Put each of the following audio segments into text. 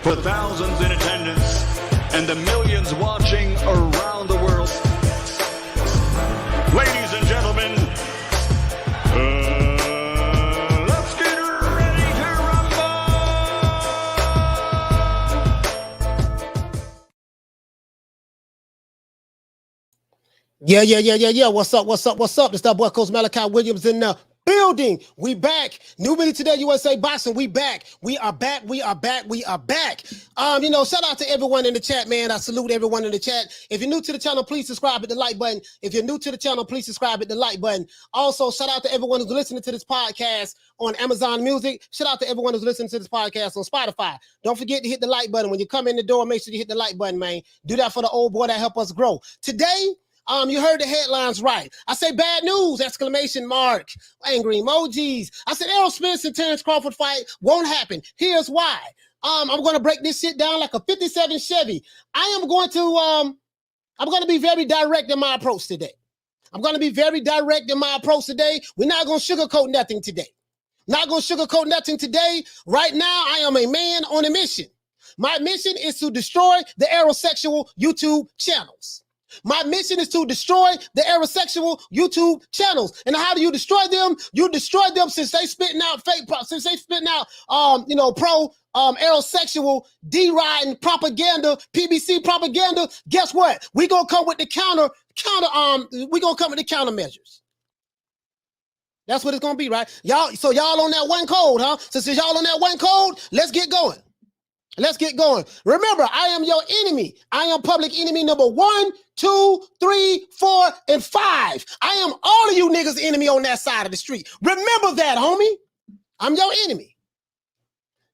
for thousands in attendance and the millions watching around the world. Ladies and gentlemen, let's get ready to rumble! Yeah. What's up? It's that boy Coach Malachi Williams in the building. We back. New Video Today USA Boxing. We back. We are back. Shout out to everyone in the chat, man. I salute everyone in the chat. If you're new to the channel, please subscribe at the like button. Also, shout out to everyone who's listening to this podcast on Amazon Music. Shout out to everyone who's listening to this podcast on Spotify. Don't forget to hit the like button. When you come in the door, make sure you hit the like button, man. Do that for the old boy that help us grow. Today, you heard the headlines right. I say bad news, exclamation mark, angry emojis. I said Errol Spence and Terence Crawford fight won't happen. Here's why. I'm going to break this shit down like a 57 Chevy. I'm going to be very direct in my approach today. We're not going to sugarcoat nothing today. Right now, I am a man on a mission. My mission is to destroy the Aerosexual YouTube channels. And how do you destroy them? You destroy them since they spitting out Aerosexual D-riding propaganda, PBC propaganda. Guess what? We gonna come with the countermeasures. That's what it's gonna be, right? Y'all on that one code, huh? Since y'all on that one code, let's get going. Remember, I am your enemy. I am public enemy number 1, 2, 3, 4, and 5. I am all of you niggas' enemy on that side of the street. Remember that, homie. I'm your enemy.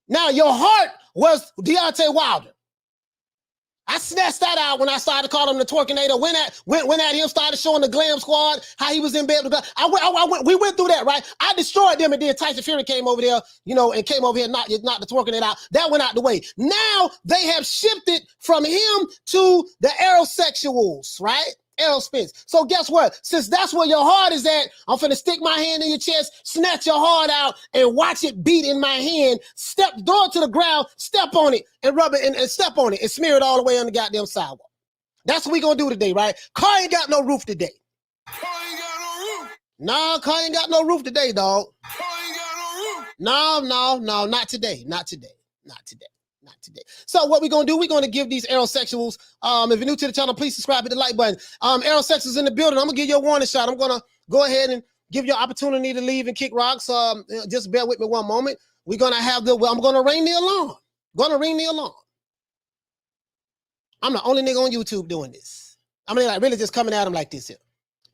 Now, your heart was Deontay Wilder. I snatched that out when I started to call him the Twerkinator. Went at him, started showing the Glam Squad, how he was in bed with the we went through that, right? I destroyed them, and then Tyson Fury came over there, and came over here and knocked the Twerkinator out. That went out the way. Now they have shifted from him to the Aerosexuals, right? Errol Spence. So guess what? Since that's where your heart is at, I'm finna stick my hand in your chest, snatch your heart out, and watch it beat in my hand. Throw it to the ground, step on it, and rub it, and step on it, and smear it all the way on the goddamn sidewalk. That's what we gonna do today, right? Car ain't got no roof today. Car ain't got no roof. Nah, car ain't got no roof today, dog. Car ain't got no roof. No, not today. So what we're going to do, we're going to give these Aerosexuals, if you're new to the channel, please subscribe, hit the like button. Aerosexuals in the building. I'm going to give you a warning shot. I'm going to go ahead and give you an opportunity to leave and kick rocks. Just bear with me one moment. We're going to have I'm going to ring the alarm. I'm the only nigga on YouTube doing this. I mean, like, really just coming at him like this here.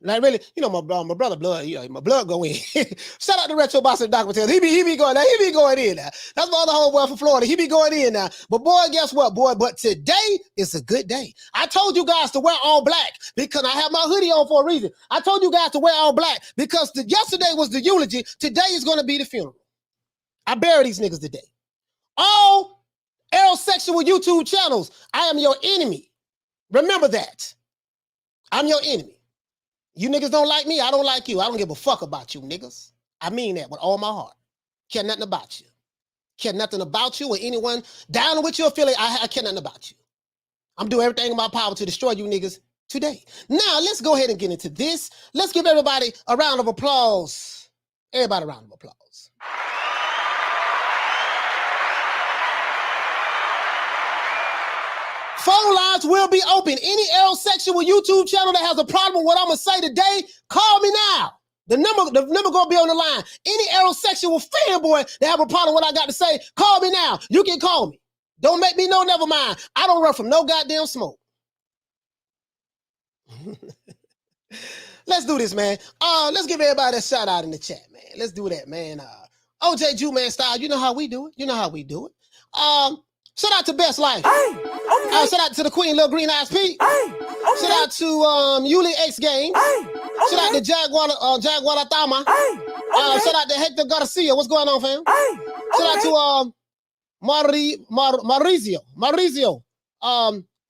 Like, really, my brother blood, my blood go in. Shout out to Retro Boxing Documentary. He be going in now. That's my other homeboy from Florida. He be going in now. But boy, guess what, boy? But today is a good day. I told you guys to wear all black because I have my hoodie on for a reason. I told you guys to wear all black because yesterday was the eulogy. Today is going to be the funeral. I bury these niggas today. All Aerosexual YouTube channels, I am your enemy. Remember that. I'm your enemy. You niggas don't like me, I don't like you. I don't give a fuck about you niggas. I mean that with all my heart. Care nothing about you. Care nothing about you or anyone down with your affiliate. I care nothing about you. I'm doing everything in my power to destroy you niggas today. Now, let's go ahead and get into this. Let's give everybody a round of applause. Everybody a round of applause. Phone lines will be open. Any Aerosexual YouTube channel that has a problem with what I'm going to say today, call me now. The number going to be on the line. Any Aerosexual fanboy that have a problem with what I got to say, call me now. You can call me. Don't make me know, never mind. I don't run from no goddamn smoke. Let's do this, man. Let's give everybody a shout out in the chat, man. Let's do that, man. OJ Jew-Man style, you know how we do it. Shout out to Best Life. Hey, okay. Shout out to the Queen, Lil Green Eyes Pete. Hey, okay. Shout out to Yuli X Games. Hey, okay. Shout out to Jaguar Thama. Hey, okay. Shout out to Hector Garcia. What's going on, fam? Hey, okay. Shout out to Maurizio,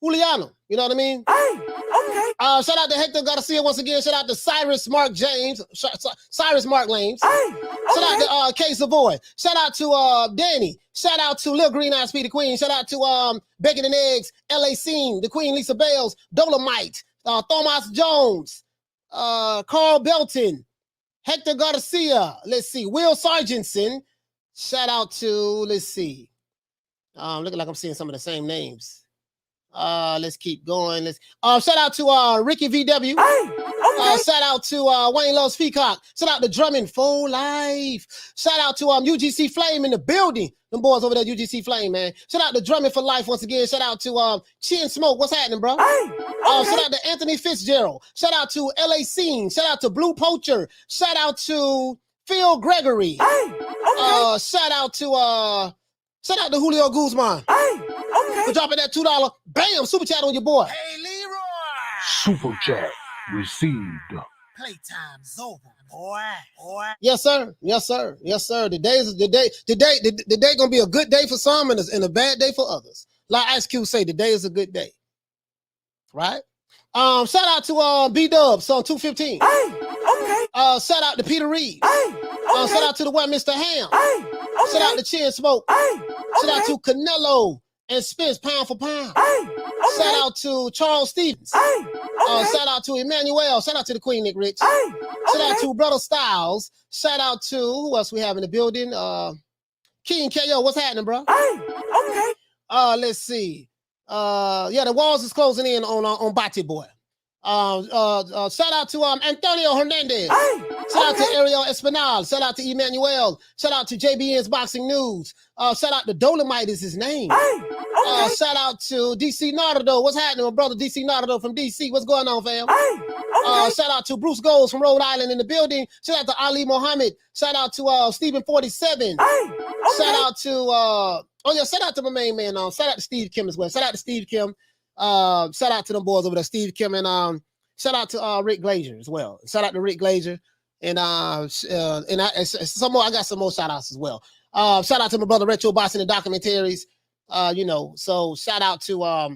Juliano. You know what I mean? Hey, okay. Shout out to Hector Garcia once again. Shout out to Cyrus Mark James. Cyrus Mark Lames. Hey, Shout out to K Savoy. Shout out to Danny. Shout out to Lil Green Eyes Speedy Queen. Shout out to Bacon and Eggs, LA Scene, the Queen Lisa Bales, Dolomite, Thomas Jones, Carl Belton, Hector Garcia. Let's see, Will Sargentson. Shout out to, let's see. Looking like I'm seeing some of the same names. Let's keep going. Let's shout out to Ricky VW. Shout out to Wayne Loves Peacock. Shout out to Drummond Full Life. Shout out to UGC Flame in the building. Them boys over there, UGC Flame, man. Shout out to Drummond for Life once again. Shout out to Chin Smoke. What's happening, bro? Shout out to Anthony Fitzgerald. Shout out to LA Scene. Shout out to Blue Poacher. Shout out to Phil Gregory. Shout out to Julio Guzman. For dropping that $2. Bam! Super chat on your boy. Hey, Leroy! Super chat received. Playtime's over, boy. Yes, sir. Yes, sir. Yes, sir. The day gonna be a good day for some and a bad day for others. Like Ice Cube say, the day is a good day. Right? Shout out to B-Dub, song 215. Shout out to Peter Reed. Shout out to the one Mr. Ham. Shout out to Chin Smoke. Shout out to Canelo and Spence, pound for pound. Shout out to Charles Stevens. Shout out to Emmanuel. Shout out to the Queen Nick Rich. Shout out to Brother Styles. Shout out to, who else we have in the building? King KO, what's happening, bro? Let's see. Yeah, the walls is closing in on Bati Boy. Shout out to Antonio Hernandez. Shout out to Ariel Espinal. Shout out to Emmanuel. Shout out to JBN's Boxing News. Shout out to Dolomite is his name. Shout out to DC Nardo. What's happening, my brother DC Nardo from DC? What's going on, fam? Shout out to Bruce Golds from Rhode Island in the building. Shout out to Ali Mohammed. Shout out to Stephen 47. Shout out to shout out to my main man. Shout out to Steve Kim as well. Shout out to Steve Kim. Shout out to them boys over there, Steve Kim, and shout out to Rick Glazier as well. Shout out to Rick Glazier, and some more. I got some more shout outs as well. Shout out to my brother Retro Boxing and Documentaries. So shout out to a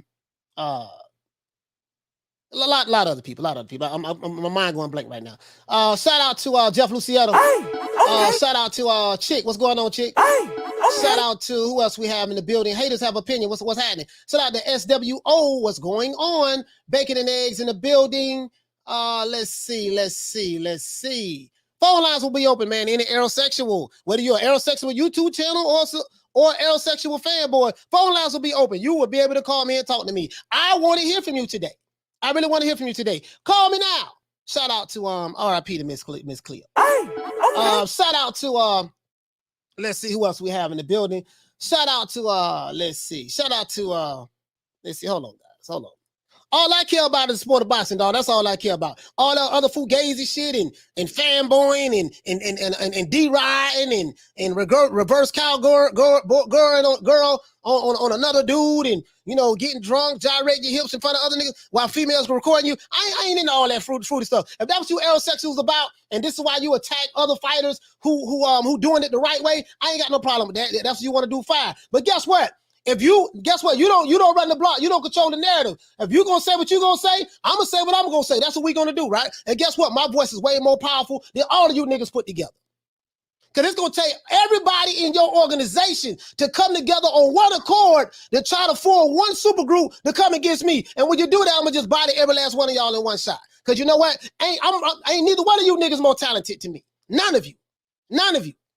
lot of other people. My mind going blank right now. Shout out to Jeff Luciano. Shout out to Chick. What's going on, Chick? Shout out to who else we have in the building. Haters have opinion. What's happening? Shout out to SWO. What's going on? Bacon and Eggs in the building. Let's see. Phone lines will be open, man. Any Aerosexual, whether you're an Aerosexual YouTube channel or Aerosexual Fanboy, phone lines will be open. You will be able to call me and talk to me. I want to hear from you today. I really want to hear from you today. Call me now. Shout out to RIP to Miss Cleo. Shout out to let's see who else we have in the building. Shout out to let's see. Hold on, guys. Hold on. All I care about is the sport of boxing, dog. That's all I care about. All the other fugazi shit and fanboying and D-riding and reverse cowgirl girl on another dude and getting drunk, gyrating your hips in front of other niggas while females are recording you. I ain't into all that fruity stuff. If that's what you Aerosexuals about, and this is why you attack other fighters who doing it the right way, I ain't got no problem with that. That's what you want to do, fine. But guess what? You don't run the block. You don't control the narrative. If you gonna say what you gonna say, I'm gonna say what I'm gonna say. That's what we gonna do, right? And guess what? My voice is way more powerful than all of you niggas put together. Because it's gonna take everybody in your organization to come together on one accord to try to form one super group to come against me. And when you do that, I'm gonna just body every last one of y'all in one shot. Because you know what? Ain't neither one of you niggas more talented than me. None of you.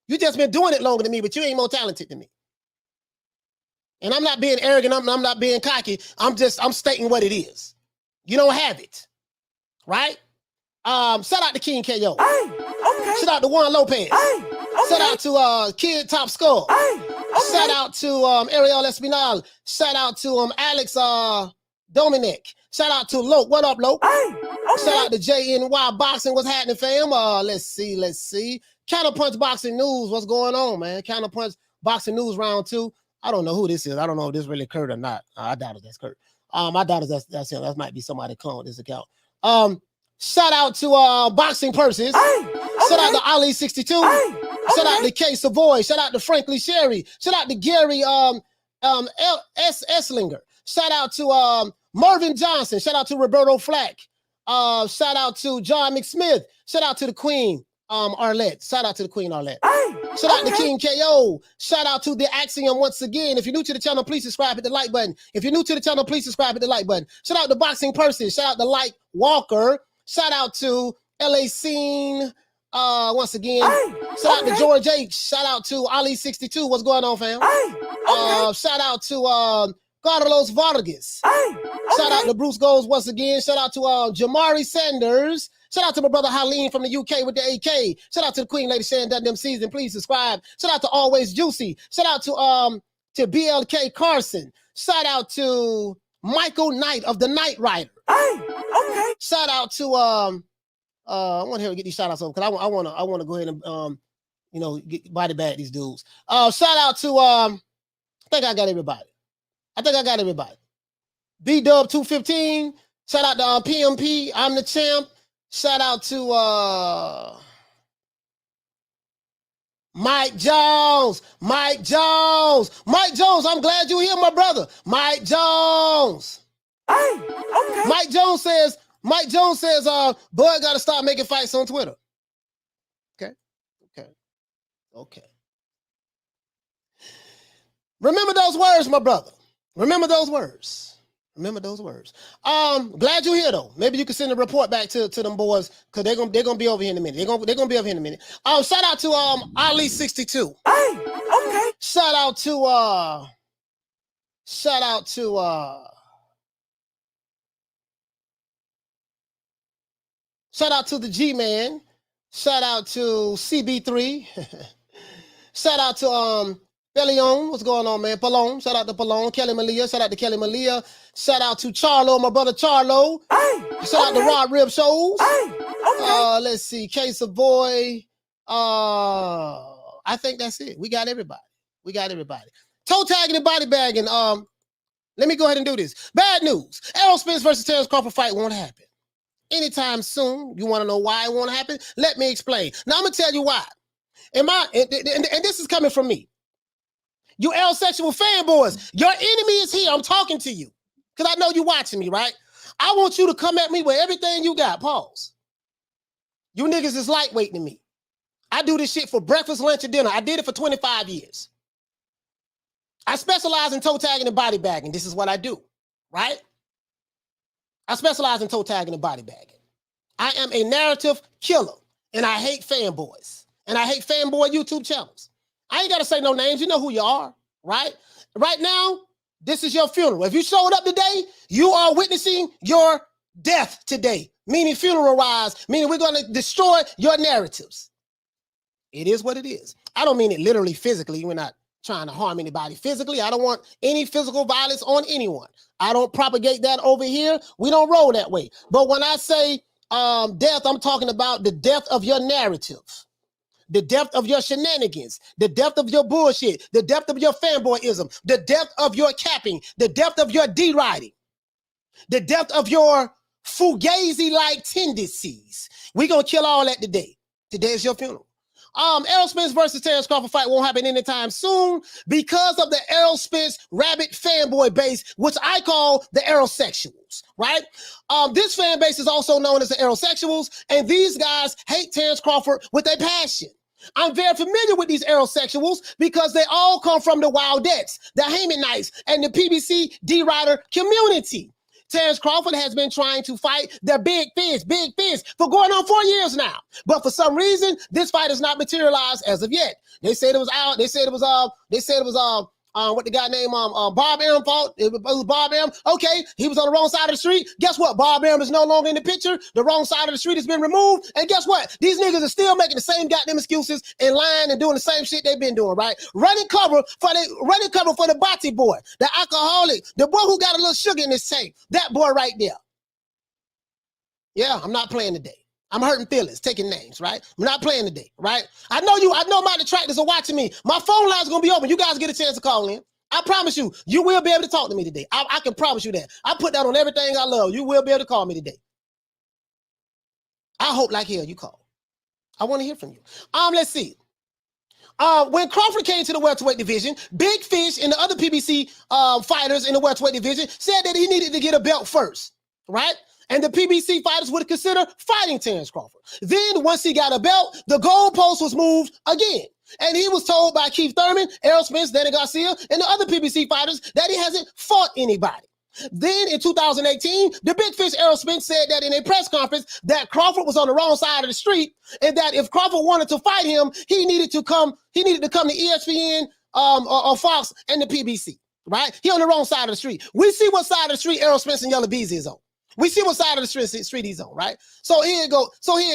You just been doing it longer than me, but you ain't more talented than me. And I'm not being arrogant. I'm not being cocky. I'm stating what it is. You don't have it, right? Shout out to King KO. Shout out to Juan Lopez. Shout out to Kid Top Skull. Shout out to Ariel Espinal. Shout out to Alex Dominic. Shout out to Loke. What up, Loke? Shout out to JNY Boxing. What's happening, fam? Let's see. Counterpunch Boxing News. What's going on, man? Counterpunch Boxing News round 2. I don't know who this is. I don't know if this really Kurt or not. I doubt it. That's Kurt. I doubt it. That's him. That might be somebody clone this account. Shout out to Boxing Purses. Shout out to Ali 62. Shout out to K Savoy. Shout out to Frankly Sherry. Shout out to Gary Esslinger. Shout out to Marvin Johnson. Shout out to Roberto Flack. Shout out to John McSmith. Shout out to the Queen. Arlette. Shout out to the Queen Arlette. Hey, Shout out to okay. King KO. Shout out to the Axiom once again. If you're new to the channel, please subscribe, hit the like button. If you're new to the channel, please subscribe, hit the like button. Shout out to Boxing Person. Shout out to Light Walker. Shout out to LA Scene. Once again. Hey, Shout out to okay. George H. Shout out to Ali62. What's going on, fam? Hey, okay. Shout out to Carlos Vargas. Hey, Shout out okay. to Bruce Goals once again. Shout out to Jamari Sanders. Shout out to my brother Haleen from the UK with the AK. Shout out to the Queen Lady Shan Done Them Season. Please subscribe. Shout out to Always Juicy. Shout out to BLK Carson. Shout out to Michael Knight of the Knight Rider. Hey, okay. Shout out to I want to get these shout outs over because I want to go ahead and get body bag these dudes. Shout out to I think I got everybody. B Dub 215. Shout out to PMP. I'm the champ. Shout out to Mike Jones. Mike Jones. I'm glad you're here, my brother. Mike Jones. Hey, okay. Mike Jones says, boy gotta stop making fights on Twitter. Okay. Remember those words, my brother. Remember those words. Glad you're here though. Maybe you can send a report back to them boys because they're gonna be over here in a minute. They're gonna be over here in a minute. Shout out to Ali62. Hey, okay. Shout out to the G-Man. Shout out to CB3. Shout out to Bellion. What's going on, man? Palone. Shout out to Palone. Kelly Malia. Shout out to Kelly Malia. Shout out to Charlo, my brother Charlo. Hey, Shout out to Rod Rib Shows. Hey, okay. Let's see. K Savoy. I think that's it. We got everybody. Toe tagging and body bagging. Let me go ahead and do this. Bad news. Errol Spence versus Terence Crawford fight won't happen anytime soon. You want to know why it won't happen? Let me explain. Now I'm gonna tell you why. And this is coming from me. You Aerosexual fanboys, your enemy is here. I'm talking to you because I know you're watching me, right? I want you to come at me with everything you got. Pause. You niggas is lightweight to me. I do this shit for breakfast, lunch, and dinner. I did it for 25 years. I specialize in toe tagging and body bagging. This is what I do, right? I specialize in toe tagging and body bagging. I am a narrative killer, and I hate fanboys, and I hate fanboy YouTube channels. I ain't got to say no names. You know who you are, right? Right now, this is your funeral. If you showed up today, you are witnessing your death today, meaning funeral-wise, meaning we're going to destroy your narratives. It is what it is. I don't mean it literally physically. We're not trying to harm anybody physically. I don't want any physical violence on anyone. I don't propagate that over here. We don't roll that way. But when I say death, I'm talking about the death of your narrative, the depth of your shenanigans, the depth of your bullshit, the depth of your fanboyism, the depth of your capping, the depth of your deriding, the depth of your fugazi-like tendencies. We're going to kill all that today. Today is your funeral. Errol Spence versus Terence Crawford fight won't happen anytime soon because of the Errol Spence rabid fanboy base, which I call the Aerosexuals, right? This fan base is also known as the Aerosexuals, and these guys hate Terence Crawford with a passion. I'm very familiar with these Aerosexuals because they all come from the Wildettes, the Haymonites, and the PBC D-Rider community. Terence Crawford has been trying to fight the big fish for going on 4 years now. But for some reason, this fight is not materialized as of yet. They said it was out. They said it was what the guy named Bob Arum fought. It was Bob Arum. Okay, he was on the wrong side of the street. Guess what? Bob Arum is no longer in the picture. The wrong side of the street has been removed. And guess what? These niggas are still making the same goddamn excuses and lying and doing the same shit they've been doing, right? Running cover for the Bati boy, the alcoholic, the boy who got a little sugar in his tank. That boy right there. Yeah, I'm not playing today. I'm hurting feelings, taking names, right? I'm not playing today, right? I know my detractors are watching me. My phone line's gonna be open. You guys get a chance to call in. I promise you, you will be able to talk to me today. I can promise you that. I put that on everything I love. You will be able to call me today. I hope like hell you call. I want to hear from you. Let's see. When Crawford came to the welterweight division, Big Fish and the other PBC fighters in the welterweight division said that he needed to get a belt first, right? and the PBC fighters would consider fighting Terence Crawford. Then once he got a belt, the goalpost was moved again. And he was told by Keith Thurman, Errol Spence, Danny Garcia, and the other PBC fighters that he hasn't fought anybody. Then in 2018, the big fish Errol Spence said that in a press conference that Crawford was on the wrong side of the street, and that if Crawford wanted to fight him, he needed to come to ESPN or Fox and the PBC, right? He on the wrong side of the street. We see what side of the street Errol Spence and Yellow Beezy is on. We see what side of the street he's on, right? So here it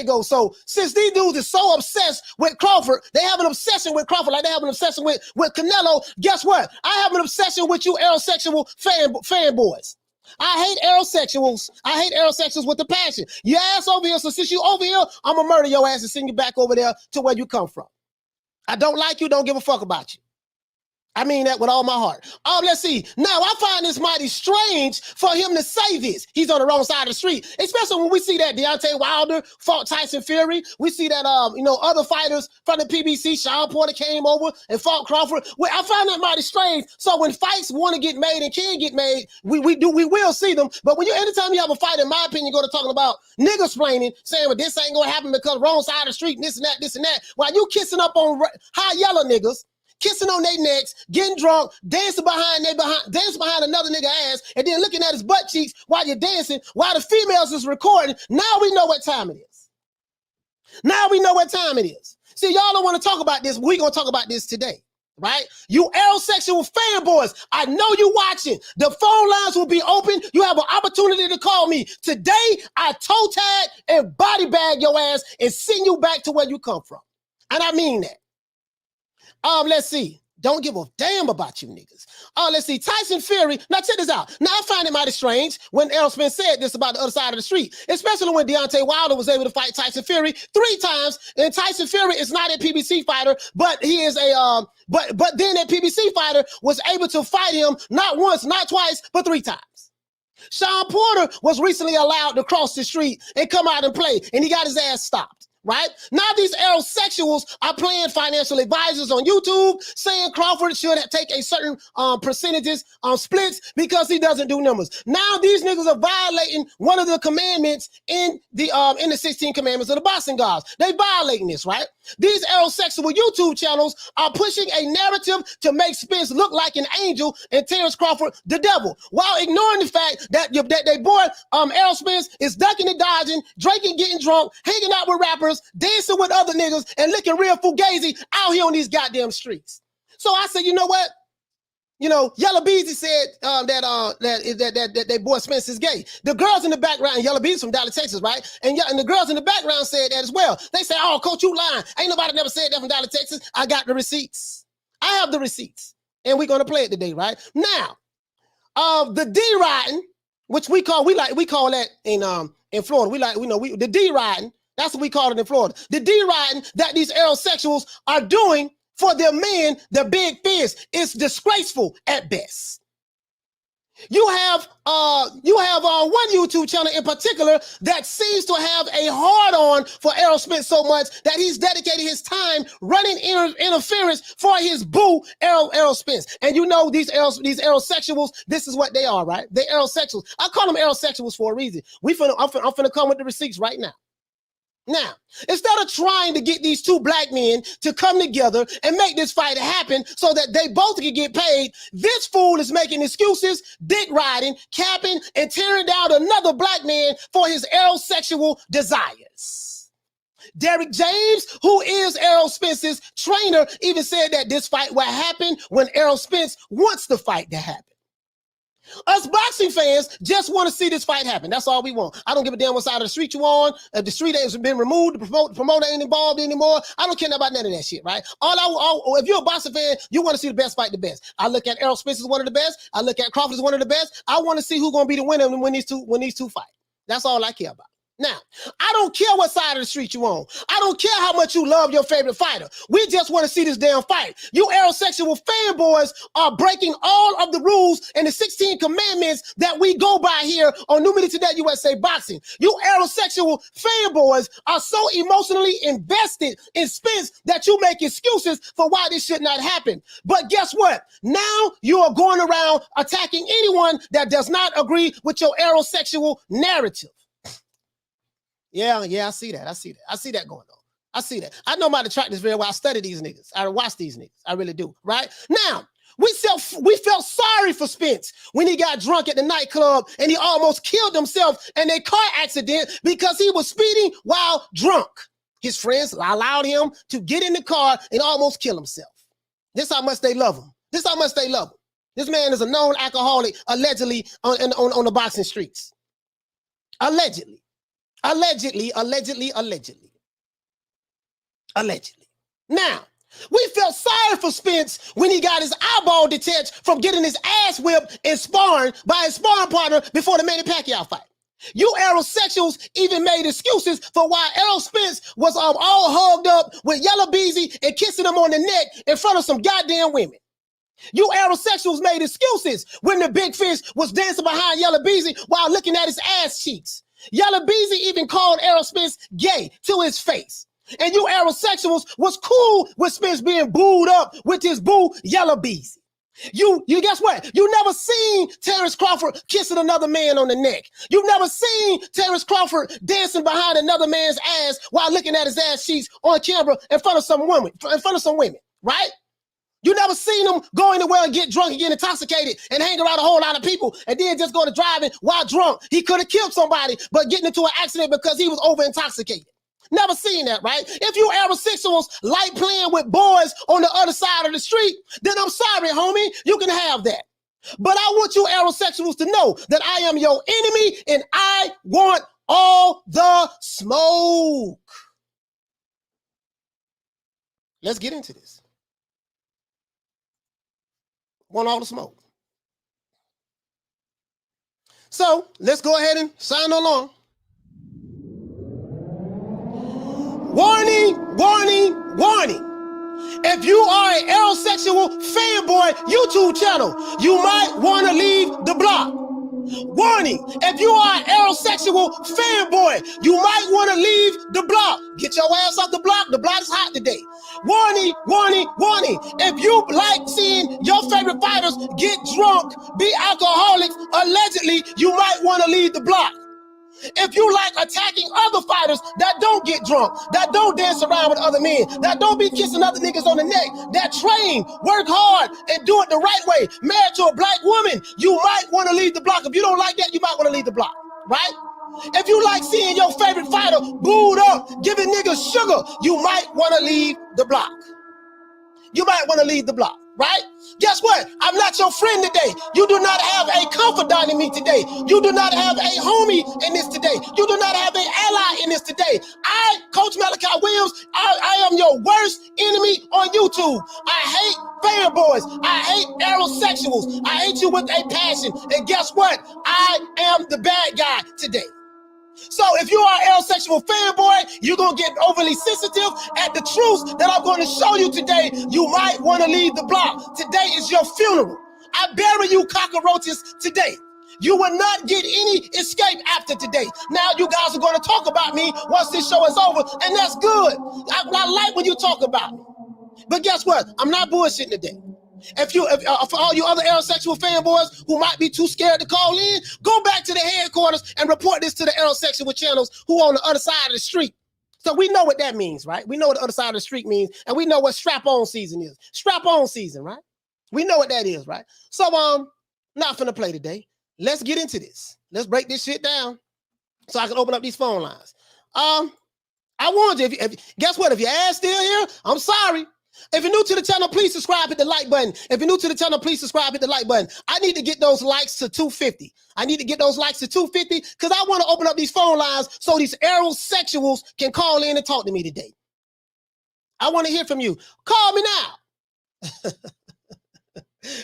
goes. So since these dudes are so obsessed with Crawford, they have an obsession with Crawford, like they have an obsession with Canelo. Guess what? I have an obsession with you Aerosexual fanboys. I hate Aerosexuals. I hate Aerosexuals with the passion. Your ass over here, so since you over here, I'm gonna murder your ass and send you back over there to where you come from. I don't like you, don't give a fuck about you. I mean that with all my heart. Let's see. Now, I find this mighty strange for him to say this. He's on the wrong side of the street, especially when we see that Deontay Wilder fought Tyson Fury. We see that, other fighters from the PBC, Sean Porter came over and fought Crawford. Well, I find that mighty strange. So when fights want to get made and can get made, we will see them. But when anytime you have a fight, in my opinion, go to talking about niggersplaining, saying, well, this ain't gonna happen because wrong side of the street, this and that, while you kissing up on high yellow niggas, kissing on their necks, getting drunk, dancing behind another nigga ass, and then looking at his butt cheeks while you're dancing, while the females is recording. Now we know what time it is. Now we know what time it is. See, y'all don't want to talk about this, but we're going to talk about this today, right? You Aerosexual fanboys, I know you watching. The phone lines will be open. You have an opportunity to call me. Today, I toe tag and body bag your ass and send you back to where you come from. And I mean that. Let's see. Don't give a damn about you niggas. Let's see. Tyson Fury. Now check this out. Now I find it mighty strange when Errol Spence said this about the other side of the street, especially when Deontay Wilder was able to fight Tyson Fury 3 times. And Tyson Fury is not a PBC fighter, but he is a but then that PBC fighter was able to fight him not once, not twice, but 3 times. Sean Porter was recently allowed to cross the street and come out and play, and he got his ass stopped. Right? Now these Aerosexuals are playing financial advisors on YouTube, saying Crawford should take a certain percentages on splits because he doesn't do numbers. Now these niggas are violating one of the commandments in the 16 commandments of the boxing gods. They violating this, right? These Aerosexual YouTube channels are pushing a narrative to make Spence look like an angel and Terence Crawford the devil, while ignoring the fact that they boy Errol Spence is ducking and dodging, drinking, getting drunk, hanging out with rappers, dancing with other niggas, and looking real fugazi out here on these goddamn streets. So I said, you know what? You know, Yellow Beezy said that they boy Spence is gay. The girls in the background, Yellow Beezy from Dallas, Texas, right? And the girls in the background said that as well. They say, oh, coach, you lying. Ain't nobody never said that from Dallas, Texas. I got the receipts. I have the receipts. And we're gonna play it today, right? Now, the D-riding, which we call that in Florida. The D-riding. That's what we call it in Florida. The D-riding that these Aerosexuals are doing for their men, the big fish, is disgraceful at best. You have one YouTube channel in particular that seems to have a hard-on for Errol Spence so much that he's dedicated his time running interference for his boo, Errol Spence. And you know these Aerosexuals, this is what they are, right? They Aerosexuals. I call them Aerosexuals for a reason. I'm finna come with the receipts right now. Now, instead of trying to get these 2 black men to come together and make this fight happen so that they both can get paid, this fool is making excuses, dick riding, capping, and tearing down another black man for his Aerosexual desires. Derrick James, who is Errol Spence's trainer, even said that this fight will happen when Errol Spence wants the fight to happen. Us boxing fans just want to see this fight happen. That's all we want. I don't give a damn what side of the street you on. If the street has been removed, the promoter ain't involved anymore. I don't care about none of that shit, right? If you're a boxing fan, you want to see the best fight the best. I look at Errol Spence as one of the best. I look at Crawford as one of the best. I want to see who's going to be the winner when these two fight. That's all I care about. Now, I don't care what side of the street you on. I don't care how much you love your favorite fighter. We just want to see this damn fight. You Aerosexual fanboys are breaking all of the rules and the 16 commandments that we go by here on New Media Today USA Boxing. You Aerosexual fanboys are so emotionally invested in Spence that you make excuses for why this should not happen. But guess what? Now you are going around attacking anyone that does not agree with your Aerosexual narrative. Yeah, I see that. I see that going on. I see that. I know my detractors very well. I study these niggas. I watch these niggas. I really do. Right now, we felt sorry for Spence when he got drunk at the nightclub and he almost killed himself in a car accident because he was speeding while drunk. His friends allowed him to get in the car and almost kill himself. This is how much they love him. This man is a known alcoholic, allegedly on the boxing streets. Allegedly. Now, we felt sorry for Spence when he got his eyeball detached from getting his ass whipped and sparring by his sparring partner before the Manny Pacquiao fight. You Aerosexuals even made excuses for why Errol Spence was all hugged up with Yellow Beezy and kissing him on the neck in front of some goddamn women. You Aerosexuals made excuses when the big fish was dancing behind Yellow Beezy while looking at his ass cheeks. Yellow Beezy even called Errol Spence gay to his face. And you Aerosexuals was cool with Spence being booed up with his boo Yellow Beezy. You guess what? You never seen Terence Crawford kissing another man on the neck. You never seen Terence Crawford dancing behind another man's ass while looking at his ass cheeks on camera in front of some women, right? You never seen him go anywhere and get drunk and get intoxicated and hang around a whole lot of people and then just go to driving while drunk. He could have killed somebody, but getting into an accident because he was over intoxicated. Never seen that, right? If you Aerosexuals like playing with boys on the other side of the street, then I'm sorry, homie, you can have that. But I want you Aerosexuals to know that I am your enemy and I want all the smoke. Let's get into this. Want all the smoke. So let's go ahead and sign along. Warning, warning, warning. If you are an Aerosexual Fanboy YouTube channel, you might want to leave the block. Warning, if you are an Aerosexual Fanboy, you might want to leave the block. Get your ass off the block. The block is hot today. Warning, warning, warning. If you like seeing your favorite fighters get drunk, be alcoholics, allegedly, you might want to leave the block. If you like attacking other fighters that don't get drunk, that don't dance around with other men, that don't be kissing other niggas on the neck, that train, work hard, and do it the right way, married to a black woman, you might want to leave the block. If you don't like that, you might want to leave the block, right? If you like seeing your favorite fighter booed up, giving niggas sugar, you might want to leave the block. You might want to leave the block, right? Guess what? I'm not your friend today. You do not have a confidant in me today. You do not have a homie in this today. You do not have an ally in this today. I, Coach Malachi Williams, I am your worst enemy on YouTube. I hate fanboys. I hate Aerosexuals. I hate you with a passion. And guess what? I am the bad guy today. So if you are an Aerosexual Fanboy, you're going to get overly sensitive at the truths that I'm going to show you today. You might want to leave the block. Today is your funeral. I bury you cockroaches today. You will not get any escape after today. Now you guys are going to talk about me once this show is over, and that's good. I like when you talk about me. But guess what? I'm not bullshitting today. For all you other Aerosexual Fanboys who might be too scared to call in, go back to the headquarters and report this to the Aerosexual channels who are on the other side of the street. So we know what that means, right? We know what the other side of the street means, and we know what strap-on season is. Strap-on season, right? We know what that is, right? So not finna play today. Let's get into this. Let's break this shit down so I can open up these phone lines. I warned you, guess what? If your ass still here, I'm sorry. If you're new to the channel, please subscribe, hit the like button. If you're new to the channel, please subscribe, hit the like button. I need to get those likes to 250. I need to get those likes to 250 because I want to open up these phone lines so these Aerosexuals can call in and talk to me today. I want to hear from you. Call me now.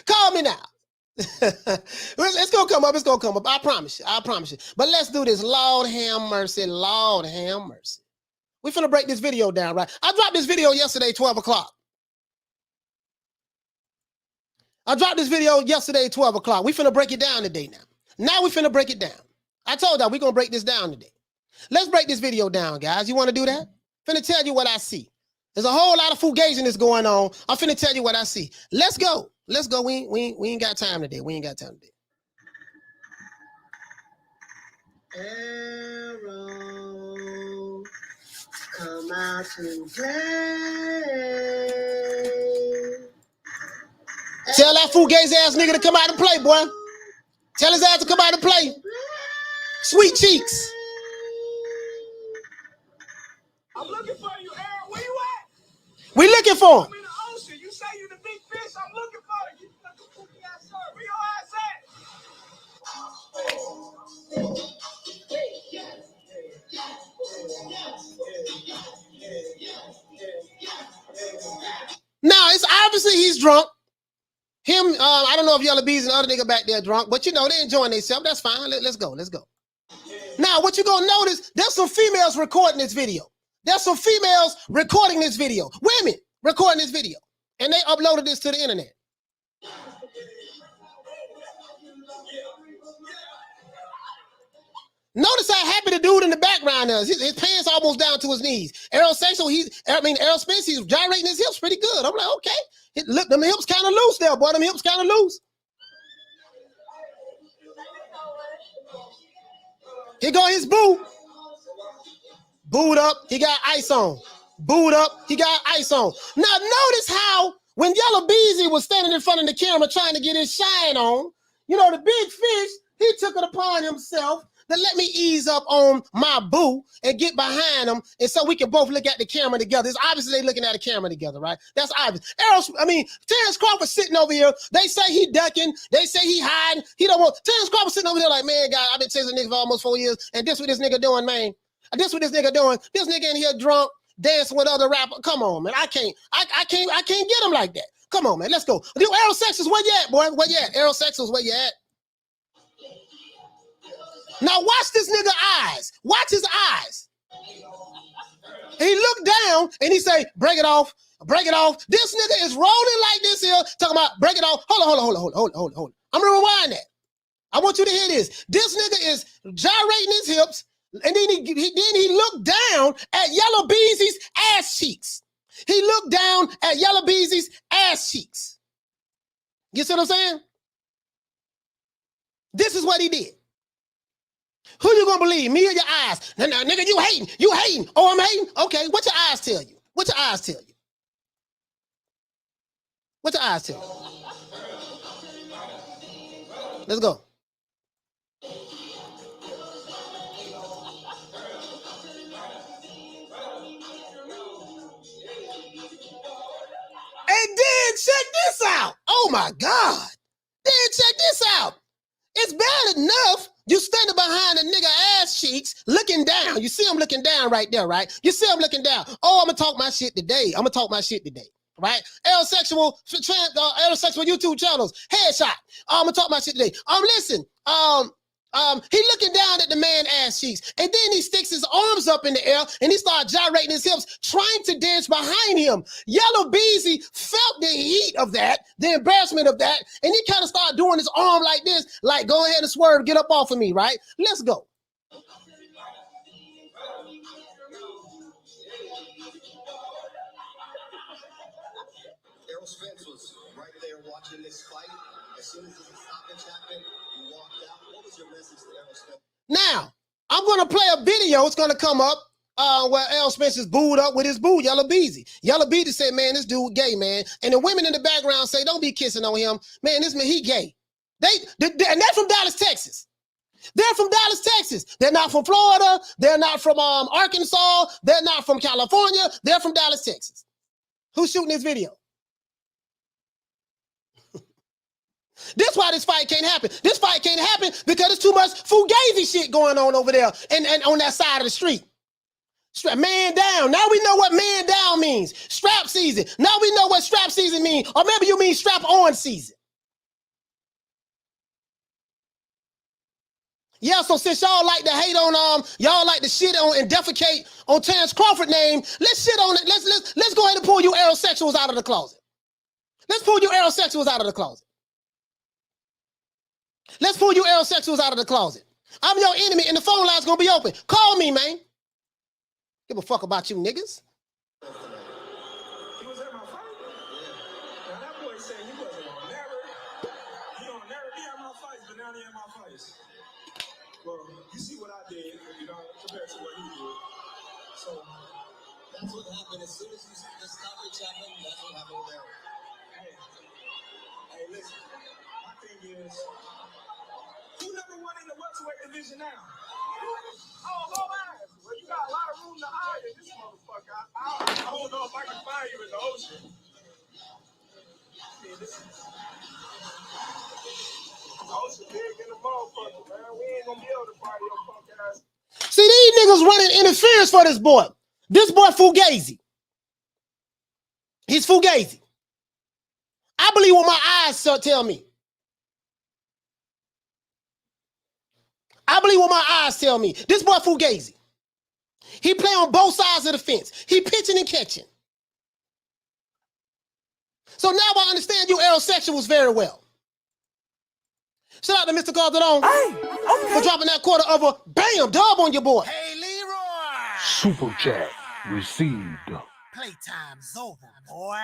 Call me now. It's going to come up. It's going to come up. I promise you. I promise you. But let's do this. Lord have mercy. Lord have mercy. We finna break this video down, right? I dropped this video yesterday, 12 o'clock. I dropped this video yesterday, 12 o'clock. We finna break it down today now. Now we finna break it down. I told y'all we gonna break this down today. Let's break this video down, guys. You wanna do that? Finna tell you what I see. There's a whole lot of fugazing that's going on. I'm finna tell you what I see. Let's go. Let's go. We ain't got time today. We ain't got time today. Errol come out to play. Tell that fugazi ass nigga to come out and play, boy. Tell his ass to come out and play. Sweet cheeks. I'm looking for you, Errol. Where you at? We looking for him. I'm in the ocean. You say you the big fish. I'm looking for you. You got the spooky ass shirt. Where your ass at? Now, it's obviously he's drunk. Him, I don't know if Yellow Bees and the other nigga back there drunk, but you know, they enjoying themselves. That's fine. Let's go. Let's go. Now, what you gonna notice, there's some females recording this video. There's some females recording this video. Women recording this video. And they uploaded this to the internet. Notice how happy the dude in the background is. His pants almost down to his knees. Aerosexual, Errol Spence, he's gyrating his hips pretty good. I'm like, okay. Look, them hips kind of loose there, boy. Them hips kind of loose. Here go his boo. Booed up, he got ice on. Booed up, he got ice on. Now notice how when Yellow Beezy was standing in front of the camera trying to get his shine on, you know, the big fish, he took it upon himself to let me ease up on my boo and get behind him, and so we can both look at the camera together. It's obviously they looking at the camera together, right? That's obvious. Terence Crawford sitting over here. They say he ducking. They say he hiding. He don't want. Terence Crawford sitting over there like, man, God, I've been chasing niggas for almost 4 years, and this what this nigga doing, man. This what this nigga doing. This nigga in here drunk, dancing with other rappers. Come on, man. I can't get him like that. Come on, man. Let's go. Aerosexuals, where you at, boy? Where you at? Aerosexuals, where you at? Now watch this nigga eyes. Watch his eyes. He looked down and he say, break it off, break it off. This nigga is rolling like this here, talking about break it off. Hold on. I'm gonna rewind that. I want you to hear this. This nigga is gyrating his hips, and then he looked down at Yellow Beezy's ass cheeks. He looked down at Yellow Beezy's ass cheeks. You see what I'm saying? This is what he did. Who you gonna believe, me or your eyes? No, nigga, you hating. Oh, I'm hating? Okay, what your eyes tell you? What your eyes tell you? What your eyes tell you? Let's go. And then check this out. Oh my God. Then check this out. It's bad enough you standing behind a nigga ass cheeks looking down. You see him looking down right there, right? You see him looking down. Oh, I'm gonna talk my shit today. Right? Aerosexual YouTube channels. Headshot. I'm gonna talk my shit today. Listen. He looking down at the man ass cheeks, and then he sticks his arms up in the air and he starts gyrating his hips, trying to dance behind him. Yellow Beezy felt the heat of that, the embarrassment of that, and he kind of started doing his arm like this, like go ahead and swerve, get up off of me, right? Let's go. Errol Spence was right there watching this fight. As soon as the stoppage happened, he walked out. What was your message to Errol Spence? Now, I'm going to play a video. It's going to come up where Errol Spence is booed up with his boo, Yellow Beezy. Yellow Beezy said, man, this dude gay, man. And the women in the background say, don't be kissing on him. Man, this man, he gay. And they're from Dallas, Texas. They're from Dallas, Texas. They're not from Florida. They're not from Arkansas. They're not from California. They're from Dallas, Texas. Who's shooting this video? This why this fight can't happen. This fight can't happen because there's too much fugazi shit going on over there and on that side of the street. Man down. Now we know what man down means. Strap season. Now we know what strap season means. Or maybe you mean strap on season. Yeah, so since y'all like to hate on y'all like to shit on and defecate on Terence Crawford name, let's shit on it. Let's go ahead and pull you Aerosexuals out of the closet. Let's pull you Aerosexuals out of the closet. Let's pull you Aerosexuals out of the closet. I'm your enemy and the phone line's gonna be open. Call me, man. Give a fuck about you niggas. He was at my fight. Now that boy said he wasn't gonna never be at my fights, but now he at my fights. Well, you see what I did, compared to what he did. So That's what happened. As soon as you stop it, Chapman, that's what happened with Errol. Hey, listen. My thing is, who number one in the welterweight division now? Oh, low eyes. Well, you got a lot of room to hide in this motherfucker. I don't know if I can find you in the ocean. Man, this is the ocean big in the motherfucker, man. We ain't gonna be able to find your punk ass. See, these niggas running interference for this boy. This boy Fugazi. He's Fugazi. I believe what my eyes tell me. I believe what my eyes tell me. This boy Fugazi. He play on both sides of the fence. He pitching and catching. So now I understand you Aerosexuals very well. Shout out to Mr. Calderon for dropping that quarter of a bam dub on your boy. Hey, Leroy! Super chat received. Playtime's over, boy.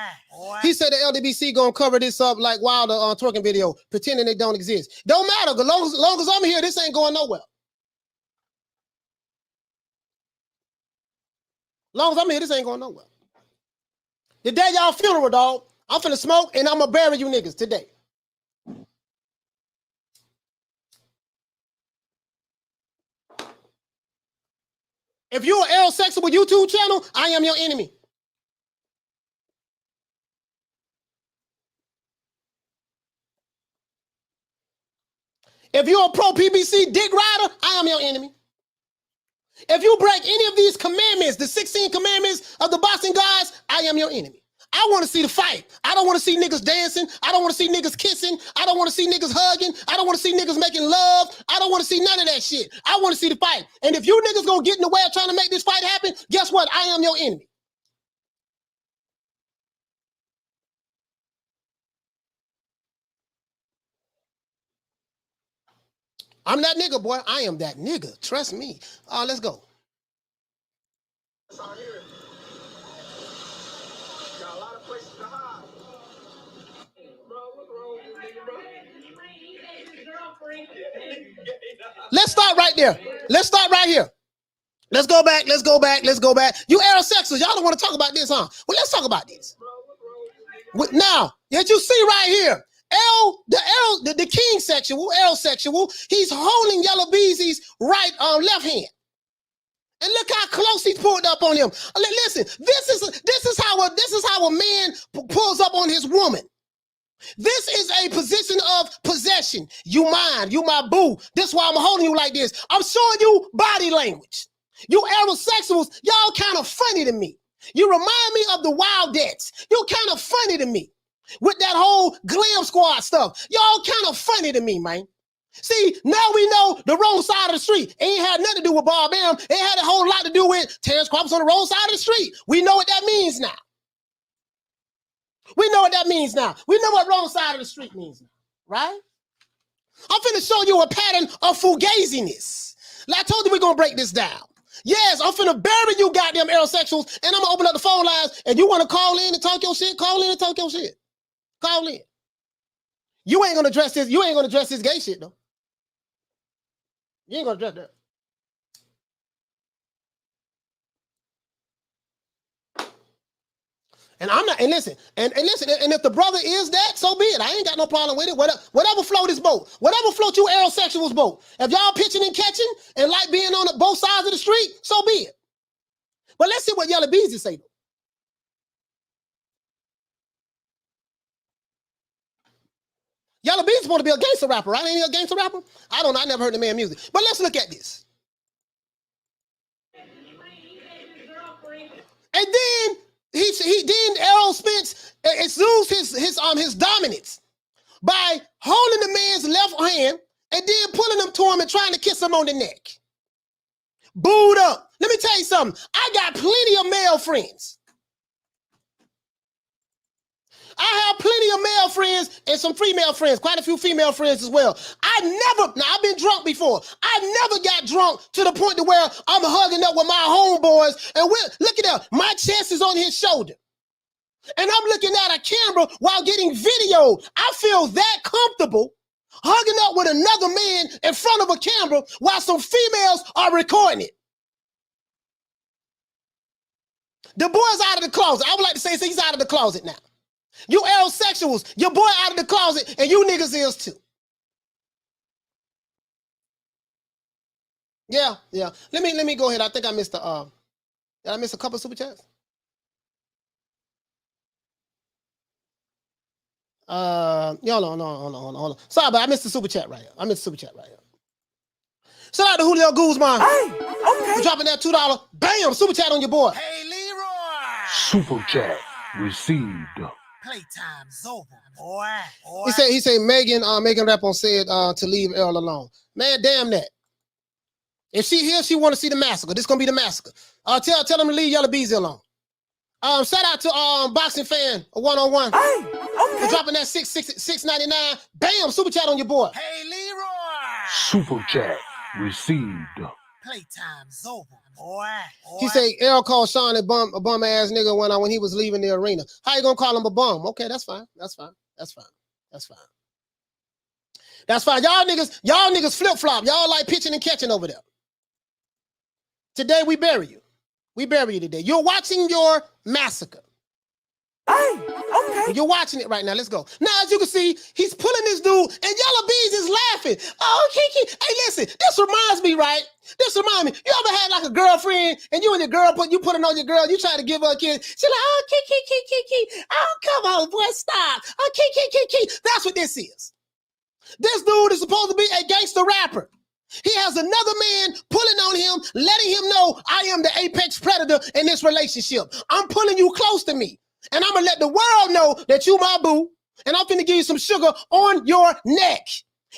He said the LDBC gonna cover this up like Wilder on twerking video, pretending they don't exist. Don't matter, as long as I'm here, this ain't going nowhere. Long as I'm here, this ain't going nowhere. The day y'all funeral, dog, I'm finna smoke and I'm gonna bury you niggas today. If you're an Aerosexual YouTube channel, I am your enemy. If you're a pro PBC dick rider, I am your enemy. If you break any of these commandments, the 16 commandments of the boxing guys, I am your enemy. I want to see the fight. I don't want to see niggas dancing. I don't want to see niggas kissing. I don't want to see niggas hugging. I don't want to see niggas making love. I don't want to see none of that shit. I want to see the fight. And if you niggas gonna get in the way of trying to make this fight happen, guess what? I am your enemy. I'm that nigga, boy. I am that nigga. Trust me. Let's go. Out here. Got a lot of places to hide. Bro, what's wrong with this nigga, bro? Let's start right there. Let's start right here. Let's go back. Let's go back. Let's go back. You Aerosexuals, y'all don't want to talk about this, huh? Well, let's talk about this. Now, did you see right here? The king sexual, Aerosexual, he's holding Yellow Beezy's right left hand. And look how close he's pulled up on him. Listen, this is how a man pulls up on his woman. This is a position of possession. You mine, you my boo. This is why I'm holding you like this. I'm showing you body language. You Aerosexuals, y'all kind of funny to me. You remind me of the Wildettes. You kind of funny to me. With that whole Glam Squad stuff. Y'all kind of funny to me, man. See, now we know the wrong side of the street. It ain't had nothing to do with Bob Bam. It had a whole lot to do with Terence Crawford on the wrong side of the street. We know what that means now. We know what that means now. We know what wrong side of the street means now, right? I'm finna show you a pattern of fugaziness. Like I told you, we're gonna break this down. Yes, I'm finna bury you goddamn Aerosexuals, and I'm gonna open up the phone lines, and you wanna call in and talk your shit? Call in and talk your shit. Call in. You ain't gonna address this. You ain't gonna address this gay shit though. You ain't gonna address that. And I'm not. And listen. And listen. And if the brother is that, so be it. I ain't got no problem with it. Whatever float his boat. Whatever float you Aerosexuals boat. If y'all pitching and catching and like being on both sides of the street, so be it. But let's see what Yellow Beezy say. Yellow Beezy's supposed to be a gangster rapper, right? Ain't he a gangster rapper? I don't know. I never heard the man music. But let's look at this. And then then Errol Spence exudes his dominance by holding the man's left hand and then pulling him to him and trying to kiss him on the neck. Booed up. Let me tell you something. I got plenty of male friends. I have plenty of male friends and some female friends, quite a few female friends as well. I've been drunk before. I never got drunk to the point to where I'm hugging up with my homeboys and look at that, my chest is on his shoulder. And I'm looking at a camera while getting video. I feel that comfortable hugging up with another man in front of a camera while some females are recording it. The boy's out of the closet. I would like to say he's out of the closet now. You Aerosexuals, your boy out of the closet, and you niggas is too. Yeah. Let me go ahead. I think I missed the did I miss a couple super chats? Hold on. Sorry, but I missed the super chat right here. Shout out to Julio Guzman. Hey, okay. For dropping that $2. Bam! Super chat on your boy. Hey, Leroy. Super chat received. Playtime's over, boy. He said Megan Rappon said to leave Errol alone. Man, damn that. If she here, she want to see the massacre. This gonna be the massacre. Tell them to leave Yellow Beezy alone. Shout out to Boxing Fan 101. Hey, okay. For dropping that $6.99. Bam! Super chat on your boy. Hey, Leroy. Super chat received. Playtime's over, boy. He say Errol called Sean a bum ass nigga when he was leaving the arena. How you gonna call him a bum? Okay, that's fine. Y'all niggas flip flop. Y'all like pitching and catching over there. Today we bury you. We bury you today. You're watching your massacre. Hey, okay. You're watching it right now. Let's go. Now, as you can see, he's pulling this dude, and Yellow Bees is laughing. Oh, Kiki. Hey, listen, this reminds me, right? You ever had like a girlfriend, and you and your girl you put it on your girl, you try to give her a kiss. She's like, oh, Kiki. Oh, come on, boy, stop. Oh, Kiki. That's what this is. This dude is supposed to be a gangster rapper. He has another man pulling on him, letting him know I am the apex predator in this relationship. I'm pulling you close to me. And I'm going to let the world know that you my boo. And I'm finna give you some sugar on your neck.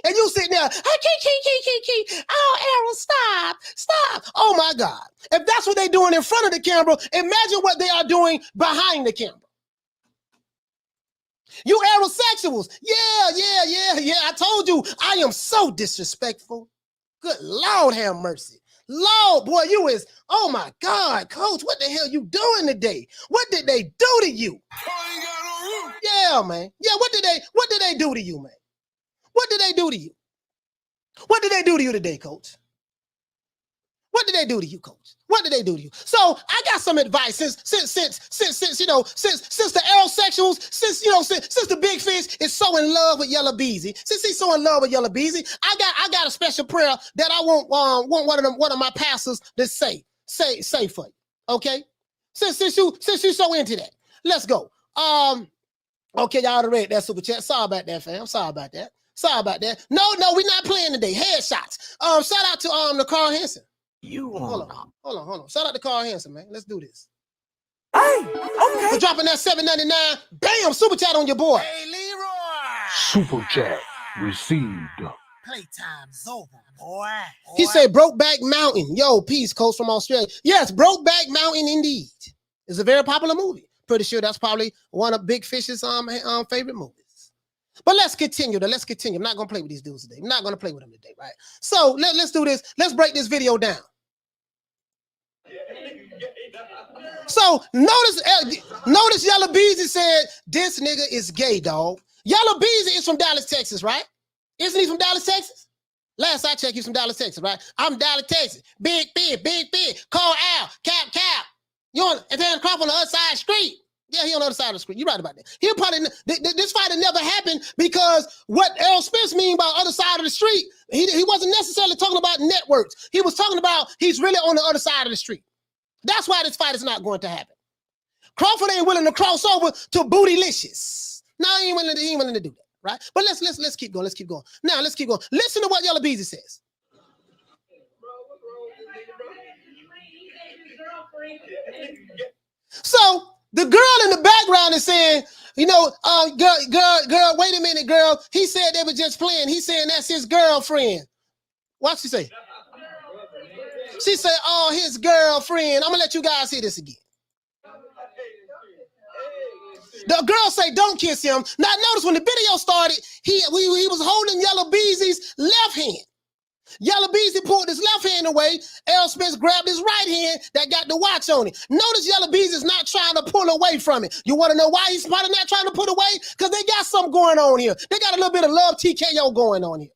And you sitting there, Kiki. Oh, Errol, stop. Oh, my God. If that's what they're doing in front of the camera, imagine what they are doing behind the camera. You Aerosexuals. Yeah. I told you, I am so disrespectful. Good Lord, have mercy. Lord, boy, you is, oh my God, coach, what the hell you doing today? What did they do to you? Yeah, man. Yeah, what did they do to you, man? What did they do to you? What did they do to you today, coach? What did they do to you, coach? What did they do to you? So I got some advice since the Aerosexuals, since the big fish is so in love with Yellow Beezy, since he's so in love with Yellow Beezy, I got a special prayer that I want one of my pastors to say for you. Okay? Since you so into that, let's go. Okay, y'all already read that super chat. Sorry about that, fam. Sorry about that. No, we're not playing today. Headshots. Shout out to the Carl Hansen. Hold on. Shout out to Carl Hansen, man. Let's do this. Hey, okay. For dropping that $7.99. Bam! Super chat on your boy. Hey, Leroy. Super chat received. Playtime's over, boy. He said Brokeback Mountain. Yo, peace, coach from Australia. Yes, Brokeback Mountain indeed. It's a very popular movie. Pretty sure that's probably one of Big Fish's favorite movies. But let's continue. I'm not going to play with these dudes today. I'm not going to play with them today, right? So let's do this. Let's break this video down. So notice Yellow Beezy said, this nigga is gay, dog. Yellow Beezy is from Dallas, Texas, right? Isn't he from Dallas, Texas? Last I checked, he's from Dallas, Texas, right? I'm Dallas, Texas. Big. Call Al. Cap. You on Terence Crawford on the other side of the street. Yeah, he on the other side of the screen. You're right about that. He'll probably this fight had never happened because what Errol Spence mean by other side of the street, he wasn't necessarily talking about networks. He was talking about he's really on the other side of the street. That's why this fight is not going to happen. Crawford ain't willing to cross over to Bootylicious. No, he ain't willing to do that, right? But let's keep going. Now let's keep going. Listen to what Yellow Beezy says. So the girl in the background is saying, girl, wait a minute, girl. He said they were just playing. He's saying that's his girlfriend. What'd she say? She said, oh, his girlfriend. I'm going to let you guys hear this again. The girl say, don't kiss him. Now, notice when the video started, he was holding Yellow Beezy's left hand. Yellow Beezy pulled his left hand away. Errol Spence grabbed his right hand that got the watch on it. Notice Yellow Beezy's not trying to pull away from it. You want to know why he's probably not trying to pull away? Because they got something going on here. They got a little bit of love TKO going on here.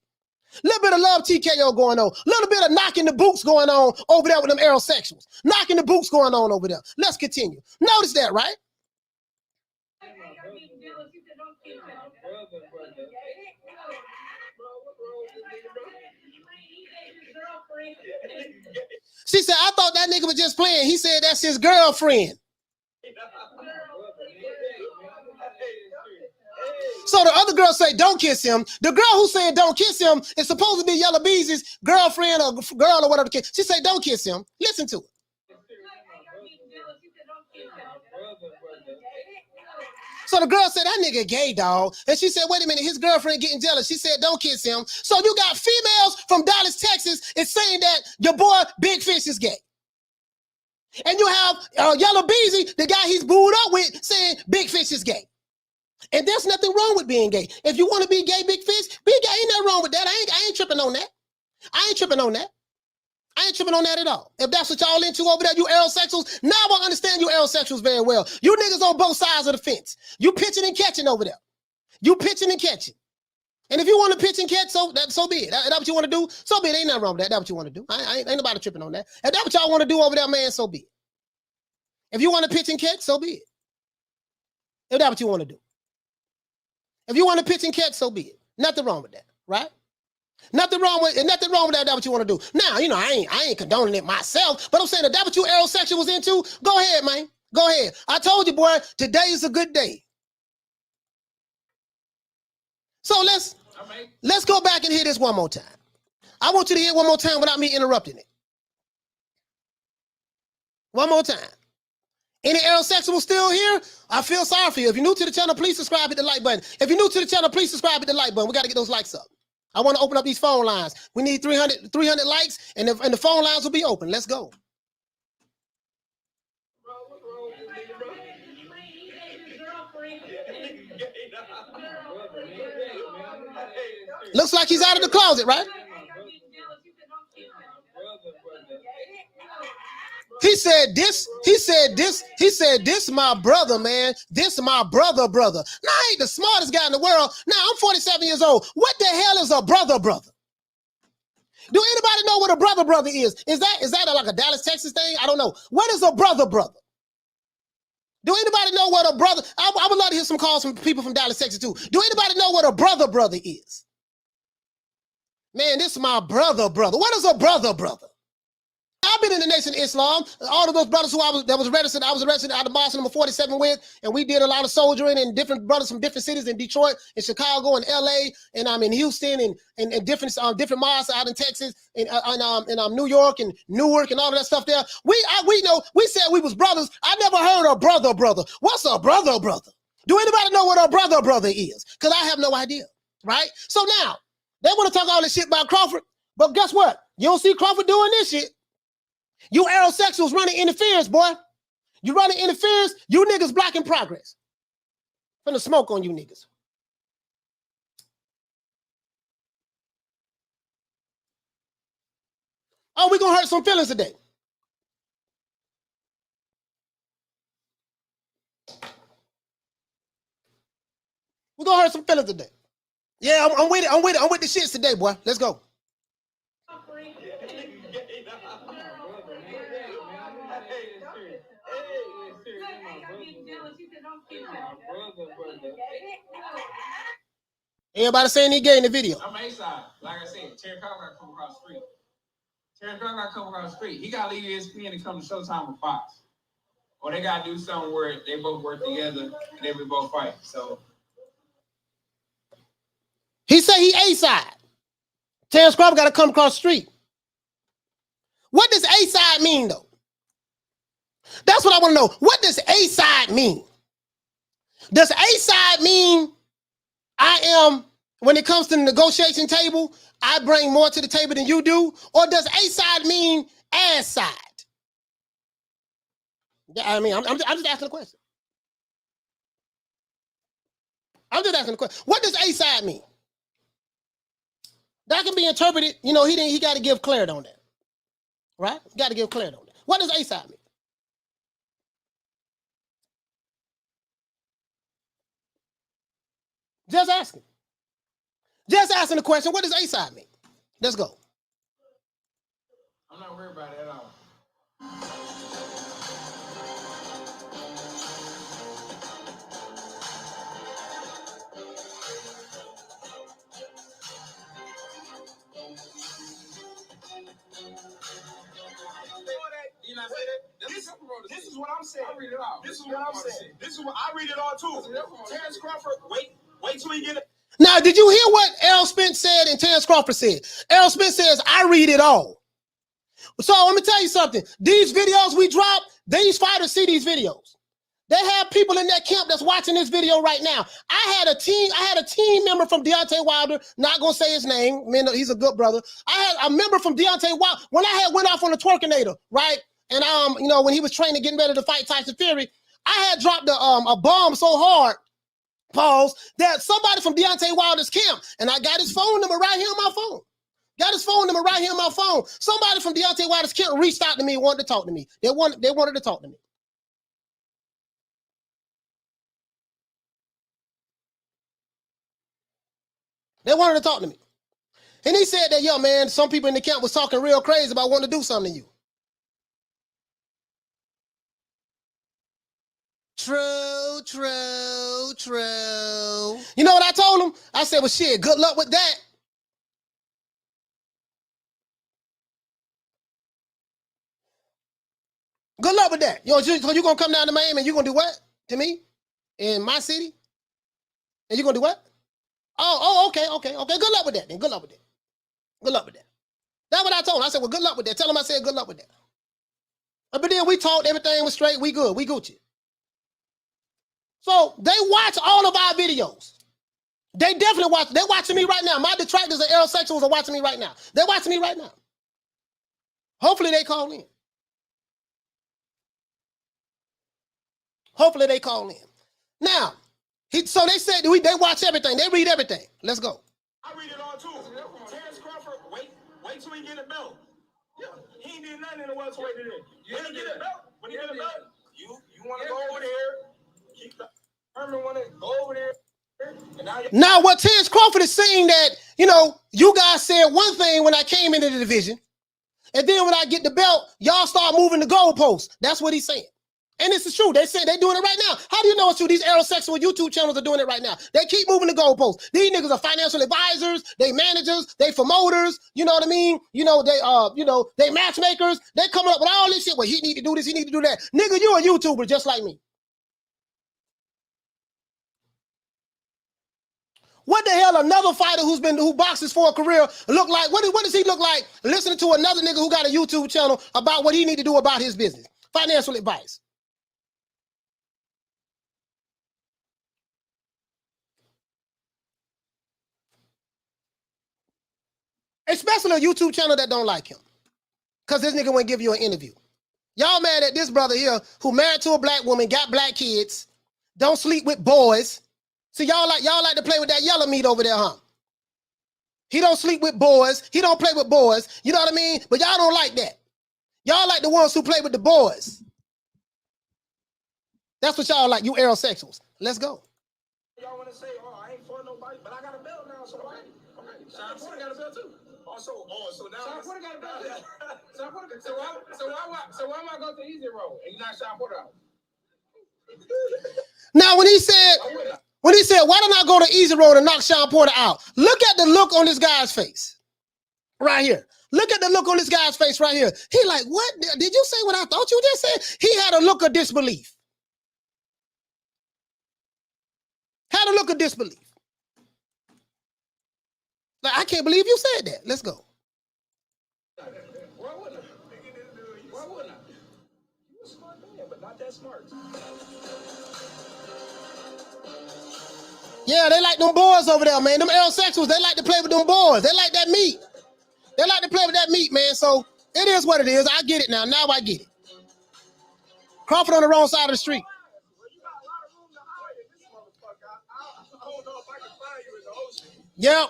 Little bit of love TKO going on. Little bit of knocking the boots going on over there with them Aerosexuals. Knocking the boots going on over there. Let's continue. Notice that, right? She said, I thought that nigga was just playing. He said that's his girlfriend. So the other girl say, don't kiss him. The girl who said don't kiss him is supposed to be Yellow Beezy's girlfriend or girl or whatever the case. She said, don't kiss him. Listen to it. So the girl said, that nigga gay, dog. And she said, wait a minute, his girlfriend getting jealous. She said, don't kiss him. So you got females from Dallas, Texas, is saying that your boy Big Fish is gay. And you have Yellow Beezy, the guy he's booed up with, saying Big Fish is gay. And there's nothing wrong with being gay. If you want to be gay, Big Fish, be gay. Ain't nothing wrong with that. I ain't tripping on that. I ain't tripping on that. I ain't tripping on that at all. If that's what y'all into over there, you Aerosexuals, now I understand you Aerosexuals very well. You niggas on both sides of the fence. You pitching and catching over there. You pitching and catching. And if you want to pitch and catch, so be it. That's what you want to do, so be it. Ain't nothing wrong with that. That's what you want to do. Ain't nobody tripping on that. If that's what y'all want to do over there, man, so be it. If you want to pitch and catch, so be it. If that's what you want to do. If you want to pitch and catch, so be it. Nothing wrong with that, right? Nothing wrong with that. That's what you want to do. Now, you know, I ain't condoning it myself, but I'm saying if that's what you Aerosexuals into, go ahead, man. Go ahead. I told you, boy, today is a good day. So let's go back and hear this one more time. I want you to hear it one more time without me interrupting it. One more time. Any Aerosexuals still here? I feel sorry for you. If you're new to the channel, please subscribe, hit the like button. If you're new to the channel, please subscribe, hit the like button. We got to get those likes up. I want to open up these phone lines. We need 300 likes, and the phone lines will be open. Let's go. Looks like he's out of the closet, right? He said this my brother, man. This my brother. Now, I ain't the smartest guy in the world. Now, I'm 47 years old. What the hell is a brother? Do anybody know what a brother is? Is that like a Dallas, Texas thing? I don't know. What is a brother? Do anybody know what a brother? I would love to hear some calls from people from Dallas, Texas too. Do anybody know what a brother is? Man, this is my brother. What is a brother? I've been in the Nation of Islam. All of those brothers who I was arrested out of Boston, number 47 with, and we did a lot of soldiering, and different brothers from different cities in Detroit, in Chicago, and LA, and I'm in Houston, and different mosques out in Texas, and New York and Newark and all of that stuff there. We know, we said we was brothers. I never heard of brother. What's a brother? Do anybody know what a brother is? Because I have no idea, right? So now, they want to talk all this shit about Crawford, but guess what? You don't see Crawford doing this shit. You Aerosexuals running interference, boy. You running interference, you niggas blocking progress. Finna smoke on you niggas. Oh, we gonna hurt some feelings today. We're gonna hurt some feelings today. Yeah, I'm with it. I'm with the shits today, boy. Let's go. Everybody saying he gay in the video. I'm A-side. Like I said, Terence Crawford got to come across the street. Terence Crawford got to come across the street. He got to leave ESPN and come to Showtime with Fox. Or they got to do something where they both work together and they will both fight. So he said he A-side. Terence Crawford got to come across the street. What does A-side mean, though? That's what I want to know. What does A-side mean? Does A-side mean I am, when it comes to the negotiation table, I bring more to the table than you do? Or does A-side mean ass side? I mean, I'm just asking a question. I'm just asking a question. What does A-side mean? That can be interpreted, you know, he got to give clarity on that. Right? Got to give clarity on that. What does A-side mean? Just asking. Just asking the question, what does A-side mean? Let's go. I'm not worried about it at all. This is what I'm saying. I read it all. This is what I'm saying. This is what I read it all too. Terence Crawford, wait till we get it. Now, did you hear what Errol Spence said and Terence Crawford said? Errol Spence says, I read it all. So let me tell you something. These videos we drop, these fighters see these videos. They have people in that camp that's watching this video right now. I had a team member from Deontay Wilder, not gonna say his name, man, he's a good brother. I had a member from Deontay Wilder, when I had went off on the Twerkinator, right? And you know, when he was training, getting ready to fight Tyson Fury, I had dropped a bomb so hard, pause, that somebody from Deontay Wilder's camp, and I got his phone number right here on my phone. Got his phone number right here on my phone. Somebody from Deontay Wilder's camp reached out to me and wanted to talk to me. They wanted to talk to me. They wanted to talk to me. And he said that, yo, man, some people in the camp was talking real crazy about wanting to do something to you. True, true, true. You know what I told him? I said, well, shit, good luck with that. Good luck with that. So you going to come down to Miami and you going to do what to me in my city? And you going to do what? Oh, okay. Good luck with that then. Good luck with that. Good luck with that. That's what I told him. I said, well, good luck with that. Tell him I said good luck with that. But then we talked, everything was straight. We good. We Gucci. So they watch all of our videos. They definitely watch. They're watching me right now. My detractors and Aerosexuals are watching me right now. They're watching me right now. Hopefully they call in. Hopefully they call in. Now, so they said they watch everything. They read everything. Let's go. I read it all too. Terence Crawford, wait till he get a belt. Yeah, he ain't did nothing in the welterweight today. When he get a belt, you want to go over there. Keith Thurman want to go over there. And now what Terence Crawford is saying that, you know, you guys said one thing when I came into the division, and then when I get the belt, y'all start moving the goalposts. That's what he's saying. And this is true. They say they're doing it right now. How do you know it's true? These Aerosexual YouTube channels are doing it right now. They keep moving the goalposts. These niggas are financial advisors, they managers, they promoters, you know what I mean? You know, they matchmakers. They coming up with all this shit. Well, he need to do this, he need to do that. Nigga, you a YouTuber just like me. What the hell another fighter who boxes for a career look like? What does he look like listening to another nigga who got a YouTube channel about what he need to do about his business? Financial advice. Especially a YouTube channel that don't like him. Because this nigga won't give you an interview. Y'all mad at this brother here who married to a black woman, got black kids, don't sleep with boys. See, y'all like to play with that yellow meat over there, huh? He don't sleep with boys. He don't play with boys. You know what I mean? But y'all don't like that. Y'all like the ones who play with the boys. That's what y'all like, you Aerosexuals. Let's go. Y'all want to say, oh, I ain't for nobody, but I got a belt now, so okay. Sean Porter got a belt too. So now Sean Porter got a belt. So why am I going to the easy road and you not Sean Porter out? Now when he said, why don't I go to easy road and knock Sean Porter out? Look at the look on this guy's face. Right here. Look at the look on this guy's face right here. He like, what? Did you say what I thought you just said? He had a look of disbelief. Had a look of disbelief. Like, I can't believe you said that. Let's go. Why wouldn't I? You a smart man, but not that smart. Yeah, they like them boys over there, man. Them Aerosexuals, they like to play with them boys. They like that meat. They like to play with that meat, man. So it is what it is. I get it now. Now I get it. Crawford on the wrong side of the street. Yep.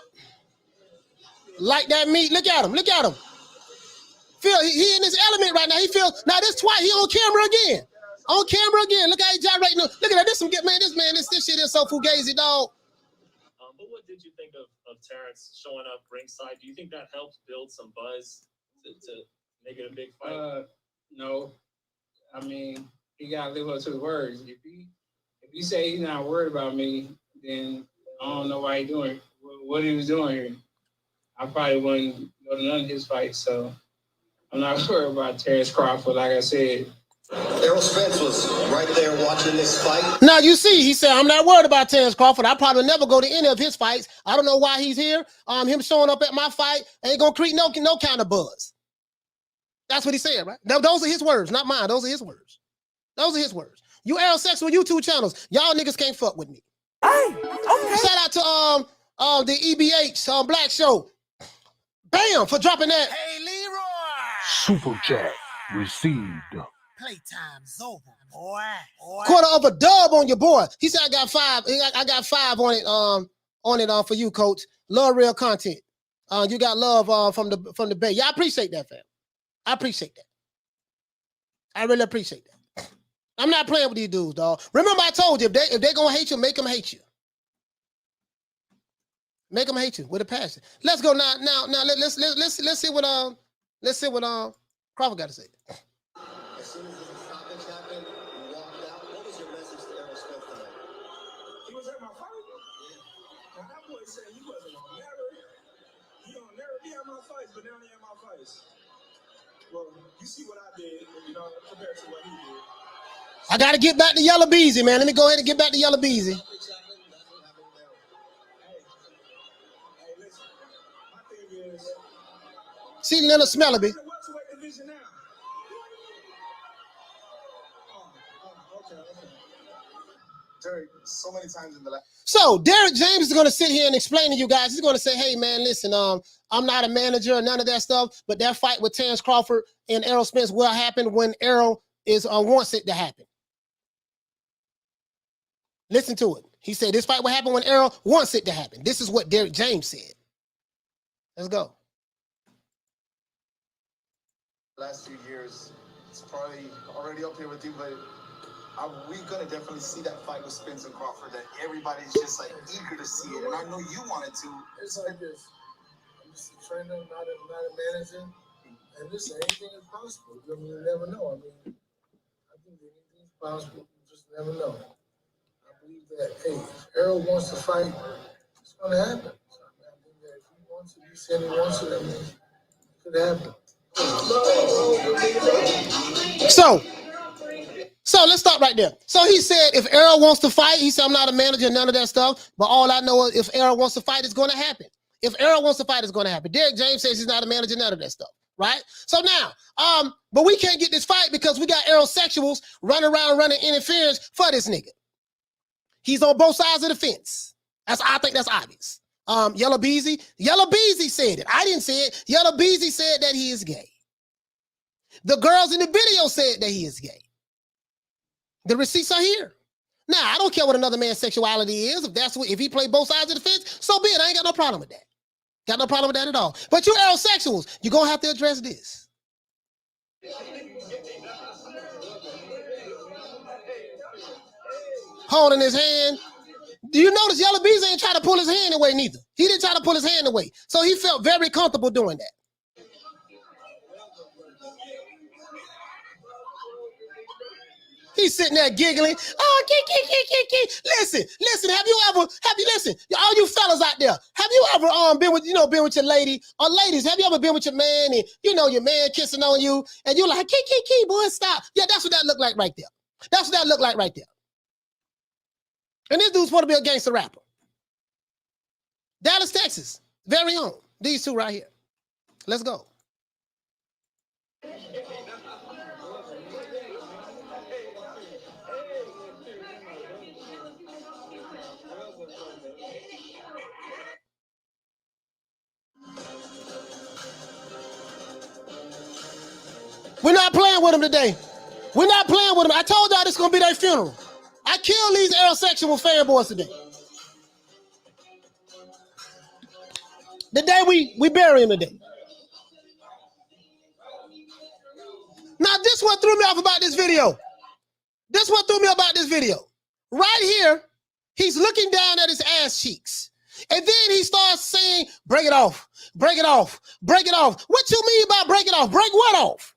Like that meat. Look at him. Look at him. Feel he in his element right now. He feels now this twice. He on camera again. On camera again. Look how he gyrating. Look at that. This shit is so fugazi, dog. what did you think of Terence showing up ringside? Do you think that helped build some buzz to make it a big fight? No. I mean, he gotta live up to his words. If you say he's not worried about me, then I don't know why he's doing what he was doing here. I probably wouldn't go to none of his fights, so I'm not worried about Terence Crawford. Like I said, Errol Spence was right there watching this fight. Now you see, he said, "I'm not worried about Terence Crawford. I probably never go to any of his fights. I don't know why he's here. Him showing up at my fight ain't gonna create no kind of buzz." That's what he said, right? Those are his words, not mine. Those are his words. Those are his words. You Aerosexual YouTube channels, y'all niggas can't fuck with me. Hey, okay. Shout out to the EBH Black Show. Bam, for dropping that. Hey, Leroy. Super chat received. Playtime's over, boy. Quarter of a dub on your boy. He said I got 5. I got 5 on it for you, coach. Love real content. You got love from the Bay. Yeah, I appreciate that, fam. I appreciate that. I really appreciate that. I'm not playing with these dudes, dog. Remember, I told you if they gonna hate you, make them hate you. Make them hate you with a passion. Let's go now. Let's see what Crawford got to say. As soon as the stoppage happened, you walked out. What was your message to Errol Spence tonight? He was at my fight. Now that boy said he wasn't gonna never be at my fights, but now he at my fights. Well, you see what I did, compared to what he did. I got to get back to Yellow Beezy, man. Let me go ahead and get back to Yellow Beezy. Hey, listen. My thing is, See Leonard Smellerby. in the welterweight division now. Okay. Derek, so many times in the last. So Derek James is going to sit here and explain to you guys. He's going to say, "Hey, man, listen, I'm not a manager or none of that stuff, but that fight with Terence Crawford and Errol Spence will happen when Errol wants it to happen." Listen to it. He said this fight will happen when Errol wants it to happen. This is what Derek James said. Let's go. Last few years, it's probably already up here with you, but are we gonna definitely see that fight with Spence and Crawford that everybody's just like eager to see it? And I know you wanted to. It's like this. I'm just a trainer, not a manager. And listen, anything is possible. You never know. I mean, I think anything's possible. You just never know. I believe that, hey, if Errol wants to fight, it's going to happen. So, I think that if he wants it, he said he wants it, I mean, it could happen. So let's stop right there. So he said if Errol wants to fight, he said, "I'm not a manager, none of that stuff. But all I know is if Errol wants to fight, it's going to happen. If Errol wants to fight, it's going to happen." Derek James says he's not a manager, none of that stuff. Right? So now, but we can't get this fight because we got Aerosexuals running around running interference for this nigga. He's on both sides of the fence. I think that's obvious. Yellow Beezy said it. I didn't say it. Yellow Beezy said that he is gay. The girls in the video said that he is gay. The receipts are here. Now, I don't care what another man's sexuality is. If he play both sides of the fence, so be it. I ain't got no problem with that. Got no problem with that at all. But you Aerosexuals, you're going to have to address this. Holding his hand. Do you notice Yellow Beezy ain't trying to pull his hand away neither? He didn't try to pull his hand away. So he felt very comfortable doing that. He's sitting there giggling. Oh, listen. Listen, all you fellas out there, have you ever been with your lady, or ladies, have you ever been with your man and your man kissing on you and you're like, boy, stop. Yeah, that's what that looked like right there. And this dude's supposed to be a gangster rapper. Dallas, Texas, very own. These two right here. Let's go. We're not playing with him today. We're not playing with him. I told y'all this is going to be their funeral. I killed these Aerosexual fanboys today. The day we bury him today. Now, this what threw me off about this video. Right here, he's looking down at his ass cheeks. And then he starts saying, break it off, break it off, break it off. What you mean by break it off? Break what off?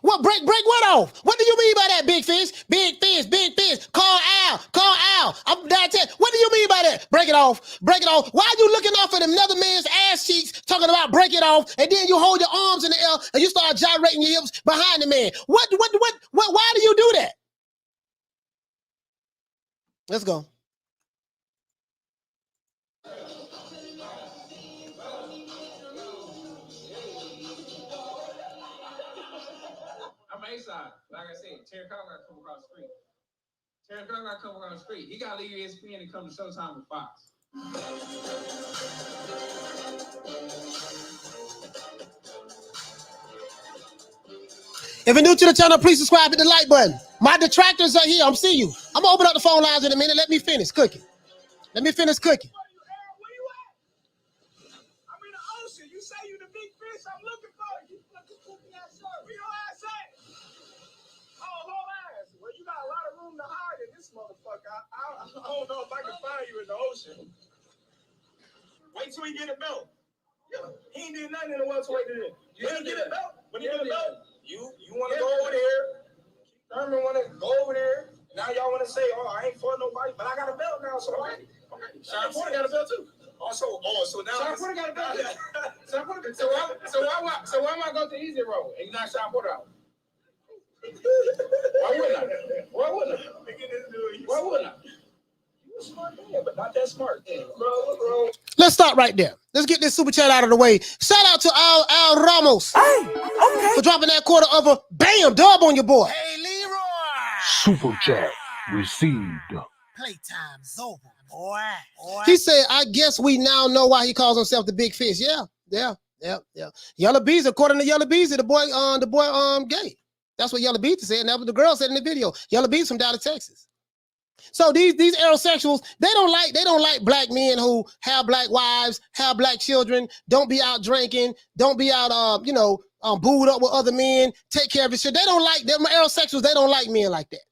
What break what off? What do you mean by that, big fish? Big fish, big fish. Call Al. I'm down 10. What do you mean by that? Break it off, break it off. Why are you looking off at another man's ass cheeks talking about break it off, and then you hold your arms in the air and you start gyrating your hips behind the man? What, why do you do that? Let's go. I'm A-side. Like I said, Terence Crawford got to come across the street. Terence Crawford got to come across the street. He got to leave ESPN and come to Showtime with Fox. If you're new to the channel, please subscribe, hit the like button. My detractors are here. I'm seeing you. I'm gonna open up the phone lines in a minute. Let me finish cooking. Let me finish cooking. Where you at? I'm in the ocean. You say you the big fish. I'm looking for you. Where your ass at? Oh, whole ass. Well, you got a lot of room to hide in this motherfucker. I don't know if I can find you in the ocean. Wait till he get a belt. He ain't did nothing in the welterweight today. When he get a belt, you want to go over there. Keith Thurman want to go over there. Now y'all want to say, oh, I ain't fought nobody, but I got a belt now, so okay. Sean Porter got a belt too. So now Sean Porter got a belt too. So why am I going to the easy road and you not Sean Porter out? Why wouldn't I? You a smart man, but not that smart. Bro. Let's start right there. Let's get this super chat out of the way. Shout out to Al Ramos for dropping that quarter of a bam dub on your boy. Hey, Leroy. Super chat received. Playtime's over, boy. He said, I guess we now know why he calls himself the big fish. Yeah. Yellow Beezy, according to Yellow Beezy, the boy gay. That's what Yellow Beezy said, and that's what the girl said in the video. Yellow Beezy from down in Texas. So these Aerosexuals, they don't like black men who have black wives, have black children, don't be out drinking, don't be out booed up with other men, take care of his shit. They don't like them Aerosexuals, they don't like men like that.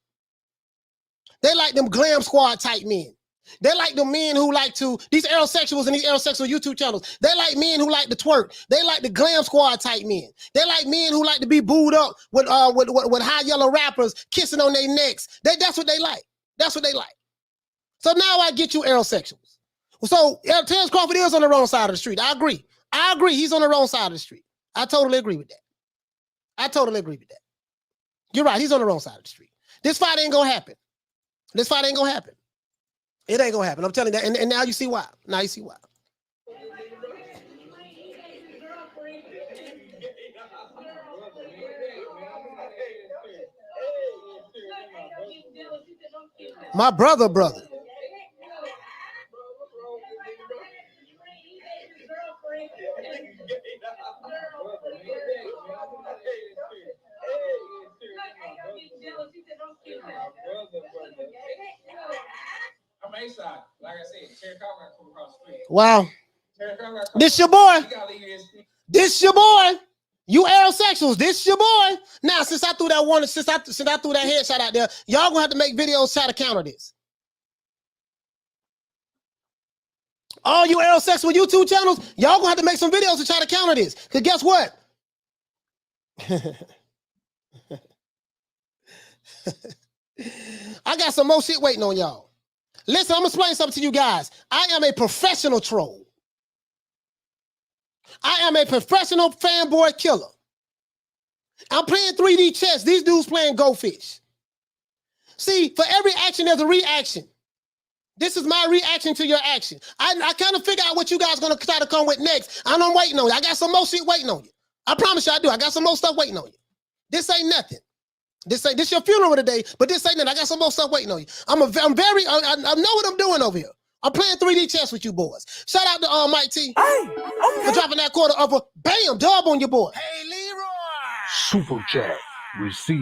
They like them glam squad type men. They like the men who like to, these Aerosexuals and these Aerosexual YouTube channels, they like men who like to twerk. They like the glam squad type men. They like men who like to be booed up with high yellow rappers kissing on their necks. That's what they like. That's what they like. So now I get you Aerosexuals. So Terence Crawford is on the wrong side of the street. I agree. He's on the wrong side of the street. I totally agree with that. You're right. He's on the wrong side of the street. This fight ain't gonna happen. It ain't gonna happen. I'm telling you that. And now you see why. My brother. I'm A-side. Like I said, Terence Crawford got to come across the street. Wow. This your boy. This your boy. You Aerosexuals, this your boy. Now, since I threw that headshot out there, y'all gonna have to make videos try to counter this. All you Aerosexual YouTube channels, y'all gonna have to make some videos to try to counter this. Because guess what? I got some more shit waiting on y'all. Listen, I'm gonna explain something to you guys. I am a professional troll. I am a professional fanboy killer. I'm playing 3D chess. These dudes playing Go Fish. See, for every action, there's a reaction. This is my reaction to your action. I kind of figure out what you guys going to try to come with next. I'm waiting on you. I got some more shit waiting on you. I promise you I do. I got some more stuff waiting on you. This ain't nothing. This your funeral today, but this ain't nothing. I got some more stuff waiting on you. I know what I'm doing over here. I'm playing 3D chess with you boys. Shout out to Mike T for dropping that quarter of a bam dub on your boy. Hey, Leroy. Super chat received.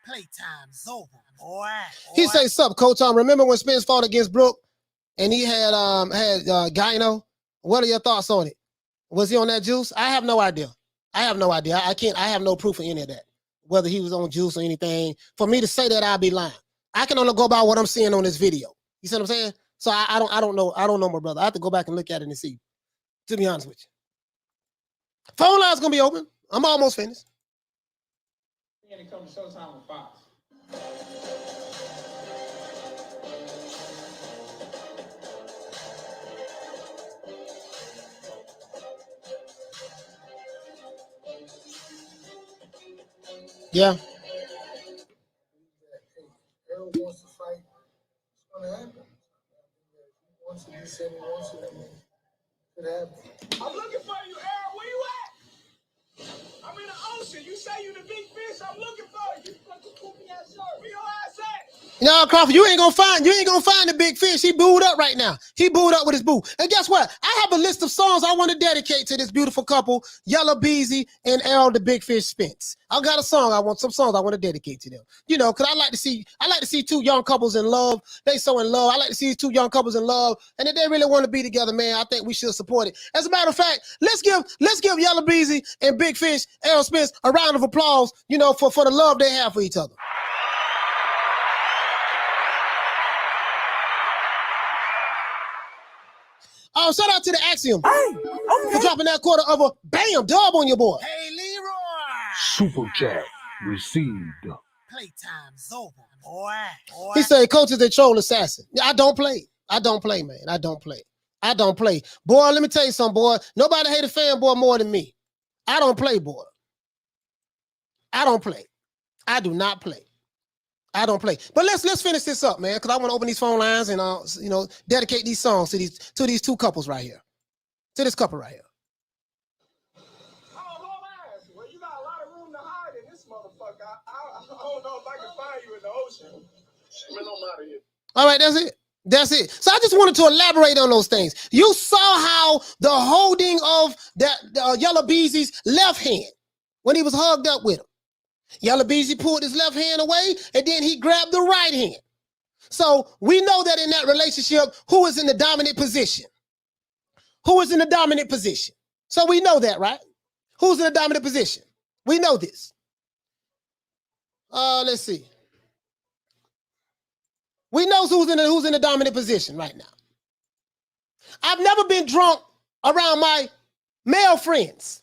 Playtime's over, boy. He say, "Sup, Coach? Remember when Spence fought against Brook and he had gyno? What are your thoughts on it? Was he on that juice? I have no idea. I have no proof of any of that. Whether he was on juice or anything. For me to say that, I'll be lying. I can only go by what I'm seeing on this video. You see what I'm saying? So I don't know, my brother. I have to go back and look at it and see. To be honest with you, phone line's gonna be open. I'm almost finished. And it comes to Showtime with Fox. Yeah. Errol wants to fight. It's gonna happen. He wants to. He said he wants it. I mean, it could happen. I'm looking for you, Errol. Where you at? I'm in the ocean. You say you the big fish. I'm looking for you. Fucking poopy ass shirt. Where your ass at? No, Crawford, you ain't gonna find the big fish. He booed up right now. He booed up with his boo. And guess what? I have a list of songs I want to dedicate to this beautiful couple, Yella Beezy and Errol the Big Fish Spence. I got some songs I want to dedicate to them. You know, because I like to see two young couples in love. They so in love. I like to see two young couples in love. And if they really want to be together, man, I think we should support it. As a matter of fact, let's give Yella Beezy and Big Fish, Errol Spence, a round of applause, you know, for the love they have for each other. Oh, shout out to the Axiom for dropping that quarter of a bam dub on your boy. Hey, Leroy. Super chat received. Playtime's over, boy. He said, "Coach is a troll assassin." Yeah, I don't play, man. I don't play. Boy, let me tell you something, boy. Nobody hate a fanboy more than me. I don't play, boy. I don't play. I do not play. I don't play. But let's finish this up, man, because I want to open these phone lines and you know, dedicate these songs to these two couples right here. To this couple right here. Oh, Lord, ass. Well, you got a lot of room to hide in this motherfucker. I don't know if I can find you in the ocean. Man, I'm out of here. All right, that's it. So I just wanted to elaborate on those things. You saw how the holding of that Yella Beezy's left hand when he was hugged up with him. Yella Beezy pulled his left hand away, and then he grabbed the right hand. So we know that in that relationship, who is in the dominant position? Who is in the dominant position? So we know that, right? Who's in the dominant position? We know this. Let's see. We know who's in the dominant position right now. I've never been drunk around my male friends.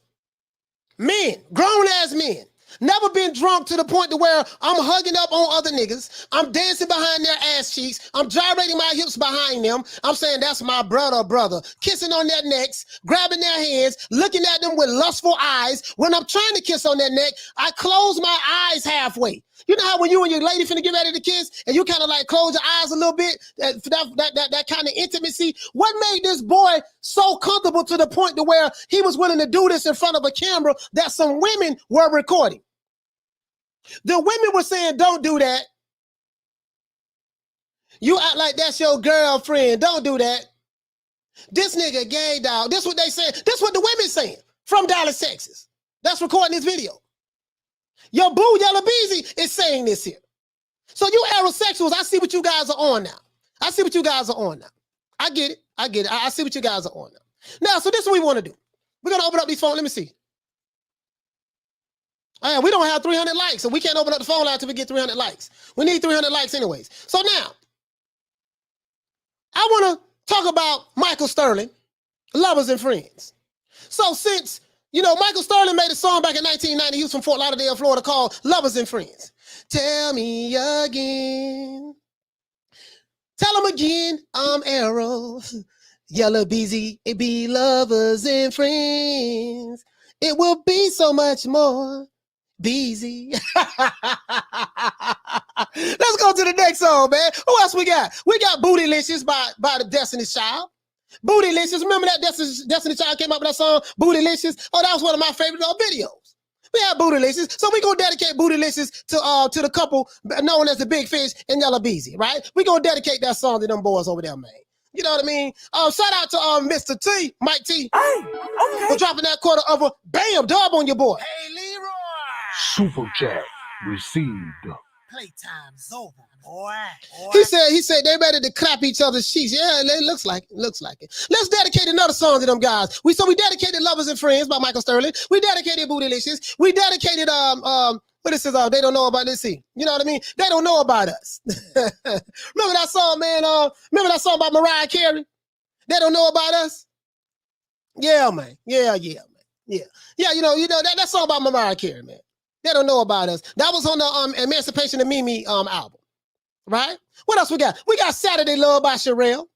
Men, grown-ass men. Never been drunk to the point to where I'm hugging up on other niggas. I'm dancing behind their ass cheeks. I'm gyrating my hips behind them. I'm saying that's my brother. Kissing on their necks, grabbing their hands, looking at them with lustful eyes. When I'm trying to kiss on their neck, I close my eyes halfway. You know how when you and your lady finna get ready to kiss and you kind of like close your eyes a little bit, that kind of intimacy? What made this boy so comfortable to the point to where he was willing to do this in front of a camera that some women were recording? The women were saying, don't do that. You act like that's your girlfriend. Don't do that. This nigga gay, dog. This what they saying. This what the women saying from Dallas, Texas. That's recording this video. Your boo, Yella Beezy, is saying this here. So you Aerosexuals, I see what you guys are on now. I get it. I see what you guys are on now. Now, so this is what we want to do. We're going to open up these phones. Let me see. We don't have 300 likes, so we can't open up the phone line until we get 300 likes. We need 300 likes anyways. So now, I want to talk about Michael Sterling, Lovers and Friends. So since, you know, Michael Sterling made a song back in 1990, he was from Fort Lauderdale, Florida, called Lovers and Friends. Tell me again. Tell him again, I'm Errol. Yella Beezy, it be lovers and friends. It will be so much more. Beezy. Let's go to the next song, man. Who else we got? We got Bootylicious by the Destiny's Child. Bootylicious. Remember that Destiny's Child came up with that song, Bootylicious? Oh, that was one of my favorite videos. We have Bootylicious. So we're going to dedicate Bootylicious to the couple known as the Big Fish and Yella Beezy, right? We're going to dedicate that song to them boys over there, man. You know what I mean? Shout out to Mr. T, Mike T, for dropping that quarter of a bam dub on your boy. Hey, Leroy. Super chat received. Playtime's over, boy. He said they ready to clap each other's cheeks. Yeah, it looks like it. Let's dedicate another song to them guys. We dedicated Lovers and Friends by Michael Sterling. We dedicated Bootylicious. We dedicated What this is all? They don't know about this. See, you know what I mean? They don't know about us. Remember that song, man? Remember that song about Mariah Carey? They don't know about us. Yeah, man. Yeah, man. Yeah. You know that song about Mariah Carey, man. They don't know about us. That was on the Emancipation of Mimi album, right? What else we got? We got Saturday Love by Sherelle.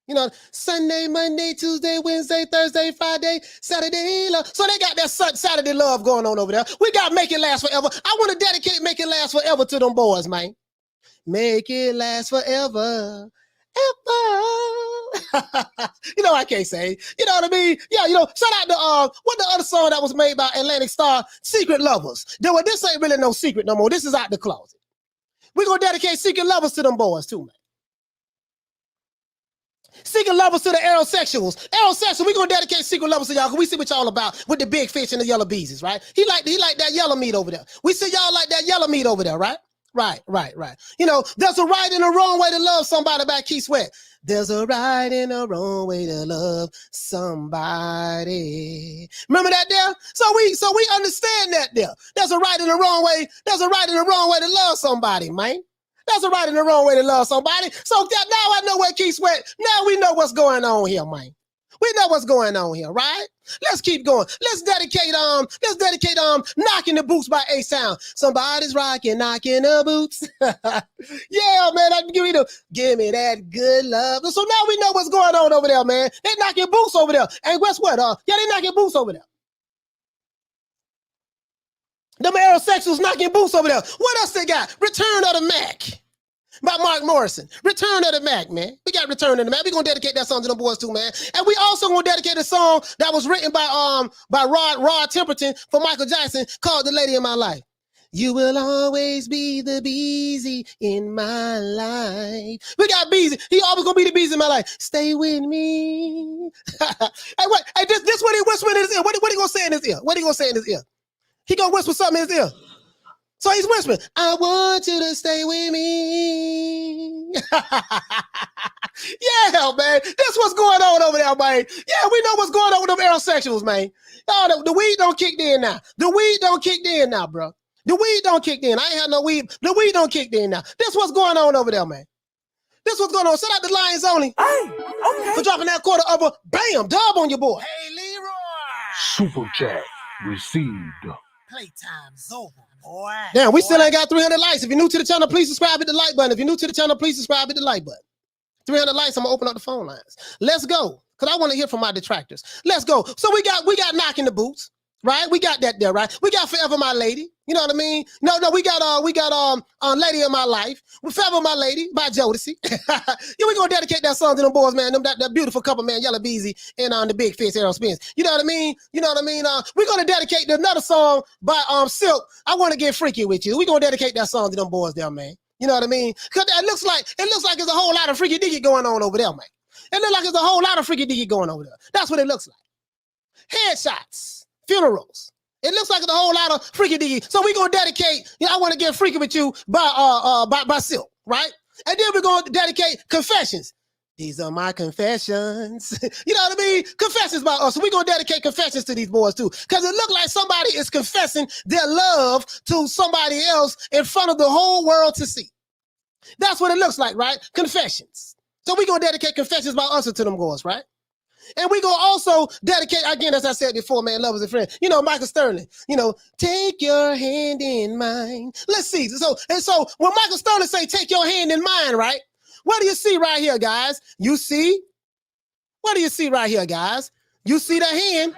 You know, Sunday, Monday, Tuesday, Wednesday, Thursday, Friday, Saturday Love. So they got that Saturday Love going on over there. We got Make It Last Forever. I want to dedicate Make It Last Forever to them boys, man. Make it last forever. Ever. You know, I can't say. You know what I mean? Yeah, you know, shout out to what the other song that was made by Atlantic Star, Secret Lovers. This ain't really no secret no more. This is out the closet. We're gonna dedicate Secret Lovers to them boys too, man. Secret Lovers to the Aerosexuals. Aerosexual, we're gonna dedicate Secret Lovers to y'all because we see what y'all about with the big fish and the yellow beeses, right? He like that yellow meat over there. We see y'all like that yellow meat over there, right? Right. You know, there's a right and a wrong way to love somebody by Keith Sweat. There's a right and a wrong way to love somebody. Remember that there? So we understand that there. There's a right and a wrong way. There's a right and a wrong way to love somebody, man. There's a right and a wrong way to love somebody. So now I know where Keith Sweat. Now we know what's going on here, man. We know what's going on here, right? Let's keep going. Let's dedicate Knocking the Boots by A-Sound. Somebody's knocking the boots. Yeah, man, give me that good love. So now we know what's going on over there, man. They knocking boots over there. And guess what? They knocking boots over there. Them Aerosexuals knocking boots over there. What else they got? Return of the Mac by Mark Morrison. Return of the Mac, man. We got Return of the Mac. We're going to dedicate that song to them boys too, man. And we also going to dedicate a song that was written by Rod Temperton for Michael Jackson called The Lady in My Life. You will always be the Beezy in my life. We got Beezy. He always going to be the Beezy in my life. Stay with me. Hey, this what he whispered in his ear. What he going to say in his ear? What he going to say in his ear? He going to whisper something in his ear. So he's whispering, I want you to stay with me. Yeah, man. That's what's going on over there, man. Yeah, we know what's going on with them Aerosexuals, man. Oh, the weed don't kick in now. The weed don't kick in now, bro. The weed don't kick in. I ain't had no weed. The weed don't kick in now. That's what's going on over there, man. This what's going on. Shout out to Lions Only. Hey, okay. For dropping that quarter of a bam, dub on your boy. Hey, Leroy. Super chat received. Playtime's over, boy. Damn, we still ain't got 300 likes. If you're new to the channel, please subscribe, hit the like button. If you're new to the channel, please subscribe, hit the like button. 300 likes, I'm gonna open up the phone lines. Let's go, because I want to hear from my detractors. Let's go. So we got Knocking the Boots, right? We got that there, right? We got Forever My Lady. You know what I mean? No, we got Lady of My Life. Forever My Lady by Jodeci. Yeah, we gonna dedicate that song to them boys, man. That beautiful couple, man, Yellow Beezy and the Big Fish, Errol Spence. You know what I mean? We're gonna dedicate another song by Silk. I want to get freaky with you. We gonna dedicate that song to them boys there, man. You know what I mean? Cause it looks like there's a whole lot of freaky diggy going on over there, man. It looks like there's a whole lot of freaky diggy going over there. That's what it looks like. Headshots, funerals. It looks like there's a whole lot of freaky diggy. So we're gonna dedicate, I want to get freaky with you by Silk, right? And then we're gonna dedicate Confessions. These are my confessions. You know what I mean? Confessions by us. So we're gonna dedicate Confessions to these boys too. Because it looks like somebody is confessing their love to somebody else in front of the whole world to see. That's what it looks like, right? Confessions. So we're gonna dedicate Confessions by us to them boys, right? And we're going to also dedicate, again, as I said before, man, lovers and friends, Michael Sterling, take your hand in mine. Let's see. So when Michael Sterling say, take your hand in mine, right? What do you see right here, guys? What do you see right here, guys? You see the hand.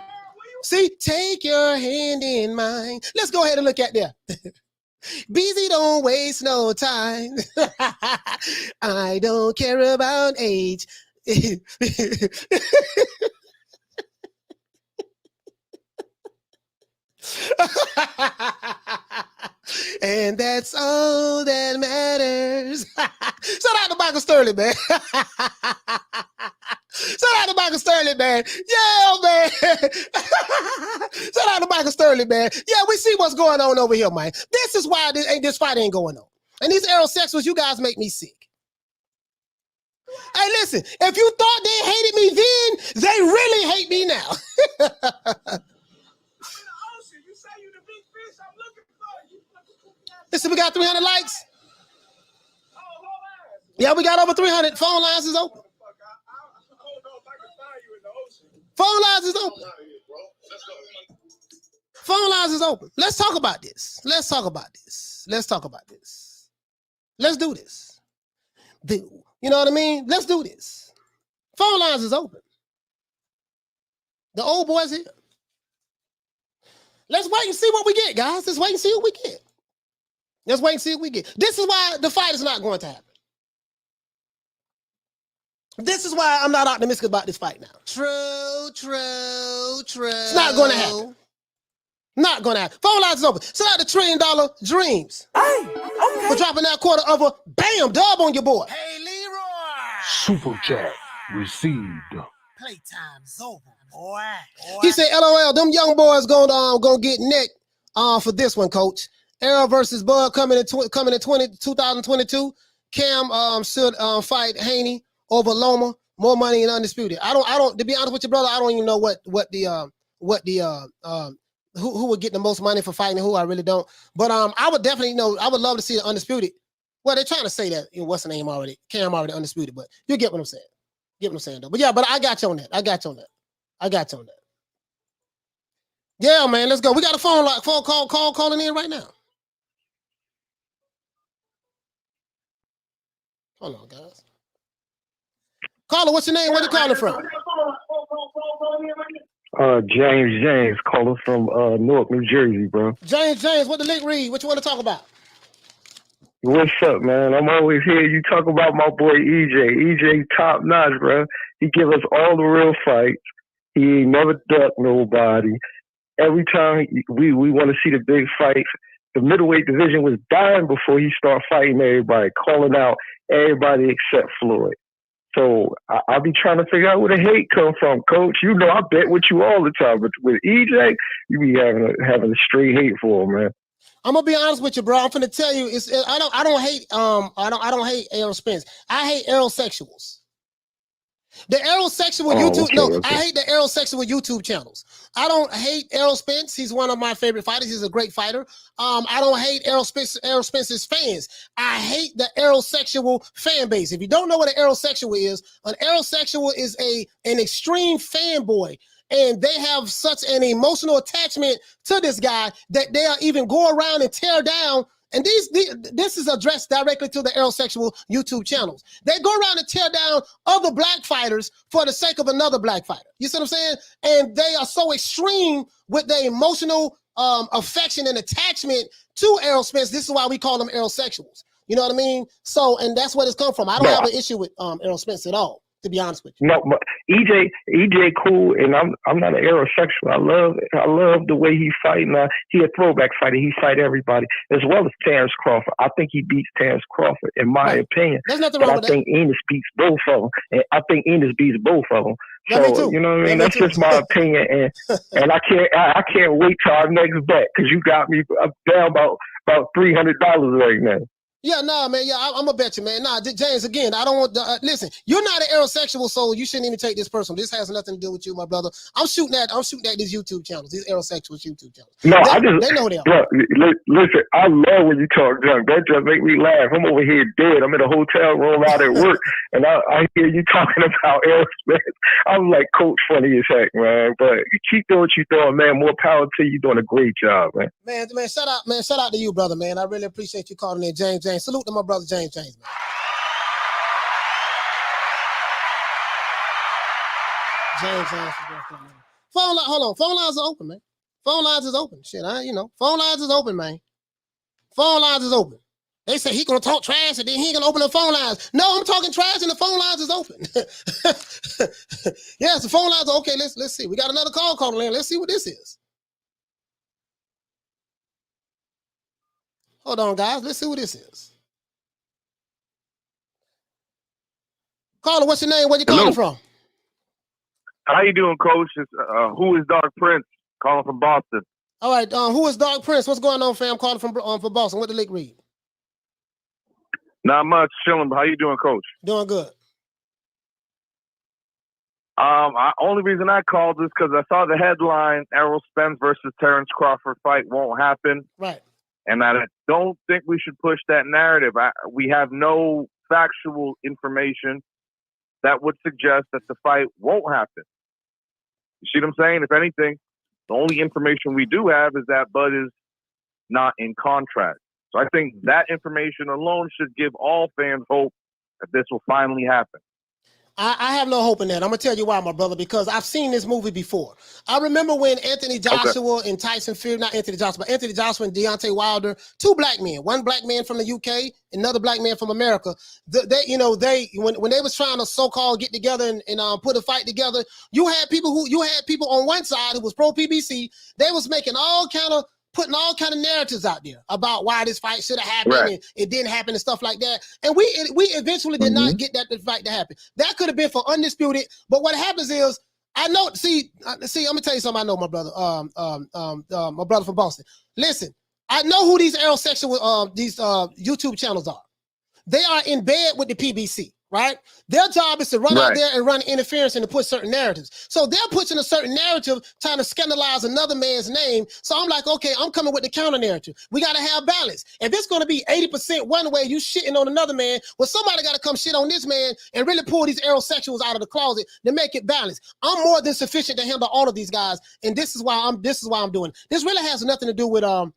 See, take your hand in mine. Let's go ahead and look at that. Beezy don't waste no time. I don't care about age. And that's all that matters. Shout out to Michael Sterling, man. Shout out to Michael Sterling, man. Yeah, man. Shout out to Michael Sterling, man. Yeah, we see what's going on over here, man. This is why this fight ain't going on. And these Aerosexuals, you guys make me sick. Hey, listen, if you thought they hated me then, they really hate me now. I'm in the ocean. You say you the big fish, I'm looking for you. Listen, we got 300 likes. Yeah, we got over 300. Phone lines is open. Phone lines is open. Phone lines is open. Let's talk about this. Let's talk about this. Let's talk about this. Let's do this. You know what I mean? Let's do this. Phone lines is open. The old boy's here. Let's wait and see what we get, guys. Let's wait and see what we get. Let's wait and see what we get. This is why the fight is not going to happen. This is why I'm not optimistic about this fight now. True. It's not going to happen. Not going to happen. Phone lines is open. Send out the $1 trillion dreams. Hey, okay. For dropping that quarter of a bam dub on your boy. Hey, Leroy. Super chat received. Playtime's over, boy. He said, LOL, them young boys gonna get necked for this one, coach. Errol versus Bud coming in 2022. Cam should fight Haney over Loma. More money and undisputed. I don't. To be honest with you, brother, I don't even know who would get the most money for fighting who. I really don't. But I would definitely I would love to see the undisputed. Well, they're trying to say that what's the name already? Cam already undisputed, but you get what I'm saying. Get what I'm saying though. But yeah, but I got you on that. Yeah, man, let's go. We got a phone call calling in right now. Hold on, guys. Caller, what's your name? Where you calling from? James, calling from Newark, New Jersey, bro. James, what the link read? What you want to talk about? What's up, man? I'm always here. You talk about my boy EJ. EJ top notch, bro. He give us all the real fights. He ain't never ducked nobody. Every time we want to see the big fights, the middleweight division was dying before he started fighting everybody, calling out everybody except Floyd. So I'll be trying to figure out where the hate come from, Coach. You know I bet with you all the time, but with EJ, you be having a straight hate for him, man. I'm gonna be honest with you, bro. I'm finna tell you, I don't hate Errol Spence. I hate Aerosexuals. The Aerosexual YouTube. Okay, no, okay. I hate the Aerosexual YouTube channels. I don't hate Errol Spence. He's one of my favorite fighters. He's a great fighter. I don't hate Errol Spence's fans. I hate the Aerosexual fan base. If you don't know what an Aerosexual is an extreme fanboy. And they have such an emotional attachment to this guy that they'll even go around and tear down. And this is addressed directly to the Aerosexual YouTube channels. They go around and tear down other black fighters for the sake of another black fighter. You see what I'm saying? And they are so extreme with their emotional affection and attachment to Errol Spence. This is why we call them Aerosexuals. You know what I mean? So, and that's where it's come from. I don't have an issue with Errol Spence at all, to be honest with you. No, but EJ cool, and I'm not an Aerosexual. I love the way he fight. He a throwback fighter. He fight everybody, as well as Terence Crawford. I think he beats Terence Crawford, in my opinion. There's nothing wrong with that. I think Enos beats both of them, and I think Enos beats both of them. So you know what I mean? That's just my opinion, and I can't wait till our next bet, because you got me down about $300 right now. Yeah, nah, man. Yeah, I'm gonna bet you, man. Nah, James, again, I don't want listen, you're not an Aerosexual, so you shouldn't even take this personal. This has nothing to do with you, my brother. I'm shooting at these YouTube channels, these Aerosexuals YouTube channels. No, they know they are. Listen, I love when you talk junk. That just make me laugh. I'm over here dead. I'm in a hotel room out at work, and I hear you talking about Aerosmith. I'm like, Coach, funny as heck, man. But you keep doing what you're doing, man. More power to you. You're doing a great job, man. Man, shout out to you, brother, man. I really appreciate you calling in, James. Salute to my brother James, man. James, phone line, hold on. Phone lines are open, man. Phone lines is open. Shit, phone lines is open, man. Phone lines is open. They say he gonna talk trash and then he ain't gonna open the phone lines. No, I'm talking trash and the phone lines is open. Yes, the phone lines are okay. Let's see. We got another call calling in. Let's see what this is. Hold on, guys. Let's see what this is. Caller, what's your name? Where you calling from? How you doing, Coach? Who is Dark Prince? Calling from Boston. All right. Who is Dark Prince? What's going on, fam? Calling from Boston. What the league read? Not much, chilling. How you doing, Coach? Doing good. Only reason I called is because I saw the headline: Errol Spence versus Terence Crawford fight won't happen. Right. And I don't think we should push that narrative. We have no factual information that would suggest that the fight won't happen. You see what I'm saying? If anything, the only information we do have is that Bud is not in contract. So I think that information alone should give all fans hope that this will finally happen. I have no hope in that. I'm gonna tell you why, my brother, because I've seen this movie before. I remember when Anthony Joshua and Tyson Fury, not Anthony Joshua, but Anthony Joshua and Deontay Wilder, two black men, one black man from the UK, another black man from America. When they was trying to so-called get together and put a fight together, you had people on one side who was pro PBC. They was making putting all kind of narratives out there about why this fight should have happened and it didn't happen and stuff like that. And we eventually did not get that fight to happen. That could have been for undisputed. But what happens is, I know. See, I'm gonna tell you something. I know, my brother. My brother from Boston. Listen, I know who these Aerosexual YouTube channels are. They are in bed with the PBC. Right? Their job is to run out there and run interference and to put certain narratives. So they're pushing a certain narrative, trying to scandalize another man's name. So I'm like, okay, I'm coming with the counter narrative. We got to have balance. If it's going to be 80% one way, you shitting on another man, well, somebody got to come shit on this man and really pull these Aerosexuals out of the closet to make it balanced. I'm more than sufficient to handle all of these guys, and this is why I'm doing it. This really has nothing to do with Errol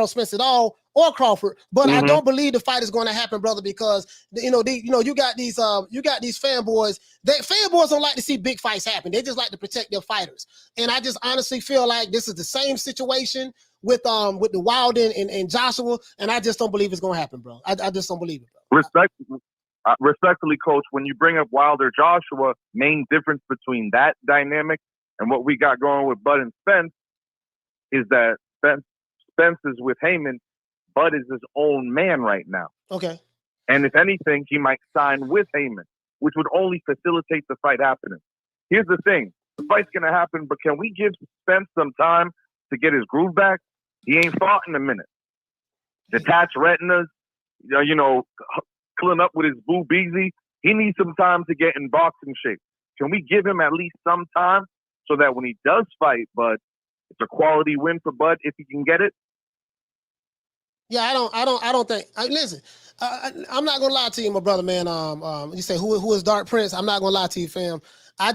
Spence at all, or Crawford, but I don't believe the fight is going to happen, brother, because you got these fanboys. Fanboys don't like to see big fights happen. They just like to protect their fighters. And I just honestly feel like this is the same situation with the Wilder and Joshua, and I just don't believe it's going to happen, bro. I just don't believe it, bro. Respectfully, Coach, when you bring up Wilder Joshua, main difference between that dynamic and what we got going with Bud and Spence is that Spence is with Heyman. Bud is his own man right now. Okay. And if anything, he might sign with Heyman, which would only facilitate the fight happening. Here's the thing. The fight's going to happen, but can we give Spence some time to get his groove back? He ain't fought in a minute. Detached retinas, clean up with his boo beezy. He needs some time to get in boxing shape. Can we give him at least some time so that when he does fight, Bud, it's a quality win for Bud if he can get it? Yeah, I don't think. Listen, I'm not gonna lie to you, my brother, man. You say who is Dark Prince? I'm not gonna lie to you, fam. I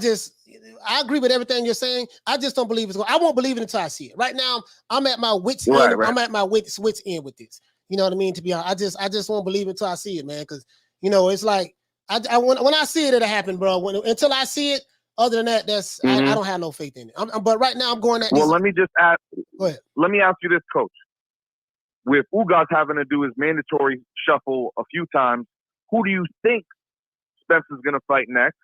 agree with everything you're saying. I just don't believe I won't believe it until I see it. Right now, I'm at my wits end. Right. I'm at my wits end with this. You know what I mean? To be honest, I just won't believe it until I see it, man. Because it's like when I see it, it'll happen, bro. Until I see it. Other than that, I don't have no faith in it. But right now, I'm going at. Well, let me just ask. Go ahead. Let me ask you this, Coach. With Ugas having to do his mandatory shuffle a few times, who do you think Spence is going to fight next?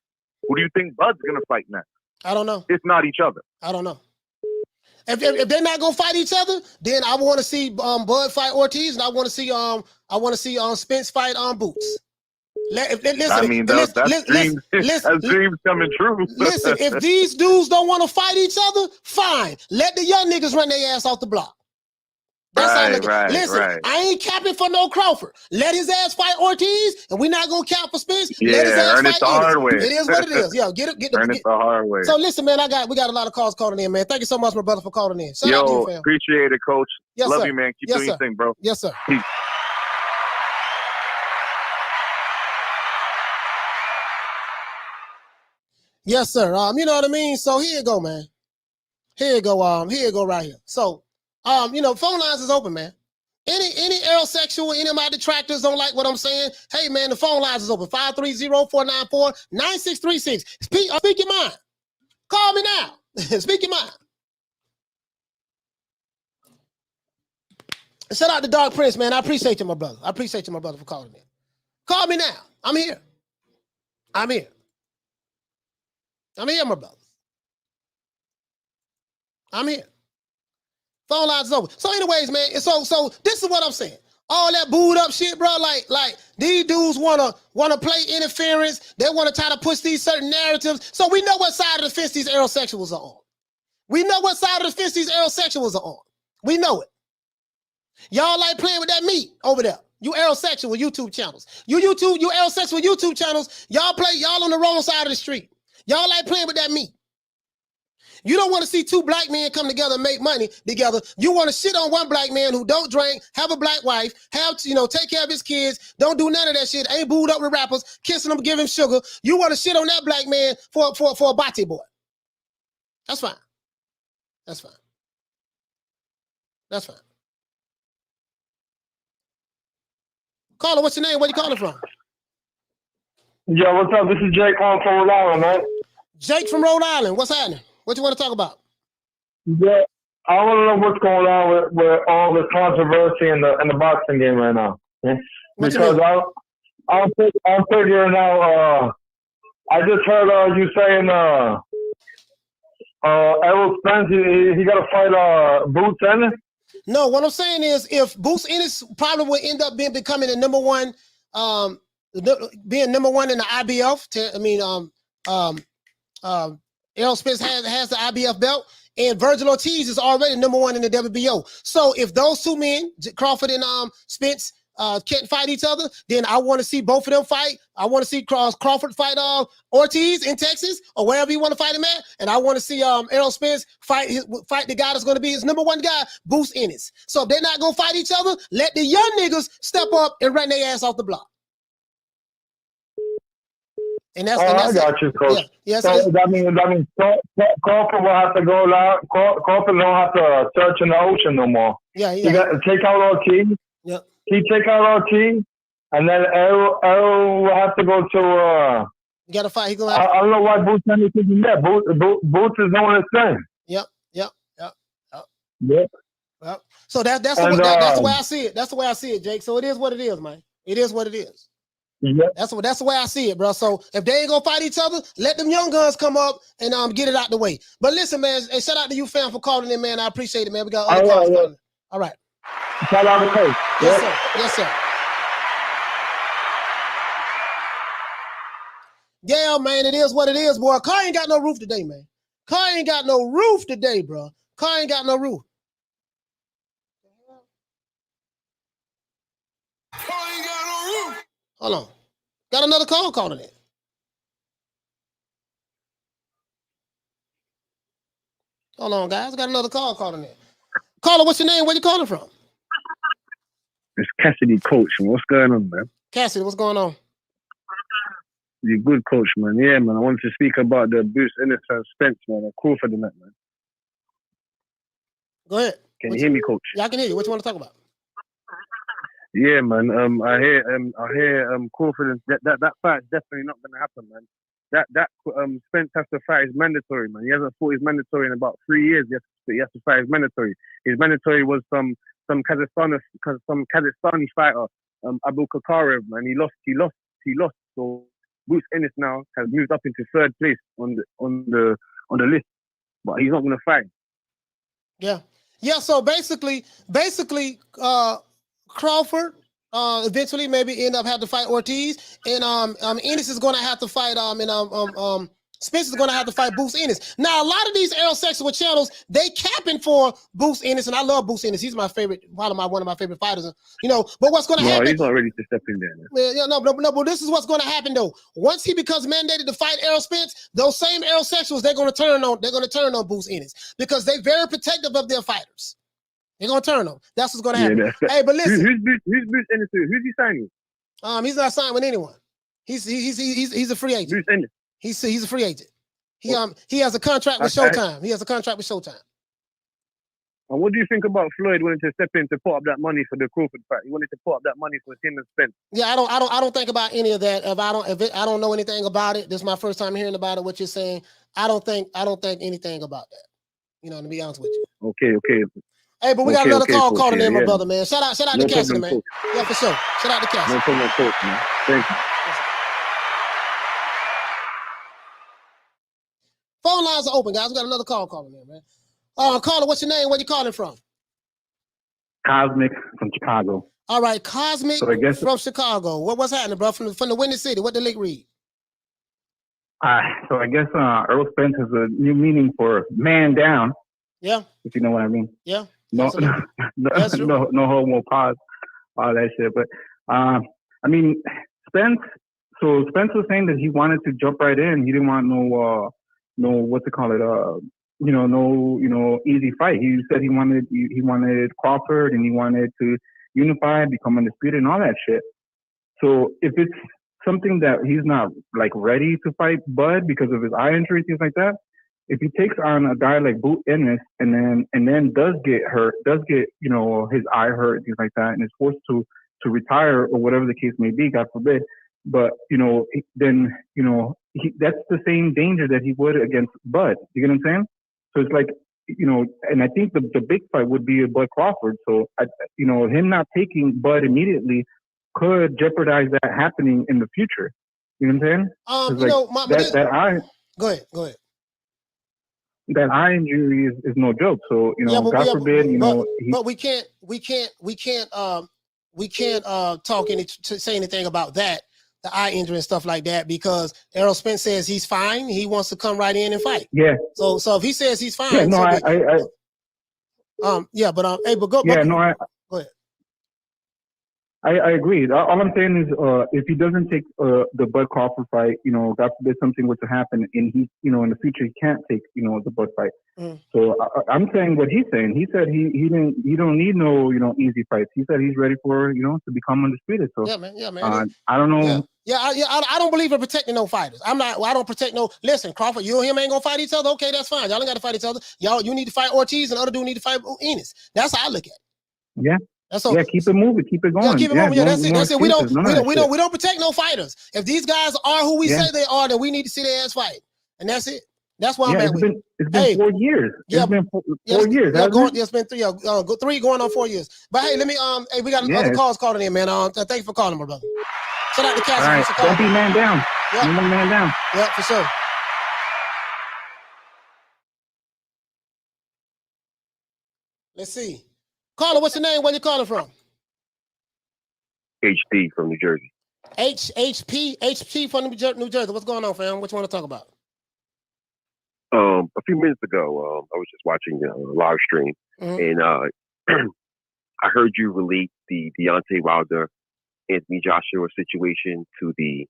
Who do you think Bud's going to fight next? I don't know. If not each other. I don't know. If they're not going to fight each other, then I want to see Bud fight Ortiz, and I want to see Spence fight Boots. Listen, that's dreams coming true. Listen, if these dudes don't want to fight each other, fine. Let the young niggas run their ass off the block. That's Listen, I ain't capping for no Crawford. Let his ass fight Ortiz, and we're not gonna count for Spence. Let his ass fight the hard way. It is what it is. Yo, get the hard way. So listen, man, we got a lot of calls calling in, man. Thank you so much, my brother, for calling in. Shout out to you, fam. Appreciate it, Coach. Yes, Love sir. you, man. Keep doing your thing, bro. Yes, sir. Peace. Yes, sir. You know what I mean? So here you go, man. Here you go right here. So phone lines is open, man. Any Aerosexual, any of my detractors don't like what I'm saying, hey, man, the phone lines is open. 530-494-9636. Speak your mind. Call me now. Speak your mind. Shout out to Dark Prince, man. I appreciate you, my brother. For calling me. Call me now. I'm here, my brother. I'm here. Phone lines is open. So anyways, man, so this is what I'm saying. All that booed up shit, bro, like these dudes wanna play interference. They wanna try to push these certain narratives. So we know what side of the fence these Aerosexuals are on. We know it. Y'all like playing with that meat over there. You Aerosexual YouTube channels. You Aerosexual YouTube channels, y'all on the wrong side of the street. Y'all like playing with that meat. You don't want to see two black men come together and make money together. You want to shit on one black man who don't drink, have a black wife, take care of his kids, don't do none of that shit, ain't booed up with rappers, kissing them, give him sugar. You want to shit on that black man for a bate boy. That's fine. That's fine. That's fine. Caller, what's your name? Where you calling from? Yo, what's up? This is Jake calling from Rhode Island, man. Jake from Rhode Island. What's happening? What you want to talk about? Yeah, I want to know what's going on with all this controversy in the boxing game right now. Yeah? Because I'm figuring out. I just heard you saying Errol Spence he got to fight Boots Ennis. No, what I'm saying is if Boots Ennis probably will end up becoming the number one, being number one in the IBF. Errol Spence has the IBF belt, and Virgil Ortiz is already number one in the WBO. So if those two men, Crawford and Spence, can't fight each other, then I want to see both of them fight. I want to see Crawford fight Ortiz in Texas or wherever you want to fight him at, and I want to see Errol Spence fight the guy that's going to be his number one guy, Boots Ennis. So if they're not going to fight each other, let the young niggas step up and run their ass off the block. And that's, I got you, Coach. Yeah, so that means Crawford will have to go out. Crawford don't have to search in the ocean no more. Yeah. You got to take out Ortiz. Yeah. He take out Ortiz, and then Errol will have to go to. You got to fight. I don't know why Boots Ennis isn't there. Boots is doing his thing. Yep. So that's the way I see it. That's the way I see it, Jake. So it is what it is, man. It is what it is. Yeah. That's the way I see it, bro. So if they ain't gonna fight each other, let them young guns come up and get it out the way. But listen, man, hey, shout out to you, fam, for calling in, man. I appreciate it, man. We got other calls calling. All right. Shout out to Coach. Yes, sir. Yes, sir. Yeah, man, it is what it is, boy. Car ain't got no roof today, man. Car ain't got no roof today, bro. Car ain't got no roof. Car ain't got no roof. Hold on. Got another call calling it. Hold on, guys. Got another call calling it. Caller, what's your name? Where you calling from? It's Cassidy, Coach. What's going on, man? Cassidy, what's going on? You're good, Coach, man. Yeah, man. I wanted to speak about the Boots Ennis and Spence, man, and Crawford and that, man. Go ahead. Can you hear me, Coach? Yeah, I can hear you. What you want to talk about? Yeah, man. I hear Crawford and that fight's definitely not gonna happen, man. That Spence has to fight his mandatory, man. He hasn't fought his mandatory in about 3 years. He has to fight his mandatory. His mandatory was some Kazakhstani fighter, Abu Kakarev, man. He lost. So Boots Ennis now has moved up into third place on the list, but he's not gonna fight. Yeah. So basically, Crawford eventually maybe end up having to fight Ortiz, and Ennis is going to have to fight Spence is going to have to fight Boots Ennis. Now a lot of these Aerosexual channels, they capping for Boots Ennis, and I love Boots Ennis. He's my favorite, one of my favorite fighters. But what's going to happen? He's not ready to step in there. Well, yeah, no, but this is what's going to happen though. Once he becomes mandated to fight Errol Spence, those same Aerosexuals they're going to turn on Boots Ennis because they're very protective of their fighters. They're gonna turn them. That's what's gonna happen. Hey, but listen, who's Boots Ennis? Who's he signing? He's not signed with anyone. He's a free agent. Boots Ennis. He's a free agent. He has a contract with Showtime. He has a contract with Showtime. And what do you think about Floyd wanting to step in to put up that money for the Crawford fight? He wanted to put up that money for him and Spence. Yeah, I don't think about any of that. If I don't know anything about it, this is my first time hearing about it. What you're saying, I don't think anything about that. To be honest with you. Okay. Hey, but we got another call Coach, calling in, my yeah. brother, man. Shout out to Cassidy, man. Coach. Yeah, for sure. Shout out to Cassidy. No problem, Coach, man. Thank you. Phone lines are open, guys. We got another call calling in, man. Caller, what's your name? Where you calling from? Cosmic from Chicago. All right, Cosmic from Chicago. What's happening, bro? From the Windy City. What the league read? So I guess Errol Spence has a new meaning for man down. Yeah. If you know what I mean. Yeah. No homo pause, all that shit. But Spence. So Spence was saying that he wanted to jump right in. He didn't want no no easy fight. He said he wanted Crawford and he wanted to unify, become undisputed, and all that shit. So if it's something that he's not like ready to fight Bud because of his eye injury, things like that, if he takes on a guy like Boot Ennis and then does get hurt, his eye hurt, things like that, and is forced to retire or whatever the case may be, God forbid. But then that's the same danger that he would against Bud. You get what I'm saying? So it's like, and I think the big fight would be Bud Crawford. So him not taking Bud immediately could jeopardize that happening in the future. You know what I'm saying? That eye. Go ahead. That eye injury is no joke. So God forbid, But we can't say anything about that, the eye injury and stuff like that, because Errol Spence says he's fine. He wants to come right in and fight. Yeah. So if he says he's fine, yeah, no, so go ahead. I agree. All I'm saying is, if he doesn't take the Bud Crawford fight, God forbid something were to happen, and he, in the future he can't take, the Bud fight. So I'm saying what he's saying. He said he don't need no, easy fights. He said he's ready for, to become undisputed. So yeah, man. I don't know. I don't believe in protecting no fighters. I don't protect no. Listen, Crawford, you and him ain't gonna fight each other. Okay, that's fine. Y'all ain't got to fight each other. You need to fight Ortiz, and other dude need to fight Ennis. That's how I look at it. Yeah. Keep it moving, keep it going. Yeah, keep it moving. Yeah, that's it. We don't protect no fighters. If these guys are who we say they are, then we need to see their ass fight, and that's it. That's why I'm at with. It's been 4 years. It's been 4 years. It's been 3 going on 4 years. But hey, let me we got other calls calling in, man. Thank you for calling, my brother. Shout out to Cassie. All right. Don't be man down. Yep. Don't be man down. Yeah, for sure. Let's see. Caller, what's your name? Where you calling from? HD from New Jersey. HP from New Jersey. What's going on, fam? What you want to talk about? A few minutes ago, I was just watching a live stream, and I heard you relate the Deontay Wilder, Anthony Joshua situation to the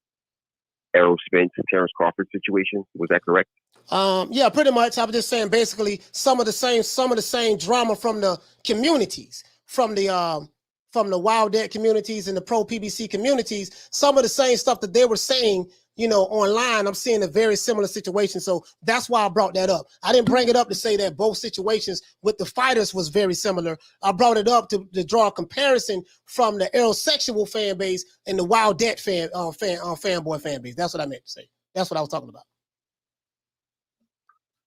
Errol Spence, Terence Crawford situation. Was that correct? Yeah, pretty much. I was just saying, basically, some of the same drama from the communities, from the Wildettes communities and the pro PBC communities. Some of the same stuff that they were saying, online. I'm seeing a very similar situation, so that's why I brought that up. I didn't bring it up to say that both situations with the fighters was very similar. I brought it up to draw a comparison from the Aerosexual fan base and the Wildettes fanboy fan base. That's what I meant to say. That's what I was talking about.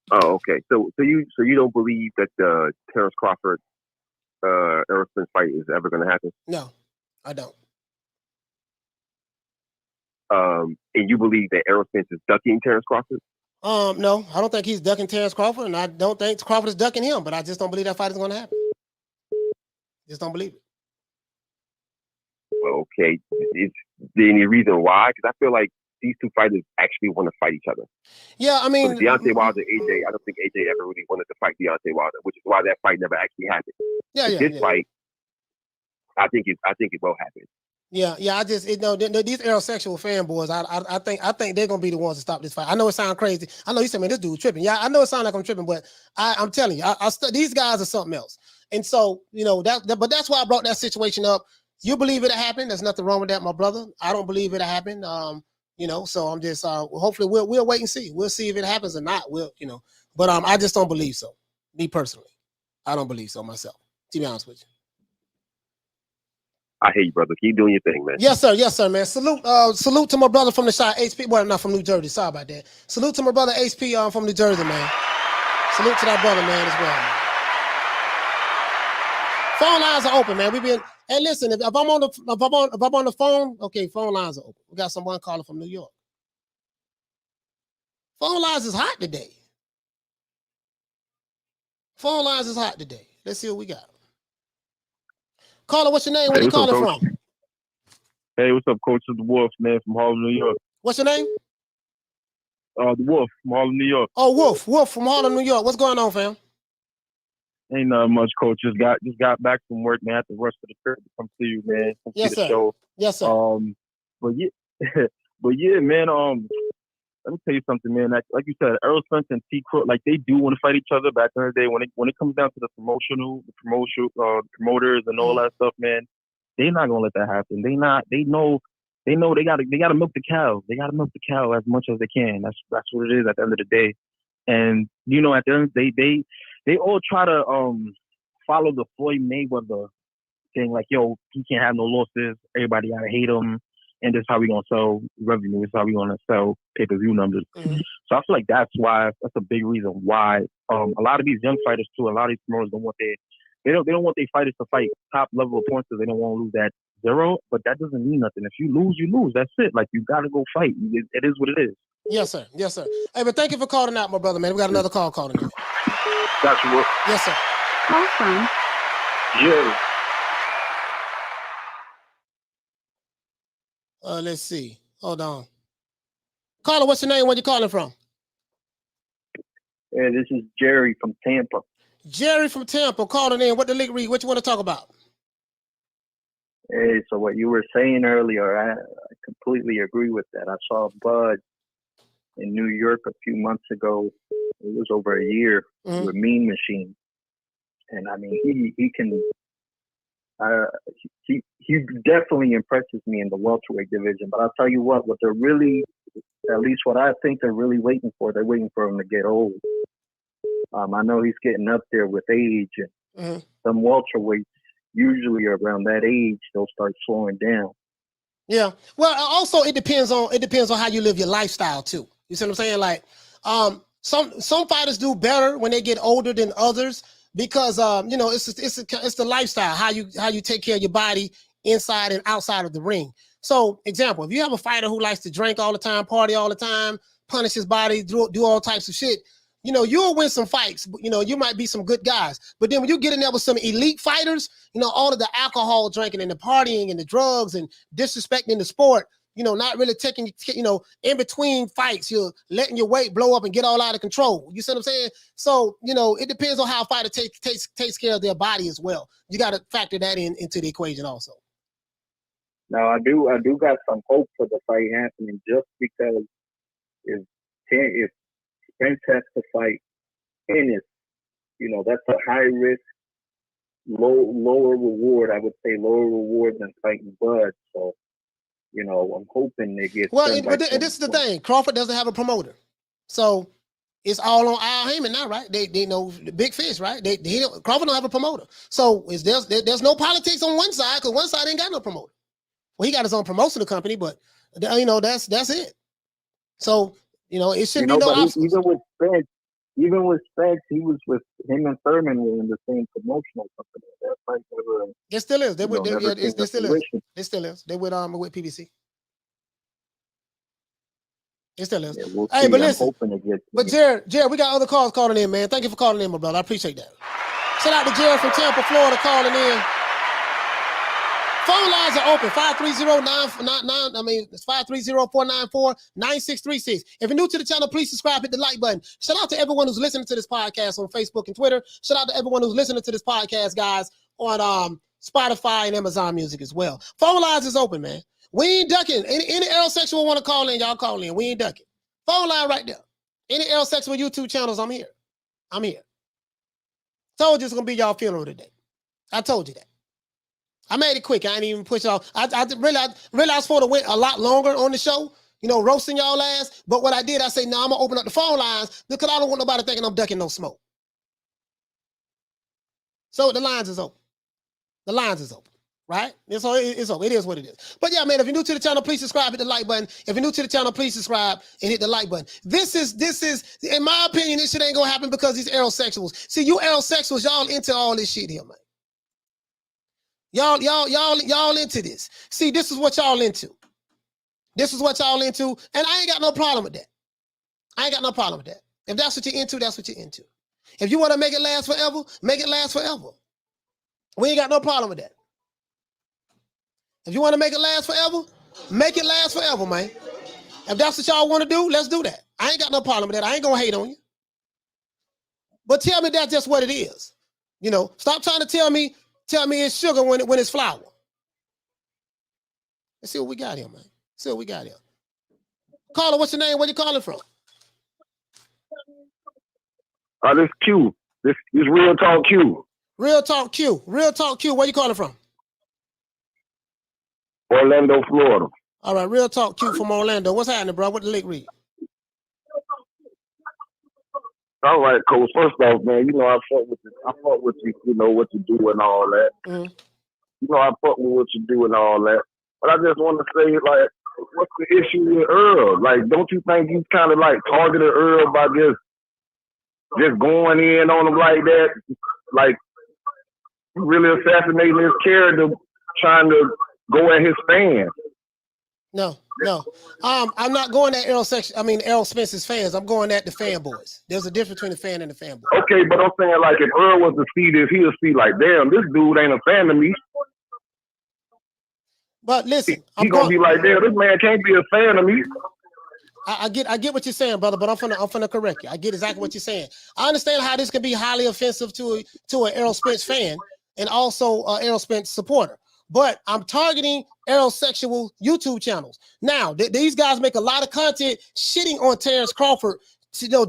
Oh, okay. So you don't believe that the Terence Crawford Errol Spence fight is ever going to happen? No, I don't. And you believe that Errol Spence is ducking Terence Crawford? No, I don't think he's ducking Terence Crawford, and I don't think Crawford is ducking him. But I just don't believe that fight is going to happen. Just don't believe it. Okay. Is there any reason why? Because I feel like these two fighters actually want to fight each other. Yeah, I mean, Deontay Wilder, AJ. I don't think AJ ever really wanted to fight Deontay Wilder, which is why that fight never actually happened. This fight, I think it will happen. Yeah. I just these Aerosexual fanboys. I think they're gonna be the ones to stop this fight. I know it sounds crazy. I know you said, man, this dude tripping. Yeah, I know it sounds like I'm tripping, but I'm telling you, these guys are something else. And so but that's why I brought that situation up. You believe it'll happen? There's nothing wrong with that, my brother. I don't believe it'll happen. So I'm just hopefully we'll wait and see. We'll see if it happens or not. But I just don't believe so. Me personally, I don't believe so myself. To be honest with you. I hate you, brother. Keep doing your thing, man. Yes, sir, man. Salute to my brother from the shot, HP. Well, not from New Jersey. Sorry about that. Salute to my brother HP from New Jersey, man. Salute to that brother, man, as well. Man. Phone lines are open, man. Hey, listen, if I'm on the phone, okay, phone lines are open. We got someone calling from New York. Phone lines is hot today. Let's see what we got. Caller, what's your name? Where you calling from? Hey, what's up, Coach? It's the Wolf, man, from Harlem, New York. What's your name? The Wolf from Harlem, New York. Oh, Wolf from Harlem, New York. What's going on, fam? Ain't nothing much, Coach. Just got back from work, man. I had to rush to the crib to come see you, man. Yes, see the sir. show. Yes, sir. But yeah, man. let me tell you something, man. Like you said, Errol Spence and T. Crawford, like they do want to fight each other back in the day. When it comes down to the promoters and all that stuff, man, they're not gonna let that happen. They know they gotta milk the cow. They gotta milk the cow as much as they can. That's what it is at the end of the day. And you know, at the end, they all try to follow the Floyd Mayweather thing, like, yo, he can't have no losses. Everybody gotta hate him, and this is how we gonna sell revenue. This is how we gonna sell pay-per-view numbers. So I feel like that's a big reason why a lot of these young fighters too, a lot of these promoters don't want they don't want their fighters to fight top level opponents because they don't want to lose that zero. But that doesn't mean nothing. If you lose, you lose. That's it. Like, you gotta go fight. It is what it is. Yes, sir. Yes, sir. Hey, but thank you for calling out, my brother, man. We got another call calling in. Got you. Yes, sir. Call from Jerry. Let's see. Hold on. Caller, what's your name? Where you calling from? Yeah, this is Jerry from Tampa. Jerry from Tampa calling in. What the league read? What you want to talk about? Hey, so what you were saying earlier, I completely agree with that. I saw Bud in New York a few months ago. It was over a year with Mean Machine. And I mean, he can, he definitely impresses me in the welterweight division. But I'll tell you what they're really, at least what I think they're really waiting for, they're waiting for him to get old. I know he's getting up there with age, and some welterweights usually around that age, they'll start slowing down. Yeah. Well, also it depends on how you live your lifestyle too. You see what I'm saying? Like, some fighters do better when they get older than others because you know, it's the lifestyle, how you take care of your body inside and outside of the ring. So, example, if you have a fighter who likes to drink all the time, party all the time, punish his body, do all types of shit, you know, you'll win some fights. But, you know, you might be some good guys. But then when you get in there with some elite fighters, you know, all of the alcohol drinking and the partying and the drugs and disrespecting the sport, you know, not really taking, you know, in between fights, you're letting your weight blow up and get all out of control. You see what I'm saying? So, you know, it depends on how a fighter takes care of their body as well. You got to factor that into the equation also. Now, I do got some hope for the fight happening just because if Spence has to fight Ennis, you know, that's a high risk, lower reward. I would say lower reward than fighting Bud. So, you know, I'm hoping they get. Well, and this is the thing: Crawford doesn't have a promoter, so it's all on Al Haymon now, right? They know the big fish, right? Crawford don't have a promoter, so there's no politics on one side because one side ain't got no promoter. Well, he got his own promotional company, but you know that's it. So you know it shouldn't be no obstacles. Even with Spence, he was with him and Thurman were in the same promotional company. That fight never. It still is. It still is. They with PBC. It still is. Yeah, we'll hey, see. but listen. But Jared, we got other calls calling in, man. Thank you for calling in, my brother. I appreciate that. Shout out to Jared from Tampa, Florida, calling in. Phone lines are open, 530-494-9636. If you're new to the channel, please subscribe, hit the like button. Shout out to everyone who's listening to this podcast on Facebook and Twitter. Shout out to everyone who's listening to this podcast, guys, on Spotify and Amazon Music as well. Phone lines is open, man. We ain't ducking. Any Aerosexual want to call in, y'all call in. We ain't ducking. Phone line right there. Any Aerosexual YouTube channels, I'm here. I'm here. Told you it's going to be y'all funeral today. I told you that. I made it quick. I ain't even push it off. I realized for the went a lot longer on the show, you know, roasting y'all ass. But what I did, I say, no, I'm going to open up the phone lines because I don't want nobody thinking I'm ducking no smoke. So the lines is open. The lines is open, right? It's open. It is what it is. But yeah, man, if you're new to the channel, please subscribe, hit the like button. If you're new to the channel, please subscribe and hit the like button. This is, in my opinion, this shit ain't going to happen because these Aerosexuals. See, you Aerosexuals, y'all into all this shit here, man. Y'all into this. See, this is what y'all into. This is what y'all into. And I ain't got no problem with that. I ain't got no problem with that. If that's what you're into, that's what you're into. If you want to make it last forever, make it last forever. We ain't got no problem with that. If you want to make it last forever, make it last forever, man. If that's what y'all want to do, let's do that. I ain't got no problem with that. I ain't going to hate on you. But tell me that's just what it is. You know, stop trying to tell me it's sugar when it's flour. Let's see what we got here, man. See what we got here. Caller, what's your name? Where you calling from? This Q. This Real Talk Q. Real Talk Q. Real Talk Q. Where you calling from? Orlando, Florida. All right, Real Talk Q from Orlando. What's happening, bro? What the link read? All right, Coach. First off, man, you know I fuck with you. I fuck with you. You know what you do and all that. Mm-hmm. You know I fuck with what you do and all that. But I just want to say, like, what's the issue with Earl? Like, don't you think you kind of like targeted Earl by just going in on him like that? Like, really assassinating his character, trying to go at his fans. No. I'm not going at Errol Spence's fans. I'm going at the fanboys. There's a difference between the fan and the fanboy. Okay, but I'm saying, like, if Earl was to see this, he'll see like, damn, this dude ain't a fan of me. But listen, He's gonna be like, damn, this man can't be a fan of me. I get what you're saying, brother, but I'm finna correct you. I get exactly what you're saying. I understand how this can be highly offensive to an Errol Spence fan and also Errol Spence supporter. But I'm targeting Aerosexual YouTube channels. Now, these guys make a lot of content shitting on Terence Crawford,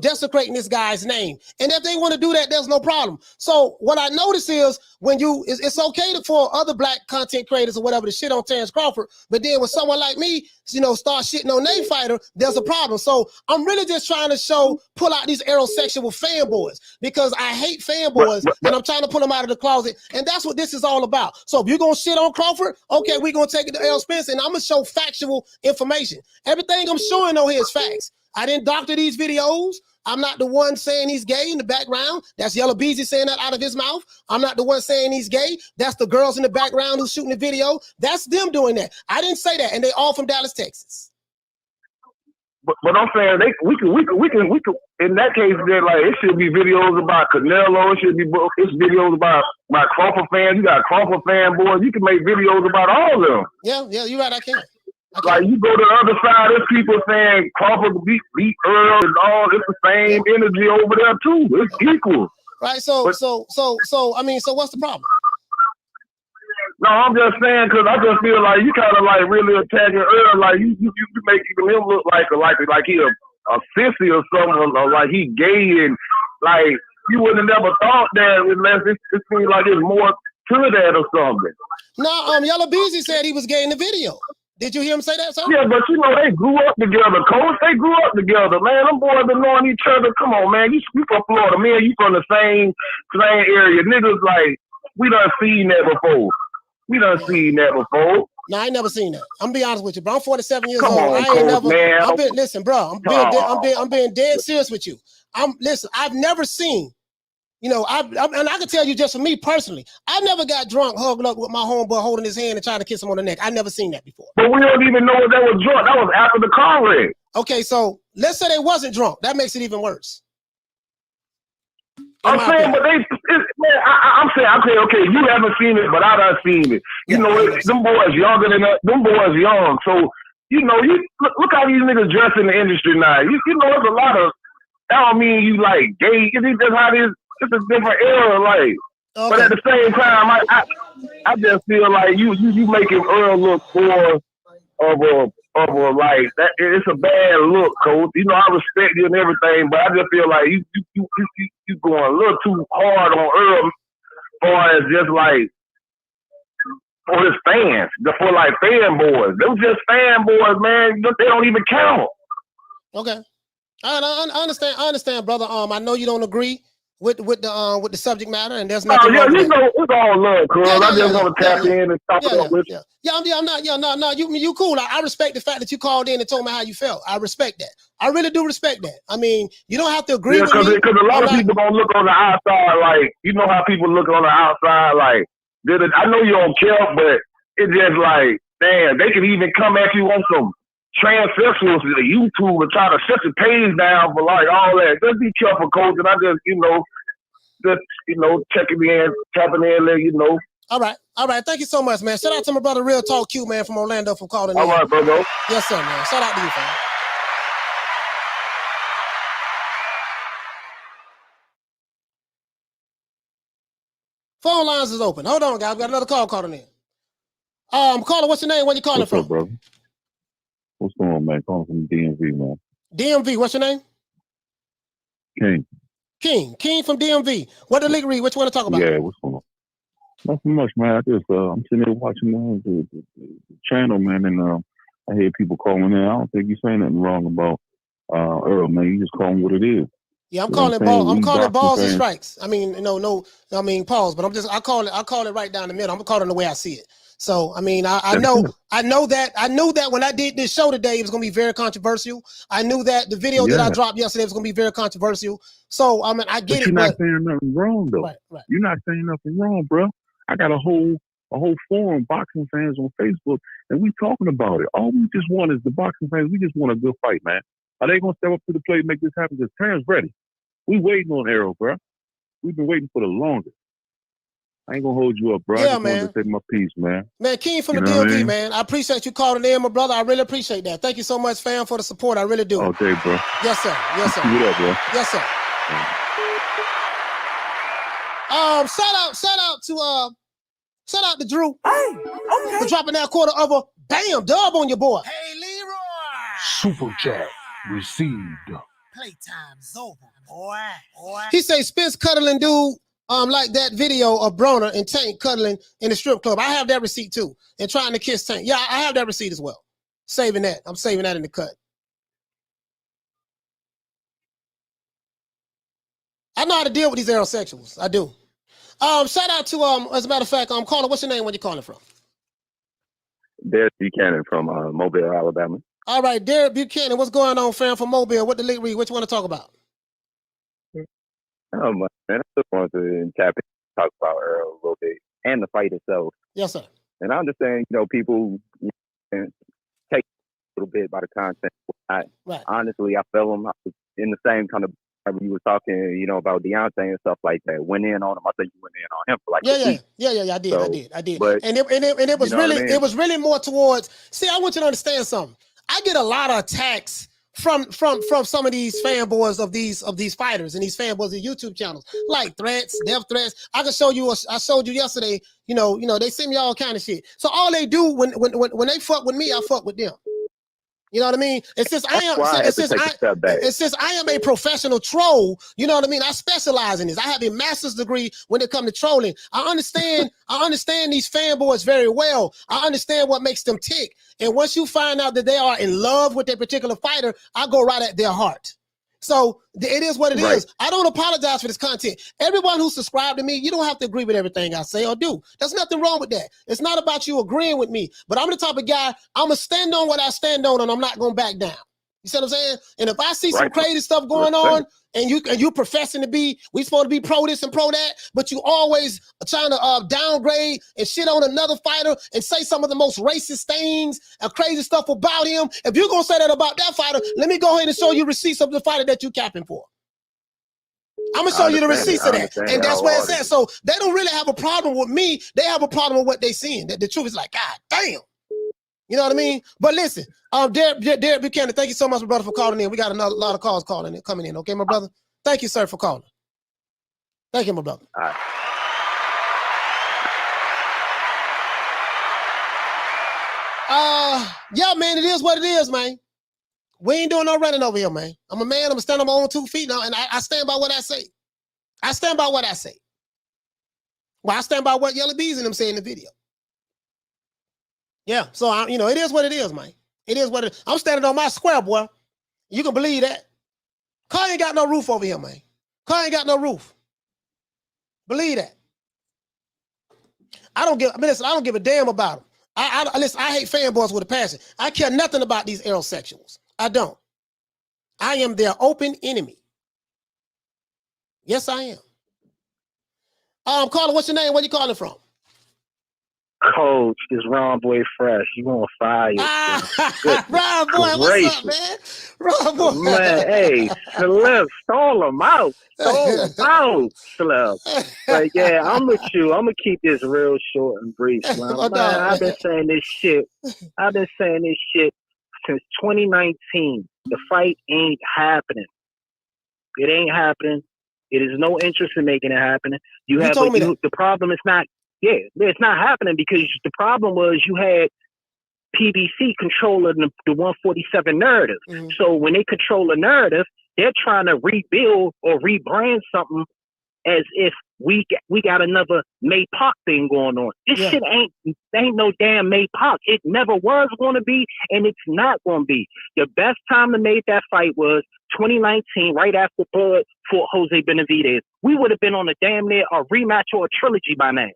desecrating this guy's name. And if they want to do that, there's no problem. So what I notice is when it's okay for other black content creators or whatever to shit on Terence Crawford, but then when someone like me, start shitting on Name Fighter, there's a problem. So I'm really just trying to pull out these Aerosexual fanboys because I hate fanboys and I'm trying to pull them out of the closet. And that's what this is all about. So if you're going to shit on Crawford, okay, we're going to take it to Errol Spence and I'm going to show factual information. Everything I'm showing on here is facts. I didn't doctor these videos. I'm not the one saying he's gay in the background. That's Yellow Beezy saying that out of his mouth. I'm not the one saying he's gay. That's the girls in the background who's shooting the video. That's them doing that. I didn't say that, and they all from Dallas, Texas. But I'm saying we can in that case then, like, it should be videos about Canelo. It should be videos about Crawford fans. You got Crawford fanboys. You can make videos about all of them. Yeah, you're right. I can. Like, you go to the other side, there's people saying Crawford beat Earl and all. It's the same energy over there too. It's equal. Right. So what's the problem? No, I'm just saying because I just feel like you kind of like really attacking Earl. Like you make him look like he a sissy or something, or like he gay, and like you would have never thought that unless it seems like it's more to that or something. No, Yellow Beezy said he was gay in the video. Did you hear him say that, sir? Yeah, but they grew up together, Coach. They grew up together, man. Them boys been knowing each other. Come on, man. You from Florida, man. You from the same area. Niggas, like, we done seen that before. No, I ain't never seen that. I'm gonna be honest with you, bro. I'm 47 years Come old. on, I ain't never. Man. Listen, bro. I'm being dead serious with you. I've never seen. And I can tell you just for me personally, I never got drunk, hugged up with my homeboy, holding his hand and trying to kiss him on the neck. I never seen that before. But we don't even know if that was drunk. That was after the car wreck. Okay, so let's say they wasn't drunk. That makes it even worse. I'm saying, but I'm saying, okay, you haven't seen it, but I done seen it. Them boys younger than us. Them boys young. So, you look how these niggas dress in the industry now. You know, there's a lot of, I don't mean you like gay. It's just how this. It's a different era, like. Okay. But at the same time, I just feel like you making Earl look more of a like that. It's a bad look, Coach. I respect you and everything, but I just feel like you going a little too hard on Earl, as far as just like for his fans, for like fanboys. Them just fanboys, man. They don't even count. Okay, I understand, brother. I know you don't agree with the subject matter, and there's nothing. It's all love, cuz. I just want to tap in and talk it up with you. I'm not. No. You cool. I respect the fact that you called in and told me how you felt. I respect that. I really do respect that. I mean, you don't have to agree with me. Because a lot of people gonna look on the outside, like, you know how people look on the outside, like, I know you don't care, but it's just like, damn, they can even come at you on some transsexuals to YouTube and try to shut your page down for like all that. Just be careful, Coach. And I just, checking in, tapping in, let you know. All right. Thank you so much, man. Shout out to my brother Real Talk Q, man, from Orlando, for calling in. All right, bro. Yes, sir, man. Shout out to you, fam. Phone lines is open. Hold on, guys. We got another call calling in. Caller, what's your name? Where you calling from? What's up, brother? What's going on, man? Calling from DMV, DMV, man. DMV, what's your name? King from DMV. What the league read? What you want to talk about? Yeah, what's going on? Nothing much, man. I just I'm sitting there watching the channel, man, and I hear people calling in. I don't think you're saying nothing wrong about Errol, man. You just call him what it is. Yeah, I'm calling it balls and strikes. I mean, pause, but I call it right down the middle. I'm calling it the way I see it. So, I mean, I knew that when I did this show today, it was going to be very controversial. I knew that the video that I dropped yesterday was going to be very controversial. So, I mean, I get it. You're not saying nothing wrong, though. Right. You're not saying nothing wrong, bro. I got a whole forum, boxing fans on Facebook, and we talking about it. All we just want is the boxing fans. We just want a good fight, man. Are they going to step up to the plate and make this happen? Because Terence ready. We waiting on Errol, bro. We've been waiting for the longest. I ain't gonna hold you up, bro. Yeah, I just man. wanted to say my piece, man. Man, King from the DMV, man. I appreciate you calling in, my brother. I really appreciate that. Thank you so much, fam, for the support. I really do. Okay, bro. Yes, sir. Yes, sir. Keep it up, bro. Yes, sir. Shout out to Drew for dropping that quarter of a dub on your boy. Hey, Leroy. Super chat received. Playtime's over, boy. He say Spence cuddling dude like that video of Broner and Tank cuddling in the strip club. I have that receipt too. And trying to kiss Tank. Yeah, I have that receipt as well. Saving that. I'm saving that in the cut. I know how to deal with these Aerosexuals. I do. Shout out to as a matter of fact, caller. What's your name? Where you calling from? Derek Buchanan from Mobile, Alabama. All right, Derek Buchanan. What's going on, fam, from Mobile? What the league read? What you want to talk about? Oh man, I just wanted to tap in and talk about Errol a little bit and the fight itself. Yes, sir. And I understand, people take a little bit by the content. Right. Honestly, I felt him. I was in the same kind of when you were talking, about Deontay and stuff like that. Went in on him. I think you went in on him for like a week. Yeah. I did. But, and it was really, it was really more towards. See, I want you to understand something. I get a lot of attacks from some of these fanboys of these fighters and these fanboys of YouTube channels, like threats, death threats. I can show you. I showed you yesterday. They send me all kind of shit. So all they do when they fuck with me, I fuck with them. You know what I mean? It's just I am a professional troll. You know what I mean? I specialize in this. I have a master's degree when it comes to trolling. I understand these fanboys very well. I understand what makes them tick. And once you find out that they are in love with their particular fighter, I go right at their heart. So it is what it is. I don't apologize for this content. Everyone who subscribed to me, you don't have to agree with everything I say or do. There's nothing wrong with that. It's not about you agreeing with me, but I'm the type of guy, I'm going to stand on what I stand on and I'm not going to back down. You see what I'm saying? And if I see some crazy stuff going on and you professing to be, we supposed to be pro this and pro that, but you always trying to downgrade and shit on another fighter and say some of the most racist things and crazy stuff about him. If you're going to say that about that fighter, let me go ahead and show you receipts of the fighter that you capping for. I'm going to show you the receipts of that. And that's where it's at. So they don't really have a problem with me. They have a problem with what they seeing. The truth is like, God damn. You know what I mean? But listen, Derek Buchanan, thank you so much, my brother, for calling in. We got a lot of calls coming in. Okay, my brother? Thank you, sir, for calling. Thank you, my brother. All right. Yeah, man, it is what it is, man. We ain't doing no running over here, man. I'm a man. I'm going to stand on my own 2 feet now, and I stand by what I say. I stand by what I say. Well, I stand by what Yellow Bees and them say in the video. Yeah, so, it is what it is, man. It is what it is. I'm standing on my square, boy. You can believe that. Car ain't got no roof over here, man. Car ain't got no roof. Believe that. I don't give a damn about them. Listen, I hate fanboys with a passion. I care nothing about these Aerosexuals. I don't. I am their open enemy. Yes, I am. Caller, what's your name? Where you calling from? Coach, this Ron Boy Fresh. You gonna fire? Ron Boy, what's up, man? Ron Boy, man, hey, Slim, stall him out, Slim. But yeah, I'm with you. I'm gonna keep this real short and brief, Slim. Man, I've been saying this shit since 2019. The fight ain't happening. It ain't happening. It is no interest in making it happen. The problem is not. Yeah, it's not happening because the problem was you had PBC controlling the 147 narrative. So when they control the narrative, they're trying to rebuild or rebrand something as if we got another May Pac thing going on. This shit ain't no damn May Pac. It never was going to be, and it's not going to be. The best time to make that fight was 2019, right after Bud fought Jose Benavidez. We would have been on a damn near a rematch or a trilogy by now.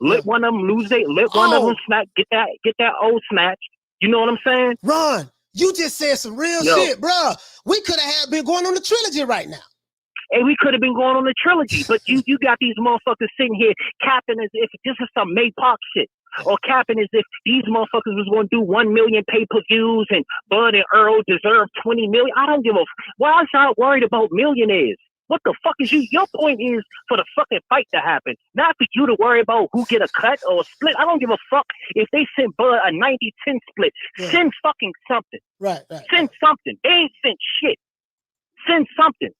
Let one of them lose it. Let one of them snatch. Get that old snatch. You know what I'm saying? Ron, you just said some real shit, bro. We could have been going on the trilogy right now. And we could have been going on a trilogy, but you got these motherfuckers sitting here capping as if this is some May Park shit, or capping as if these motherfuckers was going to do 1 million pay-per-views and Bud and Earl deserve 20 million. I don't give a. Why is y'all worried about millionaires? What the fuck is you? Your point is for the fucking fight to happen, not for you to worry about who get a cut or a split. I don't give a fuck if they send Bud a 90-10 split. Send fucking something. Right. Send something. They ain't sent shit. Send something.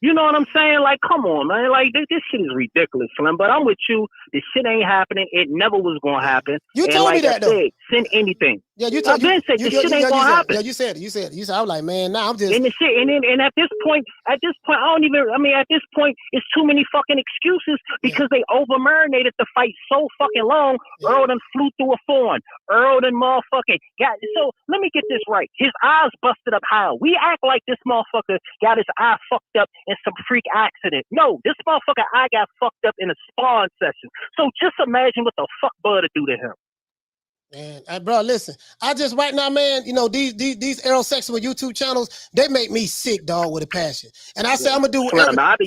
You know what I'm saying? Like, come on, man. Like, this shit is ridiculous, Slim. But I'm with you. This shit ain't happening. It never was going to happen. You and told like me that, I said, send anything. Yeah, you told me. This shit ain't going to happen. Yeah, you said it. You said I was like, man, nah, I'm just. And the shit, and at this point, I don't even. I mean, at this point, it's too many fucking excuses because they over marinated the fight so fucking long. Earl done flew through a thorn. Earl done motherfucking got. So let me get this right. His eyes busted up how? We act like this motherfucker got his eye fucked up in some freak accident. No, this motherfucker eye got fucked up in a spawn session. So just imagine what the fuck Bud to do to him. Man, bro, listen. I just right now, man. You know these Aerosexual YouTube channels. They make me sick, dog, with a passion. And I say I'm gonna do. I've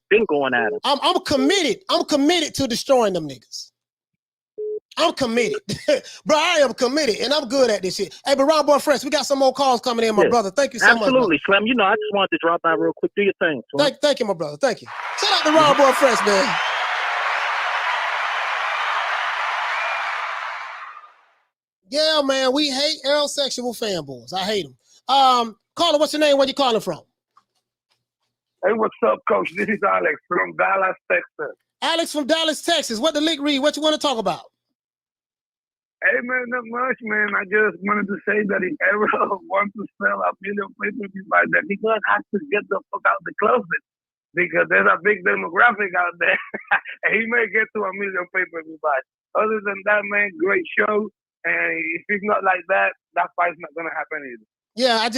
been going at it. I'm committed. I'm committed to destroying them niggas. I'm committed, bro. I am committed, and I'm good at this shit. Hey, but Rob Boy Fresh, we got some more calls coming in, my brother. Thank you so much. Absolutely, Slim. You know, I just wanted to drop by real quick. Do your thing. Thank you, my brother. Thank you. Shout out to Rob Boy Fresh, man. Yeah, man, we hate Aerosexual Fanboys. I hate them. Caller, what's your name? Where you calling from? Hey, what's up, Coach? This is Alex from Dallas, Texas. Alex from Dallas, Texas. What the link read? What you want to talk about? Hey, man, not much, man. I just wanted to say that if Errol wants to sell a million pay-per-views like that, he's going to have to get the fuck out the closet because there's a big demographic out there. And he may get to a million pay-per-view buys. Other than that, man, great show. And if it's not like that, that fight's not gonna happen either. Yeah, I'm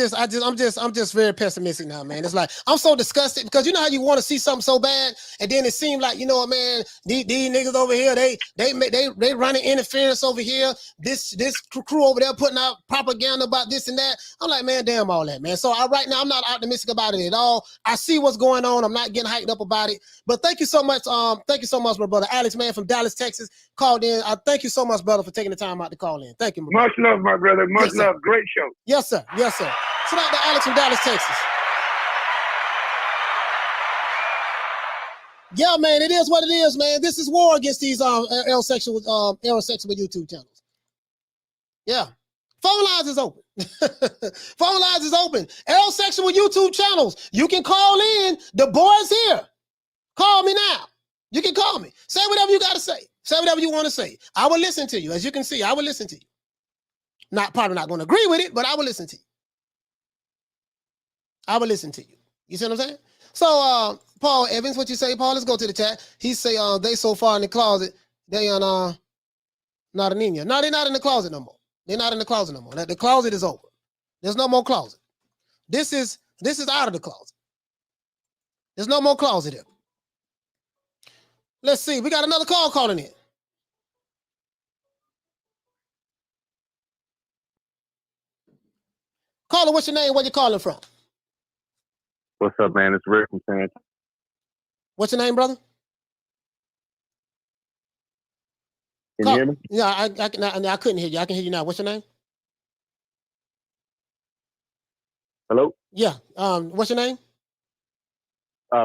just very pessimistic now, man. It's like I'm so disgusted because you know how you want to see something so bad, and then it seemed like, you know what, man, these niggas over here, they running interference over here. This crew over there putting out propaganda about this and that. I'm like, man, damn all that, man. So right now I'm not optimistic about it at all. I see what's going on. I'm not getting hyped up about it. But thank you so much, my brother Alex, man, from Dallas, Texas, called in. I thank you so much, brother, for taking the time out to call in. Thank you, much love, my brother. Much love. Great show. Yes, sir. Yes, sir. Shout out to Alex from Dallas, Texas. Yeah, man, it is what it is, man. This is war against these Aerosexual YouTube channels. Yeah. Phone lines is open. Phone lines is open. Aerosexual YouTube channels. You can call in. The boys here. Call me now. You can call me. Say whatever you got to say. Say whatever you want to say. I will listen to you. As you can see, I will listen to you. Probably not going to agree with it, but I will listen to you. I will listen to you. You see what I'm saying? So, Paul Evans, what you say, Paul? Let's go to the chat. He say, they so far in the closet, they are not an India. No, they're not in the closet no more. They're not in the closet no more. The closet is over. There's no more closet. This is out of the closet. There's no more closet here. Let's see. We got another call calling in. Caller, what's your name? Where you calling from? What's up, man? It's Rick from San Antonio. What's your name, brother? Can you hear me? Yeah, I couldn't hear you. I can hear you now. What's your name? Hello? Yeah. What's your name?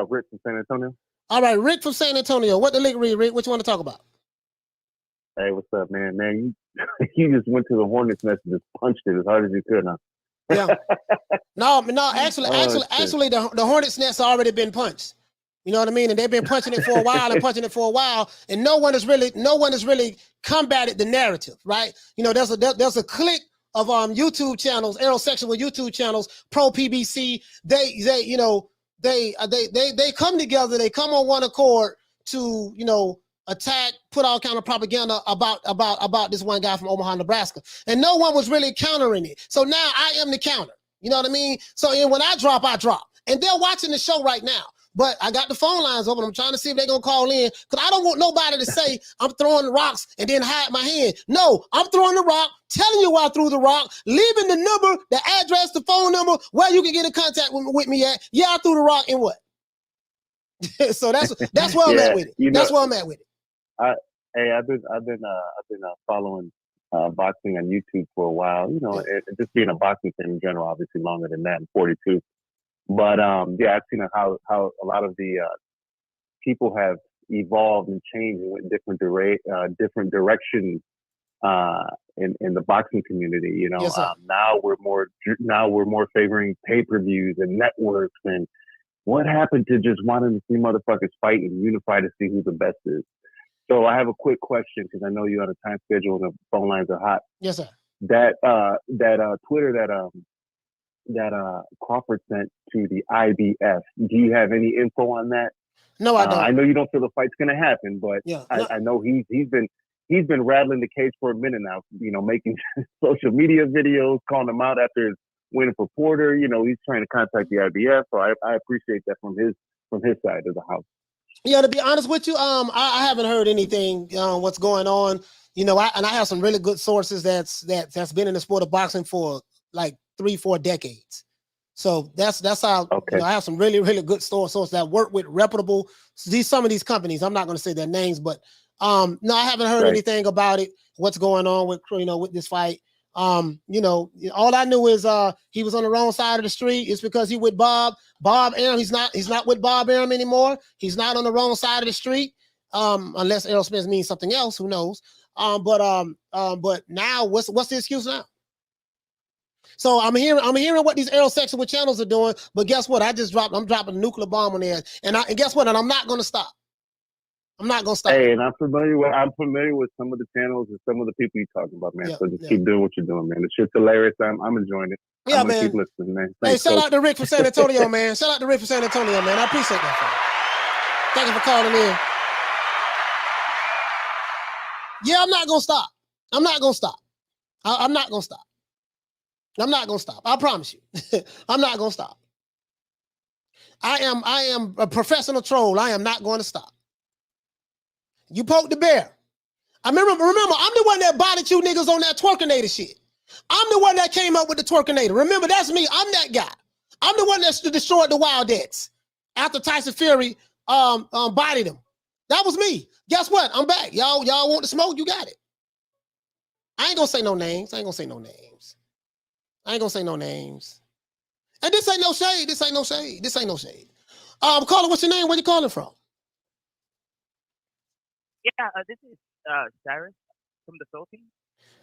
Rick from San Antonio. All right, Rick from San Antonio. What the link read, Rick? What you want to talk about? Hey, what's up, man? Man, you just went to the hornet's nest and just punched it as hard as you could, huh? Yeah. No, actually, the hornet's nest already been punched. You know what I mean? And they've been punching it for a while and punching it for a while, and no one has really combated the narrative, right? You know, there's a clique of YouTube channels, Aerosexual YouTube channels, pro PBC. They come together. They come on one accord to, you know, attack, put all kind of propaganda about this one guy from Omaha, Nebraska, and no one was really countering it. So now I am the counter. You know what I mean? So when I drop, and they're watching the show right now. But I got the phone lines open. I'm trying to see if they're going to call in, because I don't want nobody to say I'm throwing the rocks and then hide my hand. No, I'm throwing the rock, telling you why I threw the rock, leaving the number, the address, the phone number, where you can get in contact with me at. Yeah, I threw the rock and what? So that's where I'm at with it. That's where I'm at with it. I've been following boxing on YouTube for a while. You know, just being a boxing fan in general, obviously longer than that. I'm 42. But yeah, I've seen how a lot of the people have evolved and changed and went different directions in the boxing community. You know, Yes, now we're more favoring pay-per-views and networks. And what happened to just wanting to see motherfuckers fight and unify to see who the best is? So I have a quick question, because I know you're on a time schedule and the phone lines are hot. Yes, sir. That Twitter that Crawford sent to the IBF. Do you have any info on that? No, I don't. I know you don't feel the fight's gonna happen, but Yeah, I know he's been rattling the cage for a minute now. You know, making social media videos, calling him out after his win for Porter. You know, he's trying to contact the IBF. So I appreciate that from his side of the house. Yeah, to be honest with you, I haven't heard anything what's going on. You know, I have some really good sources that's been in the sport of boxing for like 3-4 decades. So that's how, okay. You know, I have some really, really good sources that work with reputable some of these companies. I'm not going to say their names, but no, I haven't heard anything about it. What's going on with, you know, with this fight? You know, all I knew is he was on the wrong side of the street. It's because he with Bob Arum. He's not with Bob Arum anymore. He's not on the wrong side of the street. Unless Errol Spence means something else, who knows? But now what's the excuse now? So I'm hearing what these Aerosexual channels are doing, but guess what? I'm dropping a nuclear bomb on there, and guess what? And I'm not going to stop. I'm not going to stop. Hey, and I'm familiar with some of the channels and some of the people you're talking about, man. Yeah, so just keep doing what you're doing, man. This shit's hilarious. I'm enjoying it. Yeah, I'm gonna man. keep listening, man. Hey, Thanks, shout Coach. out to Rick from San Antonio, man. Shout out to Rick from San Antonio, man. I appreciate that. Thank you for calling in. Yeah, I'm not going to stop. I'm not going to stop. I'm not going to stop. I'm not going to stop. I promise you. I'm not going to stop. I am a professional troll. I am not going to stop. You poked the bear. I remember, I'm the one that bodied you niggas on that twerkinator shit. I'm the one that came up with the twerkinator. Remember, that's me. I'm that guy. I'm the one that destroyed the Wildettes after Tyson Fury bodied him. That was me. Guess what? I'm back. Y'all want the smoke? You got it. I ain't gonna say no names. And this ain't no shade. Caller, what's your name? Where you calling from? Yeah, this is Cyrus from the Philippines.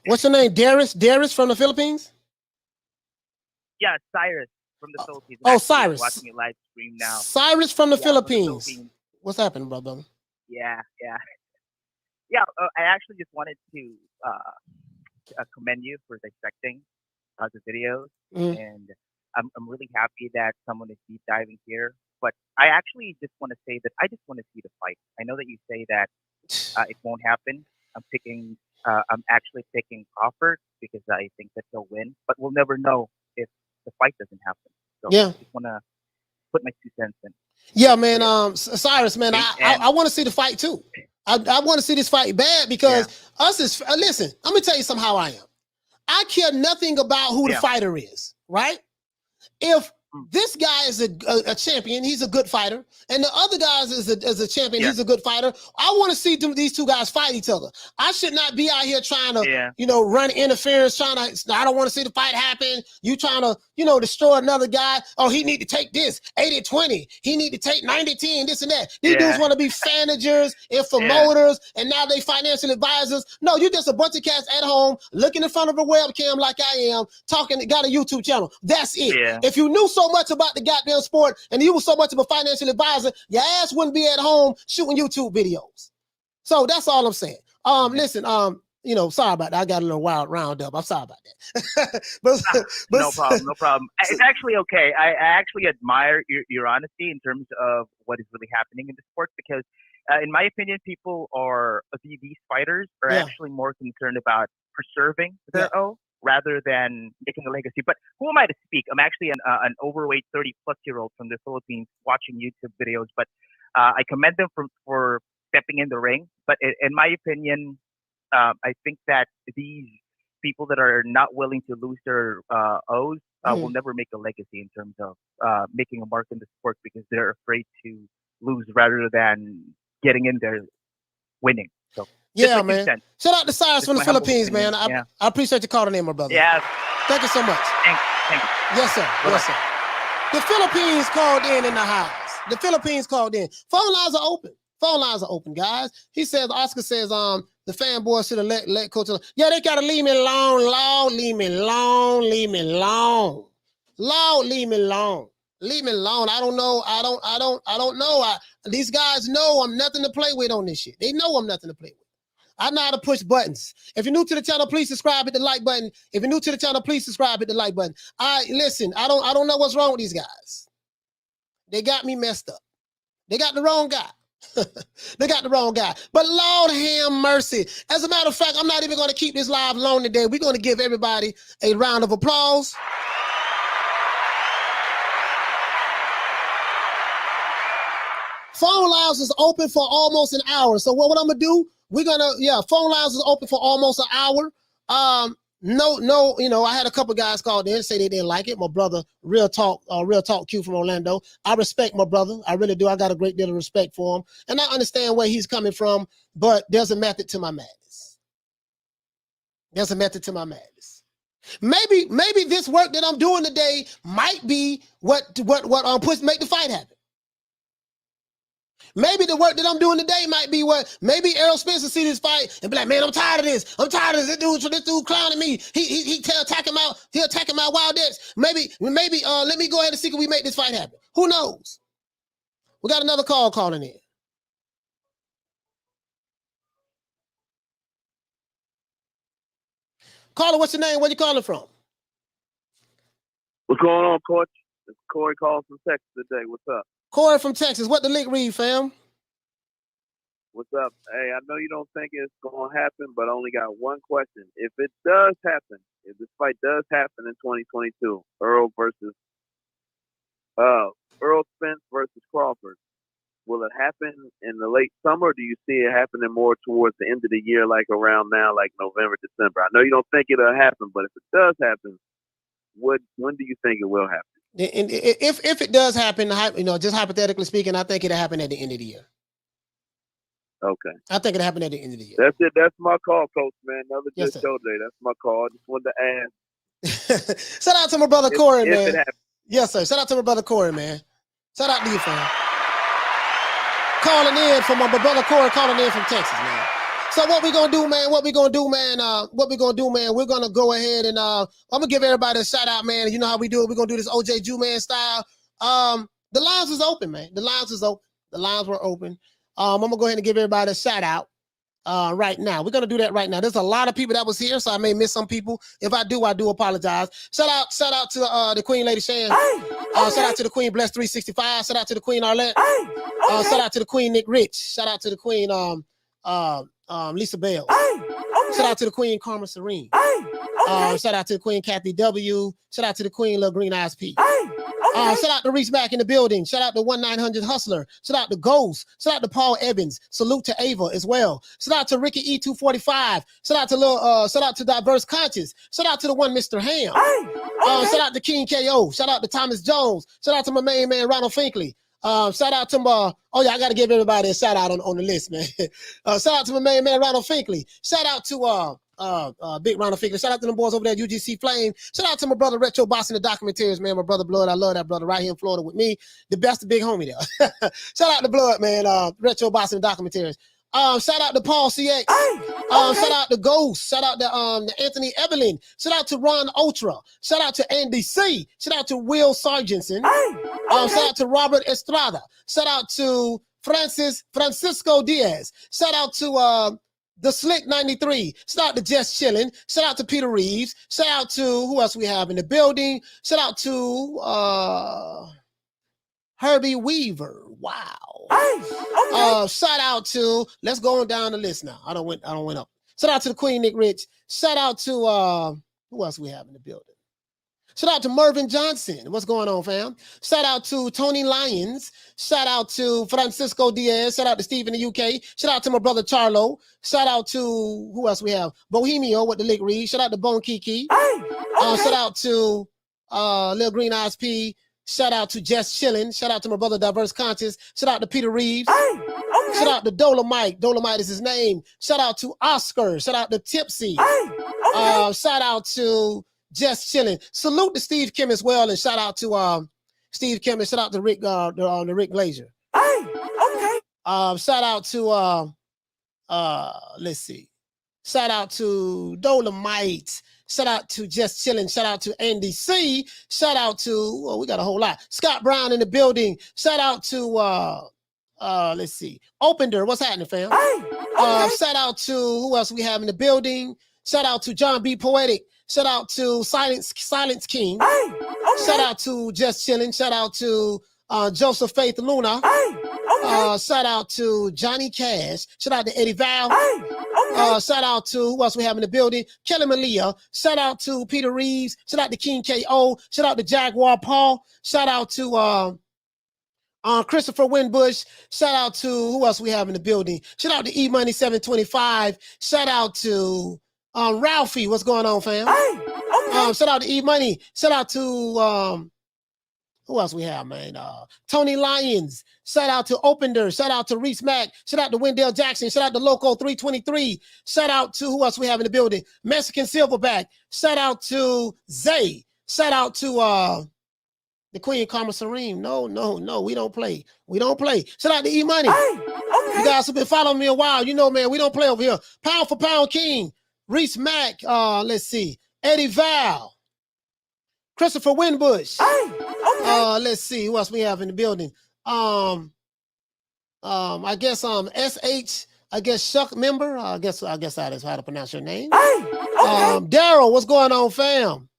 What's your name? Darius from the Philippines? Yeah, Cyrus from the Philippines. Oh, I'm Cyrus. watching your live stream now. Cyrus from the Yeah, Philippines. from the Philippines. What's happening, brother? Yeah. I actually just wanted to commend you for dissecting the videos, and I'm really happy that someone is deep diving here. But I actually just want to say that I just want to see the fight. I know that you say that it won't happen. I'm actually picking Crawford because I think that he'll win, but we'll never know if the fight doesn't happen. So Yeah. I just want to put my 2 cents in. Yeah, man. Cyrus, man, I want to see the fight too. I want to see this fight bad because listen, let me tell you something how I am. I care nothing about who the fighter is, right? If this guy is a champion, he's a good fighter, and the other guys is a champion, he's a good fighter. I want to see these two guys fight each other. I should not be out here trying to, run interference, I don't want to see the fight happen. You trying to, destroy another guy. Oh, he need to take this 80-20. He need to take 90-10, this and that. These dudes want to be managers and promoters, and now they financial advisors. No, you're just a bunch of cats at home looking in front of a webcam like I am, talking, got a YouTube channel. That's it. If you knew so so much about the goddamn sport and you was so much of a financial advisor, your ass wouldn't be at home shooting YouTube videos. So that's all I'm saying. Listen, you know, sorry about that. I got a little wild round up. I'm sorry about that. but No problem, no problem. It's actually okay. I actually admire your honesty in terms of what is really happening in the sport because, in my opinion, people are these fighters are actually more concerned about preserving their O rather than making a legacy. But who am I to speak? I'm actually an overweight 30-plus-year-old from the Philippines watching YouTube videos. But I commend them for stepping in the ring. But in my opinion, I think that these people that are not willing to lose their O's will never make a legacy in terms of making a mark in the sport because they're afraid to lose rather than getting in there winning. So yeah, man. Shout out to Cyrus from the Philippines, man. I appreciate you calling in, my brother. Yeah. Thank you so much. Thank you. Yes, sir. Bye-bye. Yes, sir. The Philippines called in the house. The Philippines called in. Phone lines are open. Phone lines are open, guys. He says, Oscar says, the fanboy should have let Coach. Yeah, they gotta leave me alone, Lord, leave me alone, leave me alone. Lord, leave me alone. Leave me alone. I don't know. I don't know. These guys know I'm nothing to play with on this shit. They know I'm nothing to play with. I know how to push buttons. If you're new to the channel, please subscribe, hit the like button. If you're new to the channel, please subscribe, hit the like button. Listen, I don't know what's wrong with these guys. They got me messed up. They got the wrong guy. They got the wrong guy. But Lord have mercy. As a matter of fact, I'm not even going to keep this live long today. We're going to give everybody a round of applause. Phone lines is open for almost an hour. So what I'm going to do, phone lines is open for almost an hour. No, you know, I had a couple guys called in say they didn't like it. My brother, Real Talk Q from Orlando. I respect my brother. I really do. I got a great deal of respect for him. And I understand where he's coming from, but there's a method to my madness. There's a method to my madness. Maybe this work that I'm doing today might be what make the fight happen. Maybe the work that I'm doing today might be what maybe Errol Spence will see this fight and be like, man, I'm tired of this. I'm tired of this dude clowning me. He attacking my Wildettes. Maybe let me go ahead and see if we make this fight happen. Who knows? We got another call calling in. Caller, what's your name? Where you calling from? What's going on, Coach? It's Corey calling from Texas today. What's up? Corey from Texas. What the link read, fam? What's up? Hey, I know you don't think it's going to happen, but I only got one question. If it does happen, if this fight does happen in 2022, Errol Spence versus Crawford, will it happen in the late summer? Or do you see it happening more towards the end of the year, like around now, like November, December? I know you don't think it'll happen, but if it does happen, when do you think it will happen? If it does happen, you know, just hypothetically speaking, I think it'll happen at the end of the year. Okay. I think it'll happen at the end of the year. That's it. That's my call, Coach, man. Another Yes, good sir. show today. That's my call. I just wanted to ask. Shout out to my brother Corey, if man. it happens. Yes, sir. Shout out to my brother Corey, man. Shout out to you, fam. Calling in from my brother Corey, calling in from Texas, man. So what we gonna do, man? We're gonna go ahead and I'm gonna give everybody a shout out, man. You know how we do it. We're gonna do this OJ Jew Man style. The lines was open, man. The lines was open. The lines were open. I'm gonna go ahead and give everybody a shout out right now. We're gonna do that right now. There's a lot of people that was here, so I may miss some people. If I do apologize. Shout out to the Queen Lady Shan. Shout out to the Queen Bless 365. Shout out to the Queen Arlette. Shout out to the Queen Nick Rich. Shout out to the Queen Lisa Bell. Shout out to the Queen Karma Serene. Shout out to the Queen Kathy W. Shout out to the Queen Lil Green Eyes P. Shout out to Reese Mack in the building. Shout out to 1-900 Hustler. Shout out to Ghost. Shout out to Paul Evans. Salute to Ava as well. Shout out to Ricky E245. Shout out to Diverse Conscious. Shout out to the one Mr. Ham. Shout out to King KO. Shout out to Thomas Jones. Shout out to my main man Ronald Finkley. Shout out to my, I got to give everybody a shout out on the list, man. Shout out to my main man Ronald Finkley. Shout out to Big Ronald Finkley. Shout out to them boys over there at UGC Flame. Shout out to my brother Retro Boss in the documentaries, man. My brother Blood. I love that brother right here in Florida with me. The best big homie there. Shout out to Blood, man. Retro Boss in the documentaries. Shout out to Paul CX. Shout out to Ghost. Shout out to Anthony Evelyn. Shout out to Ron Ultra. Shout out to Andy C. Shout out to Will Sargentson. Shout out to Robert Estrada. Shout out to Francisco Diaz. Shout out to the Slick 93. Shout out to Just Chillin'. Shout out to Peter Reeves. Shout out to who else we have in the building. Shout out to Herbie Weaver. Wow. Shout out to, let's go on down the list now. I don't went up. Shout out to the Queen Nick Rich. Shout out to who else we have in the building? Shout out to Mervyn Johnson. What's going on, fam? Shout out to Tony Lyons. Shout out to Francisco Diaz. Shout out to Steve in the UK. Shout out to my brother Charlo. Shout out to who else we have? Bohemio with the Lick Reed. Shout out to Bone Kiki. Shout out to Lil Green Eyes P. Shout out to Just Chillin'. Shout out to my brother Diverse Conscious. Shout out to Peter Reeves. Shout out to Dolomite. Dolomite is his name. Shout out to Oscar. Shout out to Tipsy. Shout out to Just Chillin'. Salute to Steve Kim as well, and shout out to Steve Kim, and shout out to Rick the Rick Glazier. Shout out to let's see. Shout out to Dolomite. Shout out to Just Chillin'. Shout out to Andy C. Shout out to, well, we got a whole lot. Scott Brown in the building. Shout out to let's see. Opender. What's happening, fam? Shout out to who else we have in the building. Shout out to John B. Poetic. Shout out to Silence King. Shout out to Just Chillin'. Shout out to Joseph Faith Luna. Shout out to Johnny Cash. Shout out to Eddie Val. Shout out to who else we have in the building? Kelly Malia. Shout out to Peter Reeves. Shout out to King KO. Shout out to Jaguar Paul. Shout out to Christopher Winbush. Shout out to who else we have in the building? Shout out to E Money 725. Shout out to Ralphie. What's going on, fam? Shout out to E Money. Shout out to who else we have, man? Tony Lyons. Shout out to Opender. Shout out to Reese Mack. Shout out to Wendell Jackson. Shout out to Loco 323. Shout out to who else we have in the building? Mexican Silverback. Shout out to Zay. Shout out to the Queen Karma Serene. No, we don't play. We don't play. Shout out to E Money. You guys have been following me a while. You know, man, we don't play over here. Pound for Pound King. Reese Mack. Let's see. Eddie Val. Christopher Winbush. Let's see who else we have in the building. I guess SH, I guess Shuck member. I guess that is how to pronounce your name. Daryl, what's going on, fam?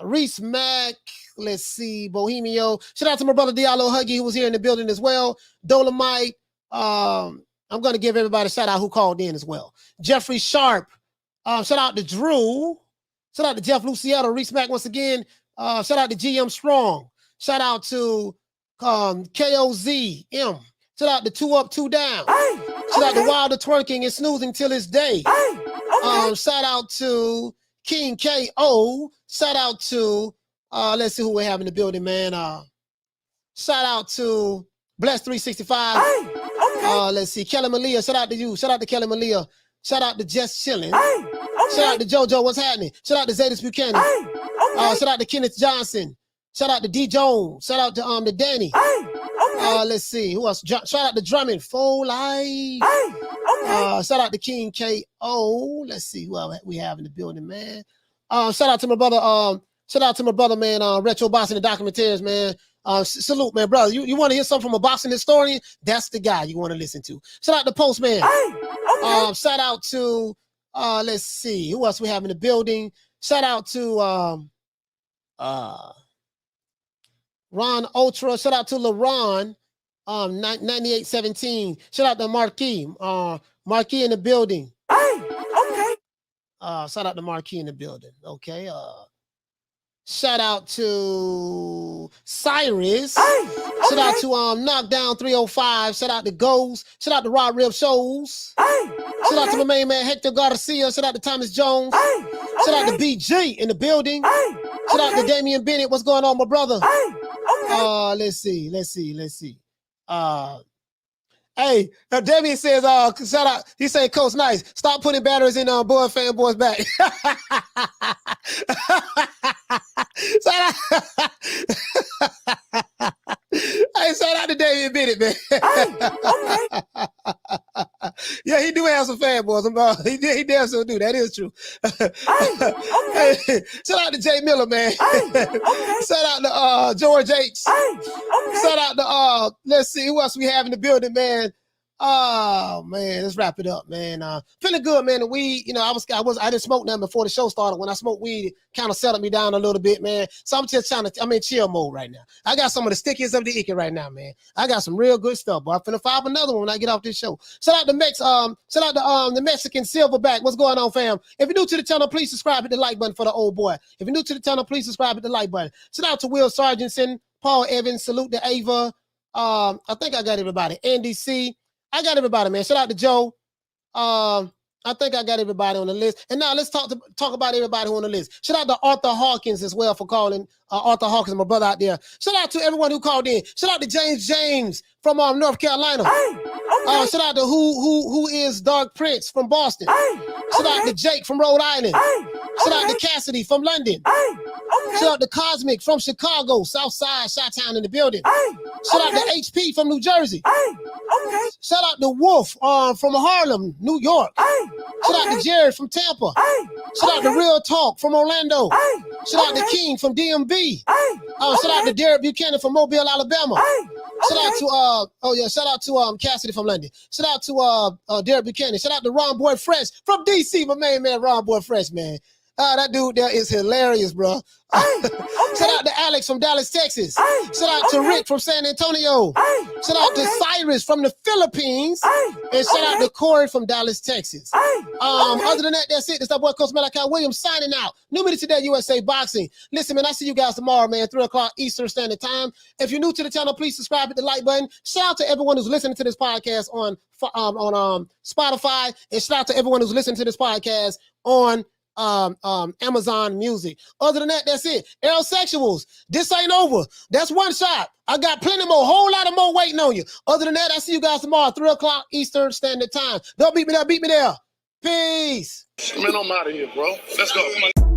Reese Mack. Let's see, Bohemio. Shout out to my brother Diallo Huggy, who was here in the building as well. Dolomite. I'm gonna give everybody a shout out who called in as well. Jeffrey Sharp. Shout out to Drew. Shout out to Jeff Luciano, Reese Mack once again. Shout out to GM Strong. Shout out to KOZM. Shout out to 2 Up, 2 Down. Shout out to Wilder Twerking and Snoozing Till His Day. Shout out to King KO. Shout out to, let's see who we have in the building, man. Shout out to Bless 365. Let's see, Kelly Malia. Shout out to you. Shout out to Kelly Malia. Shout out to Just Chillin'. Shout out to JoJo. What's happening? Shout out to Zadis Buchanan. Shout out to Kenneth Johnson. Shout out to D Jones. Shout out to Danny. Let's see who else. Shout out to Drummond. Full Life. Shout out to King KO. Let's see who else we have in the building, man. Shout out to my brother. Shout out to my brother, man. Retro Boxing and Documentaries, man. Salute, man, brother. You want to hear something from a boxing historian? That's the guy you want to listen to. Shout out to Postman. Shout out to let's see who else we have in the building. Shout out to Ron Ultra. Shout out to LaRon 9817. Shout out to Marquis. Marquis in the building. Shout out to Marquis in the building. Okay. Shout out to Cyrus. Shout out to Knockdown 305. Shout out to Ghost. Shout out to Rod Rib Shows. Shout out to my main man Hector Garcia. Shout out to Thomas Jones. Shout out to BG in the building. Shout out to Damian Bennett. What's going on, my brother? Let's see. Hey, Damian says, shout out. He said, Coach Nice, stop putting batteries in boy fanboys back. Hey, shout out to Damian Bennett, man. he do have some fanboys. He damn sure do. That is true. Hey, shout out to Jay Miller, man. Shout out to George H. Shout out to let's see who else we have in the building, man. Oh man, let's wrap it up, man. Feeling good, man. The weed, you know, I didn't smoke nothing before the show started. When I smoked weed, it kind of settled me down a little bit, man. So I'm in chill mode right now. I got some of the stickiest of the icky right now, man. I got some real good stuff, but I'm finna fire up another one when I get off this show. Shout out to the Mexican Silverback. What's going on, fam? If you're new to the channel, please subscribe, hit the like button for the old boy. If you're new to the channel, please subscribe, hit the like button. Shout out to Will Sargentson, Paul Evans, salute to Ava. I think I got everybody. Andy C. I got everybody, man. Shout out to Joe. I think I got everybody on the list. And now let's talk about everybody who on the list. Shout out to Arthur Hawkins as well for calling. Arthur Hawkins, my brother out there. Shout out to everyone who called in. Shout out to James from North Carolina. Shout out to who is Dark Prince from Boston. Shout out to Jake from Rhode Island. Shout out to Cassidy from London. Shout out to Cosmic from Chicago, Southside, Chi-Town in the building. Shout out to HP from New Jersey. Shout out to Wolf from Harlem, New York. Shout out to Jared from Tampa. Shout out to Real Talk from Orlando. Shout out to King from DMV. Shout out to Derek Buchanan from Mobile, Alabama. Shout out to Cassidy from London. Shout out to Derek Buchanan. Shout out to Ron Boy Fresh from DC, my main man Ron Boy Fresh, man. That dude there is hilarious, bro. Shout out to Alex from Dallas, Texas. Shout out to Rick from San Antonio. Shout out to Cyrus from the Philippines. And shout out to Corey from Dallas, Texas. Other than that, that's it. It's that boy Coach Malachi Williams signing out. New Media Today USA Boxing. Listen, man, I see you guys tomorrow, man, 3 o'clock Eastern Standard Time. If you're new to the channel, please subscribe, hit the like button. Shout out to everyone who's listening to this podcast on Spotify. And shout out to everyone who's listening to this podcast on Amazon Music. Other than that, that's it. Aerosexuals, this ain't over. That's one shot. I got plenty more, whole lot of more waiting on you. Other than that, I see you guys tomorrow, 3 o'clock Eastern Standard Time. Don't beat me there, beat me there. Peace. Man, I'm out of here, bro. Let's go.